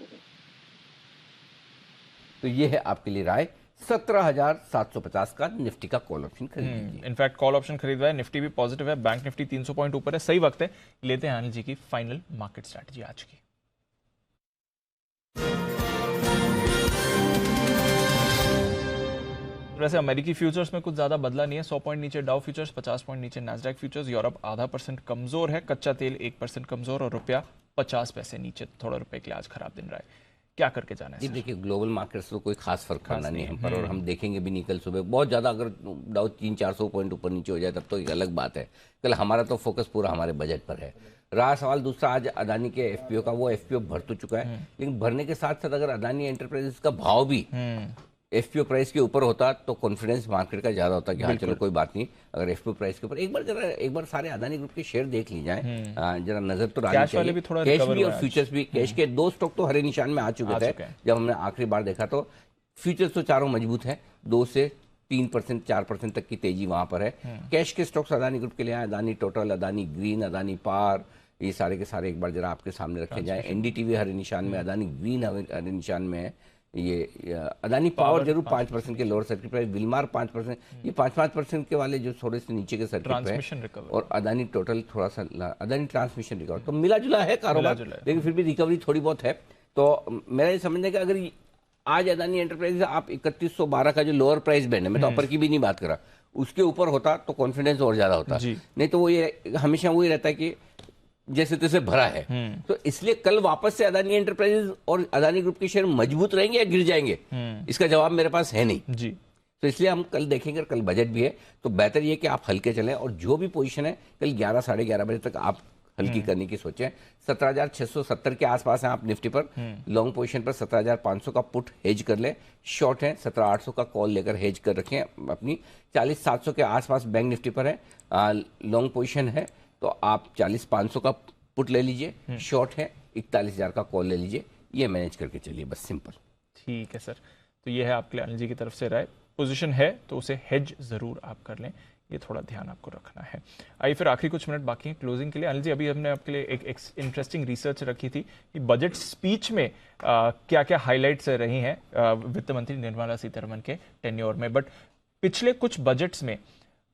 तो ये है आपके लिए राय। 17,750 का निफ्टी का कॉल ऑप्शन खरीदिए। इनफैक्ट कॉल ऑप्शन खरीद रहा है, निफ्टी भी पॉजिटिव है, बैंक निफ्टी 300 पॉइंट ऊपर है। सही वक्त है, लेते हैं अनिल जी की फाइनल मार्केट स्ट्रैटेजी आज की। वैसे अमेरिकी फ्यूचर्स में कुछ ज्यादा बदला नहीं है। 100 पॉइंट नीचे डाउ फ्यूचर्स, 50 पॉइंट नीचे नैस्डैक फ्यूचर्स। यूरोप 0.5% कमजोर है, कच्चा तेल 1% कमजोर और रुपया 50 पैसे नीचे। थोड़ा रुपए के लिए आज खराब दिन रहा है। क्या करके जाना है? देखिए, ग्लोबल मार्केट्स तो कोई खास फर्क पड़ना नहीं है हम पर, और हम देखेंगे भी नहीं कल सुबह। बहुत ज्यादा अगर डाउ 300-400 पॉइंट ऊपर नीचे हो जाए तब तो एक अलग बात है। कल हमारा तो फोकस पूरा हमारे बजट पर है। रहा सवाल दूसरा आज अदानी के एफपीओ का, वो एफपीओ भर तो चुका है, लेकिन भरने के साथ साथ अगर अदानी एंटरप्राइजेस का भाव भी एफपीओ प्राइस के ऊपर होता तो कॉन्फिडेंस मार्केट का ज्यादा होता कि हाँ चलो कोई बात नहीं। अगर एफपीओ प्राइस के ऊपर एक बार सारे अदानी ग्रुप के शेयर देख ली जाए, जरा नजर तो आनी चाहिए। कैश भी और फ्यूचर्स भी, कैश के 2 स्टॉक तो हरे निशान में आ चुके थे जब हमने आखिरी बार देखा। तो फ्यूचर्स तो चारों मजबूत है, 2 से 3%, 4% तक की तेजी वहां पर है। कैश के स्टॉक्स अदानी ग्रुप के लिए, अदानी टोटल, अदानी ग्रीन, अदानी पार, ये सारे के सारे एक बार जरा आपके सामने रखे जाए। एनडीटीवी हरे निशान में, अदानी ग्रीन हरे निशान में है, ये अदानी पावर जरूर 5% के लोअर सर्किट प्राइस, विलमार 5%, ये 5% के वाले जो थोड़े से नीचे के सर्किट पे, और अदानी टोटल थोड़ा सा, अदानी ट्रांसमिशन रिकवर, तो मिला जुला है कारोबार, लेकिन फिर भी रिकवरी थोड़ी बहुत है। तो मेरा ये समझना है कि अगर आज अदानी एंटरप्राइजेज आप 3112 का जो लोअर प्राइस बैंड है, मैं तो अपर की भी नहीं बात कर रहा, उसके ऊपर होता तो कॉन्फिडेंस और ज्यादा होता, नहीं तो वो ये हमेशा वही रहता है कि जैसे तैसे भरा है। तो इसलिए कल वापस से अदानी एंटरप्राइजेज और अदानी ग्रुप के शेयर मजबूत रहेंगे या गिर जाएंगे, इसका जवाब मेरे पास है नहीं जी। तो इसलिए हम कल देखेंगे, कल बजट भी है, तो बेहतर ये कि आप हल्के चलें, और जो भी पोजीशन है कल 11 साढ़े 11 बजे तक आप हल्की करने की सोचें। 17,670 के आसपास हैं आप निफ्टी पर, लॉन्ग पोजीशन पर 17,500 का पुट हेज कर ले, शॉर्ट है 17,800 का कॉल लेकर हेज कर रखें अपनी। 40,700 के आसपास बैंक निफ्टी पर है, लॉन्ग पोजीशन है तो आप 40,500 का पुट ले लीजिए, शॉर्ट है 41,000 का कॉल ले लीजिए, ये मैनेज करके चलिए, बस सिंपल। ठीक है सर, तो ये है आपके लिए अनिल जी की तरफ से राय। पोजीशन है तो उसे हेज जरूर आप कर लें, ये थोड़ा ध्यान आपको रखना है। आइए फिर आखिरी कुछ मिनट बाकी हैं क्लोजिंग के लिए। अनिल जी, अभी हमने आपके लिए एक इंटरेस्टिंग रिसर्च रखी थी कि बजट स्पीच में क्या क्या हाईलाइट्स रही हैं वित्त मंत्री निर्मला सीतारमण के टेन्योर में, बट पिछले कुछ बजट्स में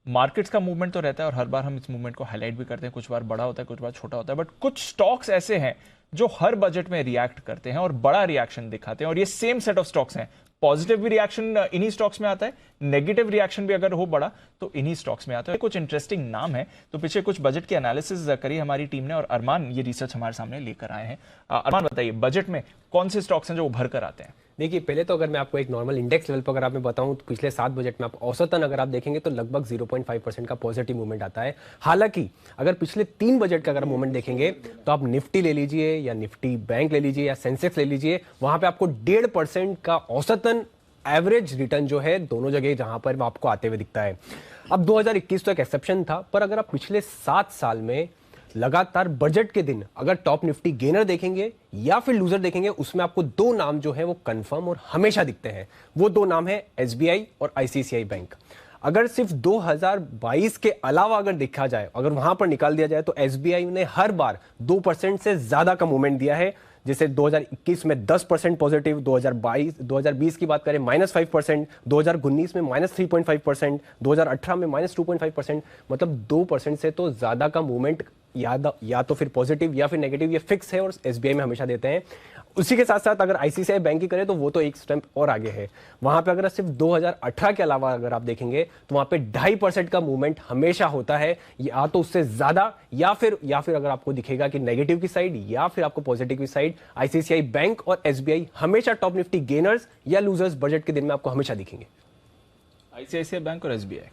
मार्केट्स का मूवमेंट तो रहता है और हर बार हम इस मूवमेंट को हाईलाइट भी करते हैं, कुछ बार बड़ा होता है कुछ बार छोटा होता है, बट कुछ स्टॉक्स ऐसे हैं जो हर बजट में रिएक्ट करते हैं और बड़ा रिएक्शन दिखाते हैं, और ये सेम सेट ऑफ स्टॉक्स हैं। पॉजिटिव भी रिएक्शन इन्हीं स्टॉक्स में आता है, नेगेटिव रिएक्शन भी अगर हो बड़ा तो इन्हीं स्टॉक्स में आता है। कुछ इंटरेस्टिंग नाम है, तो पीछे कुछ बजट की एनालिसिस करी हमारी टीम ने और अरमान ये रिसर्च हमारे सामने लेकर आए हैं। अरमान बताइए, बजट में कौन से स्टॉक्स हैं जो उभर कर आते हैं? देखिए, पहले तो अगर मैं आपको एक नॉर्मल इंडेक्स लेवल पर अगर आप मैं बताऊं तो पिछले 7 बजट में आप औसतन अगर आप देखेंगे तो लगभग 0.5% का पॉजिटिव मूवमेंट आता है। हालांकि अगर पिछले 3 बजट का अगर मूवमेंट देखेंगे तो आप निफ्टी ले लीजिए या निफ्टी बैंक ले लीजिए या सेंसेक्स ले लीजिए, वहां पे आपको 1.5% का औसतन एवरेज रिटर्न जो है दोनों जगह जहां पर आपको आते हुए दिखता है। अब 2021 तो एक एक्सेप्शन था, पर अगर आप पिछले 7 साल में लगातार बजट के दिन अगर टॉप निफ्टी गेनर देखेंगे या फिर लूजर देखेंगे, उसमें आपको 2 नाम जो है वो कंफर्म और हमेशा दिखते हैं। वो 2 नाम है एसबीआई और आईसीआईसीआई बैंक। अगर सिर्फ 2022 के अलावा अगर देखा जाए, अगर वहां पर निकाल दिया जाए, तो एसबीआई ने हर बार 2% से ज्यादा का मूवमेंट दिया है। जैसे 2021 में 10% पॉजिटिव, 2020 की बात करें -5%, 2019 में -3.5%, 2018 में -2.5%, मतलब 2% से तो ज्यादा का मूवमेंट या तो फिर पॉजिटिव या फिर नेगेटिव ये फिक्स है और एसबीआई में हमेशा देते हैं। उसी के साथ साथ अगर आईसीआईसीआई बैंक की करें तो वो तो एक स्टेप और आगे है। वहां पे अगर सिर्फ 2018 के अलावा अगर आप देखेंगे तो वहां पे 2.5% का मूवमेंट हमेशा होता है, या तो उससे ज्यादा या फिर अगर आपको दिखेगा कि नेगेटिव की साइड या फिर आपको पॉजिटिव की साइड, आईसीआईसीआई बैंक और एसबीआई हमेशा टॉप निफ्टी गेनर्स या लूजर्स बजट के दिन में आपको हमेशा दिखेंगे। आईसीआईसीआई बैंक और एसबीआई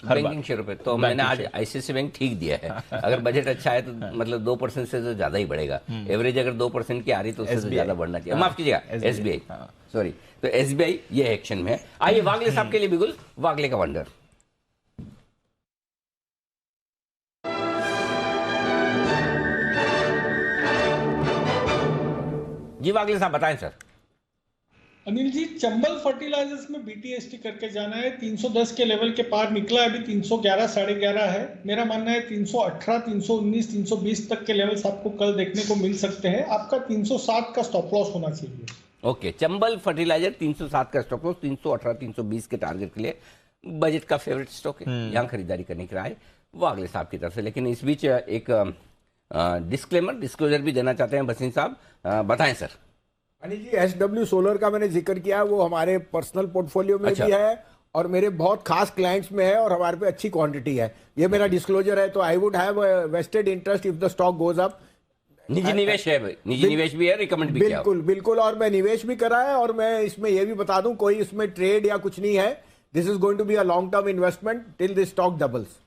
बैंकिंग शेयरों पे तो मैंने आज आईसीआईसीआई बैंक ठीक दिया है। अगर बजट अच्छा है तो मतलब 2% से तो ज्यादा ही बढ़ेगा। एवरेज अगर 2% की आ रही तो उससे ज्यादा बढ़ना चाहिए। माफ कीजिएगा, एसबीआई, सॉरी, तो एसबीआई ये एक्शन में है। आइए वागले साहब के लिए बिल्कुल वागले का वंडर। जी वागले साहब बताएं सर। अनिल जी, चंबल फर्टिलाइजर्स में बीटीएसटी करके जाना है, 310 के लेवल के पार निकला है, अभी 311 साढ़े 11 है। मेरा मानना है 318, 319, 320 तक के लेवल्स आपको कल देखने को मिल सकते हैं। आपका 307 का स्टॉप लॉस होना चाहिए। ओके, चंबल फर्टिलाइजर 307 का स्टॉप लॉस, 318, 320 के टारगेट के लिए बजट का फेवरेट स्टॉक है, यहाँ खरीदारी करने की राय वागले साहब की तरफ से। लेकिन इस बीच एक डिस्क्लोजर भी देना चाहते हैं बसीन साहब, बताएं सर। अनिल जी, एसडब्ल्यू सोलर का मैंने जिक्र किया, वो हमारे पर्सनल पोर्टफोलियो में भी है और मेरे बहुत खास क्लाइंट्स में है और हमारे पे अच्छी क्वांटिटी है। ये मेरा डिस्क्लोजर है, तो I would have vested interest if the stock goes up. निजी निवेश है, निजी निवेश भी है, रिकमेंड भी किया। बिल्कुल बिल्कुल, और मैं निवेश भी करा है, और मैं इसमें ये भी बता दूं कोई इसमें ट्रेड या कुछ नहीं है। This is going to be a long term investment till this stock doubles.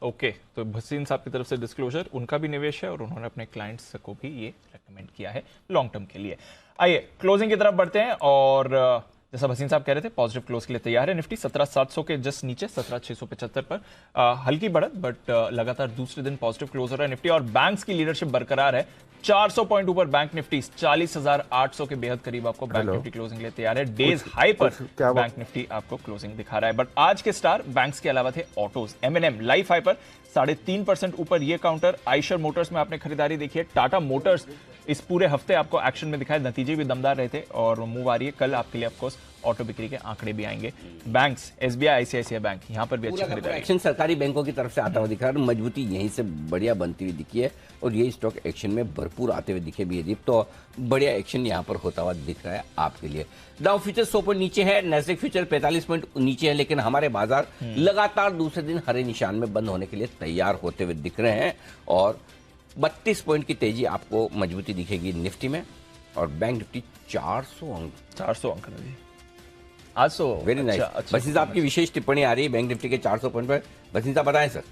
Okay, तो भसीन साहब की तरफ से डिस्क्लोजर, उनका भी निवेश है और उन्होंने अपने क्लाइंट्स को भी ये रेकमेंड किया है लॉन्ग टर्म के लिए। आइए क्लोजिंग की तरफ बढ़ते हैं और जैसा भसीन साहब कह रहे थे, पॉजिटिव क्लोज के लिए तैयार है निफ्टी 17,700 के जस्ट नीचे 17,675 पर हल्की बढ़त, बट लगातार दूसरे दिन पॉजिटिव क्लोज हो रहा है निफ्टी। और बैंक्स की लीडरशिप बरकरार है, 400 पॉइंट ऊपर बैंक निफ्टी 40,800 के बेहद करीब आपको बैंक निफ्टी क्लोजिंग के लिए तैयार है। डेज हाई पर बैंक निफ्टी आपको क्लोजिंग दिखा रहा है। बट आज के स्टार बैंक्स के अलावा थे ऑटोज। M&M लाइफ हाई पर 3.5% ऊपर ये काउंटर। आइशर मोटर्स में आपने खरीदारी देखी है। टाटा मोटर्स इस पूरे हफ्ते आपको एक्शन में दिखाए, नतीजे भी दमदार रहे थे और मूव आ रही है। कल आपके लिए ऑफकोर्स ऑटो बिक्री के आंकड़े भी आएंगे। बैंक्स SBI ICICI बैंक यहां पर भी अच्छी खरीदारी। एक्शन सरकारी बैंकों की तरफ से आता हुआ दिख रहा है, मजबूती यहीं से बढ़िया बनती हुई दिखी है और ये स्टॉक एक्शन में भरपूर आते हुए दिखे भी है। तो बढ़िया एक्शन यहां पर होता हुआ दिख रहा है आपके लिए। डाउ फ्यूचर 100 पॉइंट नीचे है, नैस्डैक फ्यूचर 45 पॉइंट नीचे है, लेकिन हमारे बाजार लगातार दूसरे दिन हरे निशान में बंद होने के लिए तैयार होते हुए दिख रहे हैं और 32 पॉइंट की तेजी आपको मजबूती दिखेगी निफ्टी में और बैंक निफ्टी 400 अंक आज तो वेरी नाइस। बसीन साहब की विशेष टिप्पणी आ रही है बैंक निफ्टी के 400 पॉइंट पर। बसीन साहब बताएं सर।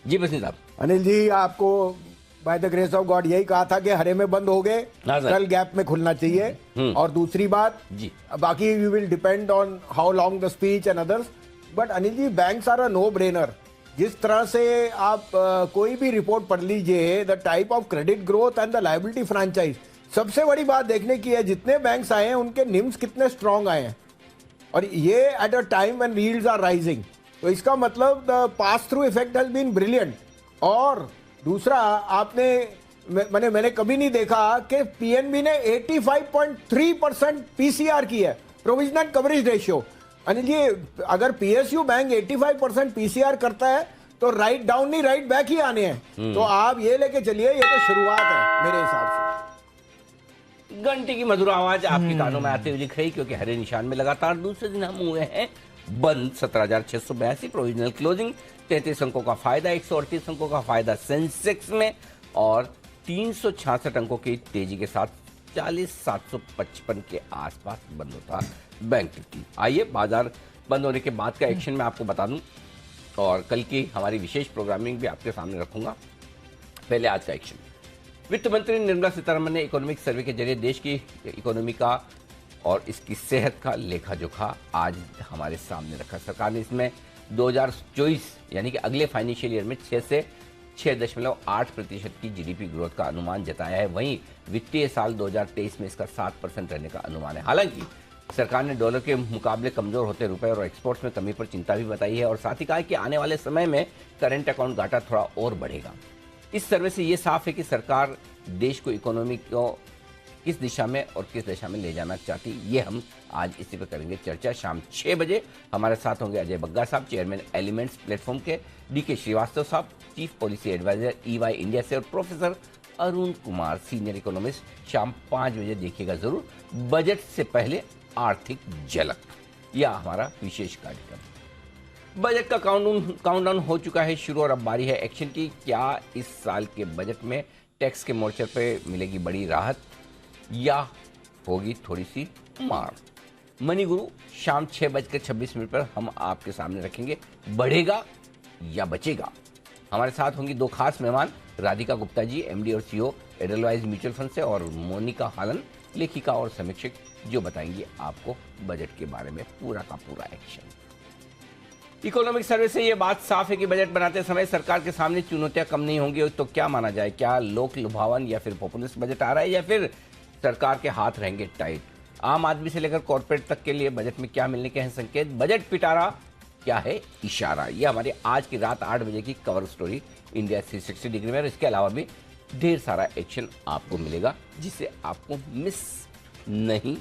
जी बसीन साहब। अनिल जी, आपको by the grace of God यही कहा था कि हरे में बंद हो गए, कल गैप में खुलना चाहिए। और दूसरी बात जी, बाकी we will depend on how long the speech and others, but Anil ji banks are a no brainer. जिस तरह से आप कोई भी रिपोर्ट पढ़ लीजिए, the type of credit growth and the liability franchise, सबसे बड़ी बात देखने की है जितने बैंक्स आए हैं उनके निम्स कितने स्ट्रांग आए हैं और ये at a time when yields are rising. तो इसका मतलब the pass through effect has been brilliant. और दूसरा, मैंने कभी नहीं देखा कि पीएनबी ने 85.3% पीसीआर की है, provisional coverage ratio. Anil ji, अगर पीएसयू बैंक 85% पीसीआर करता है तो राइट डाउन नहीं राइट बैक ही आने हैं। तो आप ये लेके चलिए, ये तो शुरुआत है मेरे हिसाब से। घंटे की मधुर आवाज आपके कानों में आते हुए दिख रही, क्योंकि हरे निशान में लगातार दूसरे दिन हम हुए हैं बंद। 17,682 प्रोविजनल क्लोजिंग, 33 अंकों का फायदा, 138 अंकों का फायदा सेंसेक्स में और 366 अंकों की तेजी के साथ 40,755 के आसपास बंद होता बैंक निफ्टी। आइए बाजार बंद होने के बाद का एक्शन मैं आपको बता दूं और कल की हमारी विशेष प्रोग्रामिंग भी आपके सामने रखूंगा। पहले आज का एक्शन। वित्त मंत्री निर्मला सीतारमण ने इकोनॉमिक सर्वे के जरिए देश की इकोनॉमी का और इसकी सेहत का लेखा जोखा आज हमारे सामने रखा। सरकार ने इसमें 2024 यानी कि अगले फाइनेंशियल ईयर में 6 से 6.8% की जीडीपी ग्रोथ का अनुमान जताया है। वहीं वित्तीय साल 2023 में इसका 7% रहने का अनुमान है। हालांकि सरकार ने डॉलर के मुकाबले कमजोर होते रुपए और एक्सपोर्ट्स में कमी पर चिंता भी बताई है और साथ ही कहा कि आने वाले समय में करंट अकाउंट घाटा थोड़ा और बढ़ेगा। इस सर्वे से ये साफ है कि सरकार देश को इकोनॉमी को किस दिशा में और किस दिशा में ले जाना चाहती, ये हम आज इसी पर करेंगे चर्चा। शाम 6 बजे हमारे साथ होंगे अजय बग्गा साहब, चेयरमैन एलिमेंट्स प्लेटफॉर्म के, डीके श्रीवास्तव साहब, chief policy adviser EY India से, और professor Arun Kumar, senior economist. शाम 5 बजे देखिएगा जरूर बजट से पहले आर्थिक झलक, यह हमारा विशेष कार्यक्रम। बजट का काउंटडाउन हो चुका है शुरू और अब बारी है एक्शन की। क्या इस साल के बजट में टैक्स के मोर्चे पे मिलेगी बड़ी राहत या होगी थोड़ी सी मार? मनी गुरु शाम 6:26 पर हम आपके सामने रखेंगे, बढ़ेगा या बचेगा। हमारे साथ होंगी 2 खास मेहमान, राधिका गुप्ता जी MD और CEO एडलवाइज म्यूचुअल फंड से, और मोनिका हालन, लेखिका और समीक्षक, जो बताएंगी आपको बजट के बारे में पूरा का पूरा एक्शन। इकोनॉमिक सर्वे से ये बात साफ है कि बजट बनाते समय सरकार के सामने चुनौतियां कम नहीं होंगी। तो क्या माना जाए, क्या लोक लुभावन या फिर पॉपुलिस्ट बजट आ रहा है या फिर सरकार के हाथ रहेंगे टाइट? आम आदमी से लेकर कॉर्पोरेट तक के लिए बजट में क्या मिलने के हैं संकेत? बजट पिटारा क्या है इशारा? यह हमारी आज की रात 8 बजे की कवर स्टोरी इंडिया 360 डिग्री में। और इसके अलावा भी ढेर सारा एक्शन आपको मिलेगा जिसे आपको मिस नहीं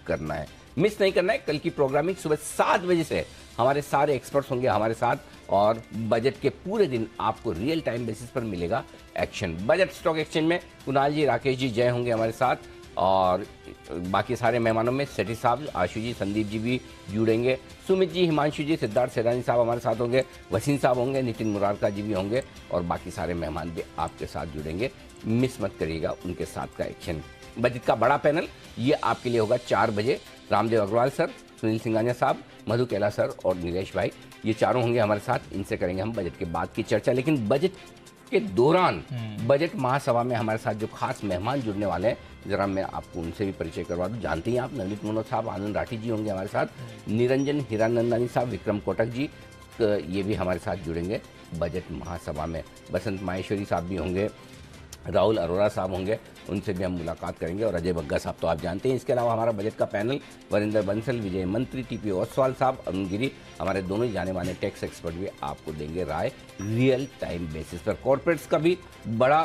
करना है। मिस नहीं करना है कल की प्रोग्रामिंग सुबह 7 बजे से हमारे सारे एक्सपर्ट्स होंगे हमारे साथ और बजट के पूरे दिन आपको रियल टाइम बेसिस पर मिलेगा एक्शन। बजट स्टॉक एक्सचेंज में कुणाल जी, राकेश जी, जय होंगे हमारे साथ और बाकी सारे मेहमानों में सेठी साहब, आशु जी, संदीप जी भी जुड़ेंगे, सुमित जी, हिमांशु जी, सिद्धार्थ सेरानी साहब हमारे साथ होंगे, वसीम साहब होंगे, नितिन मुरारका जी भी होंगे और बाकी सारे मेहमान भी आपके साथ जुड़ेंगे। मिस मत करिएगा उनके साथ का एक्शन। बजट का बड़ा पैनल ये आपके लिए होगा 4 बजे। रामदेव अग्रवाल सर, सुनील सिंघानिया साहब, मधु कैला सर और नीलेश भाई, ये चारों होंगे हमारे साथ। इनसे करेंगे हम बजट के बाद की चर्चा। लेकिन बजट के दौरान बजट महासभा में हमारे साथ जो खास मेहमान जुड़ने वाले हैं जरा मैं आपको उनसे भी परिचय करवा दूं। जानते ही आप नवनीत मनोज साहब, आनंद राठी जी होंगे हमारे साथ, निरंजन हीरानंदानी साहब, विक्रम कोटक जी, ये भी हमारे साथ जुड़ेंगे बजट महासभा में। बसंत माहेश्वरी साहब भी होंगे, राहुल अरोरा साहब होंगे, उनसे भी हम मुलाकात करेंगे, और अजय बग्गा साहब तो आप जानते हैं। इसके अलावा हमारा बजट का पैनल वरिंदर बंसल, विजय मंत्री, टीपी ओसवाल साहब, अरुण गिरी, हमारे दोनों ही जाने माने टैक्स एक्सपर्ट भी आपको देंगे राय रियल टाइम बेसिस पर। कॉर्पोरेट्स का भी बड़ा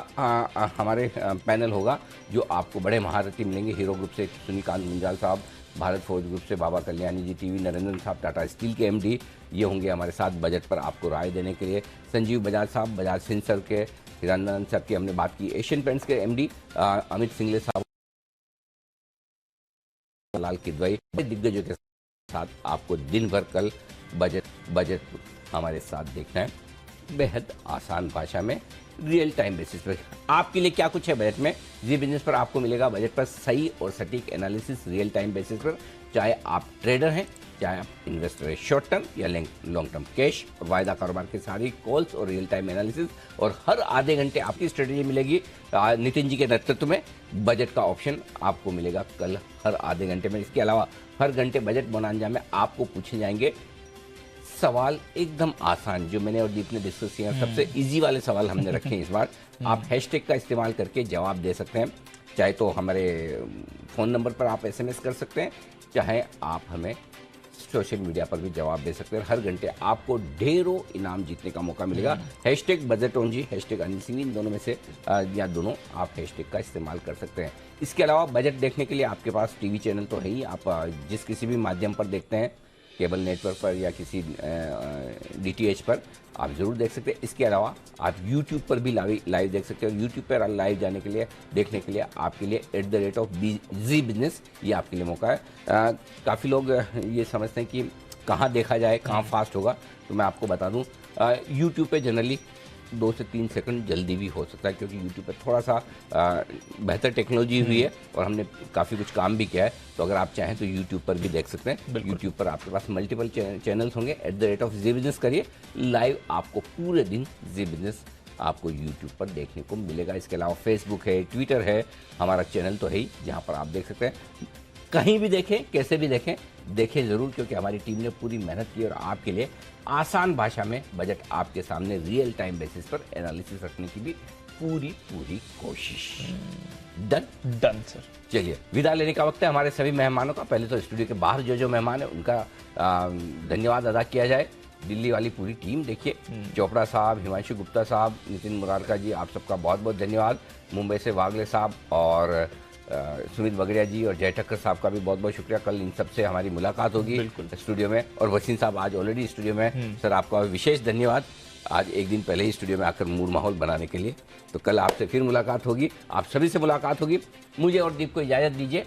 हमारे पैनल होगा, जो आपको बड़े महारथी मिलेंगे। हीरो ग्रुप से सुनीकांत मुंजाल साहब, भारत फोर्ज ग्रुप से बाबा कल्याणी जी, टीवी नरेंद्र साहब, टाटा स्टील के एमडी, ये होंगे हमारे साथ बजट पर आपको राय देने के लिए। संजीव बजाज साहब, बजाज फिनसर्व के, हिरानंद साहब की हमने बात की, एशियन पेंट्स के एमडी अमित सिंगले साहब, लाल किदवई, दिग्गजों के साथ आपको दिन भर कल बजट हमारे साथ देखना है, बेहद आसान भाषा में, रियल टाइम बेसिस पर। आपके लिए क्या कुछ है बजट में, जी बिजनेस पर आपको मिलेगा बजट पर सही और सटीक एनालिसिस रियल टाइम बेसिस पर। चाहे आप ट्रेडर हैं, चाहे आप इन्वेस्टर हैं, शॉर्ट टर्म या लॉन्ग टर्म, कैश और वायदा कारोबार के सारी कॉल्स और रियल टाइम एनालिसिस, और हर आधे घंटे आपकी स्ट्रेटेजी मिलेगी नितिन जी के नेतृत्व में। बजट का ऑप्शन आपको मिलेगा कल हर आधे घंटे में। इसके अलावा हर घंटे बजट बोनांजा में आपको पूछे जाएंगे सवाल एकदम आसान, जो मैंने और दीप ने डिस्कस किया, सबसे इजी वाले सवाल हमने रखे हैं इस बार। आप हैशटैग का इस्तेमाल करके जवाब दे सकते हैं, चाहे तो हमारे फ़ोन नंबर पर आप SMS कर सकते हैं, चाहे आप हमें सोशल मीडिया पर भी जवाब दे सकते हैं। हर घंटे आपको ढेरों इनाम जीतने का मौका मिलेगा। हैशटैग बजट ओन जी, हैशटैग अनिल सिंह, इन दोनों में से या दोनों आप हैशटैग का इस्तेमाल कर सकते हैं। इसके अलावा बजट देखने के लिए आपके पास टीवी चैनल तो है ही, आप जिस किसी भी माध्यम पर देखते हैं, केबल नेटवर्क पर या किसी DTH पर, आप ज़रूर देख सकते हैं। इसके अलावा आप YouTube पर भी लाइव देख सकते हैं। YouTube पर लाइव जाने के लिए, देखने के लिए आपके लिए @जी बिजनेस, ये आपके लिए मौका है। काफ़ी लोग ये समझते हैं कि कहाँ देखा जाए, कहाँ फास्ट होगा, तो मैं आपको बता दूँ, YouTube पे जनरली 2 से 3 सेकंड जल्दी भी हो सकता है, क्योंकि YouTube पर थोड़ा सा बेहतर टेक्नोलॉजी हुई है और हमने काफ़ी कुछ काम भी किया है। तो अगर आप चाहें तो YouTube पर भी देख सकते हैं। YouTube पर आपके पास मल्टीपल चैनल्स होंगे। @जी बिजनेस करिए, लाइव आपको पूरे दिन जी बिजनेस आपको YouTube पर देखने को मिलेगा। इसके अलावा फेसबुक है, ट्विटर है, हमारा चैनल तो है ही, जहाँ पर आप देख सकते हैं। कहीं भी देखें, कैसे भी देखें ज़रूर, क्योंकि हमारी टीम ने पूरी मेहनत की और आपके लिए आसान भाषा में बजट आपके सामने रियल टाइम बेसिस पर एनालिसिस रखने की भी पूरी कोशिश। Done sir. चलिए, विदा लेने का वक्त है हमारे सभी मेहमानों का। पहले तो स्टूडियो के बाहर जो मेहमान है उनका धन्यवाद अदा किया जाए। दिल्ली वाली पूरी टीम, देखिए, चोपड़ा साहब, हिमांशु गुप्ता साहब, नितिन मुरारका जी, आप सबका बहुत बहुत धन्यवाद। मुंबई से वागले साहब और सुमित बगड़िया जी और जय ठक्कर साहब का भी बहुत बहुत शुक्रिया। कल इन सबसे हमारी मुलाकात होगी स्टूडियो में, और वसीम साहब आज ऑलरेडी स्टूडियो में। सर, आपका विशेष धन्यवाद, आज एक दिन पहले ही स्टूडियो में आकर मूड माहौल बनाने के लिए। तो कल आपसे फिर मुलाकात होगी, आप सभी से मुलाकात होगी। मुझे और दीप को इजाज़त दीजिए।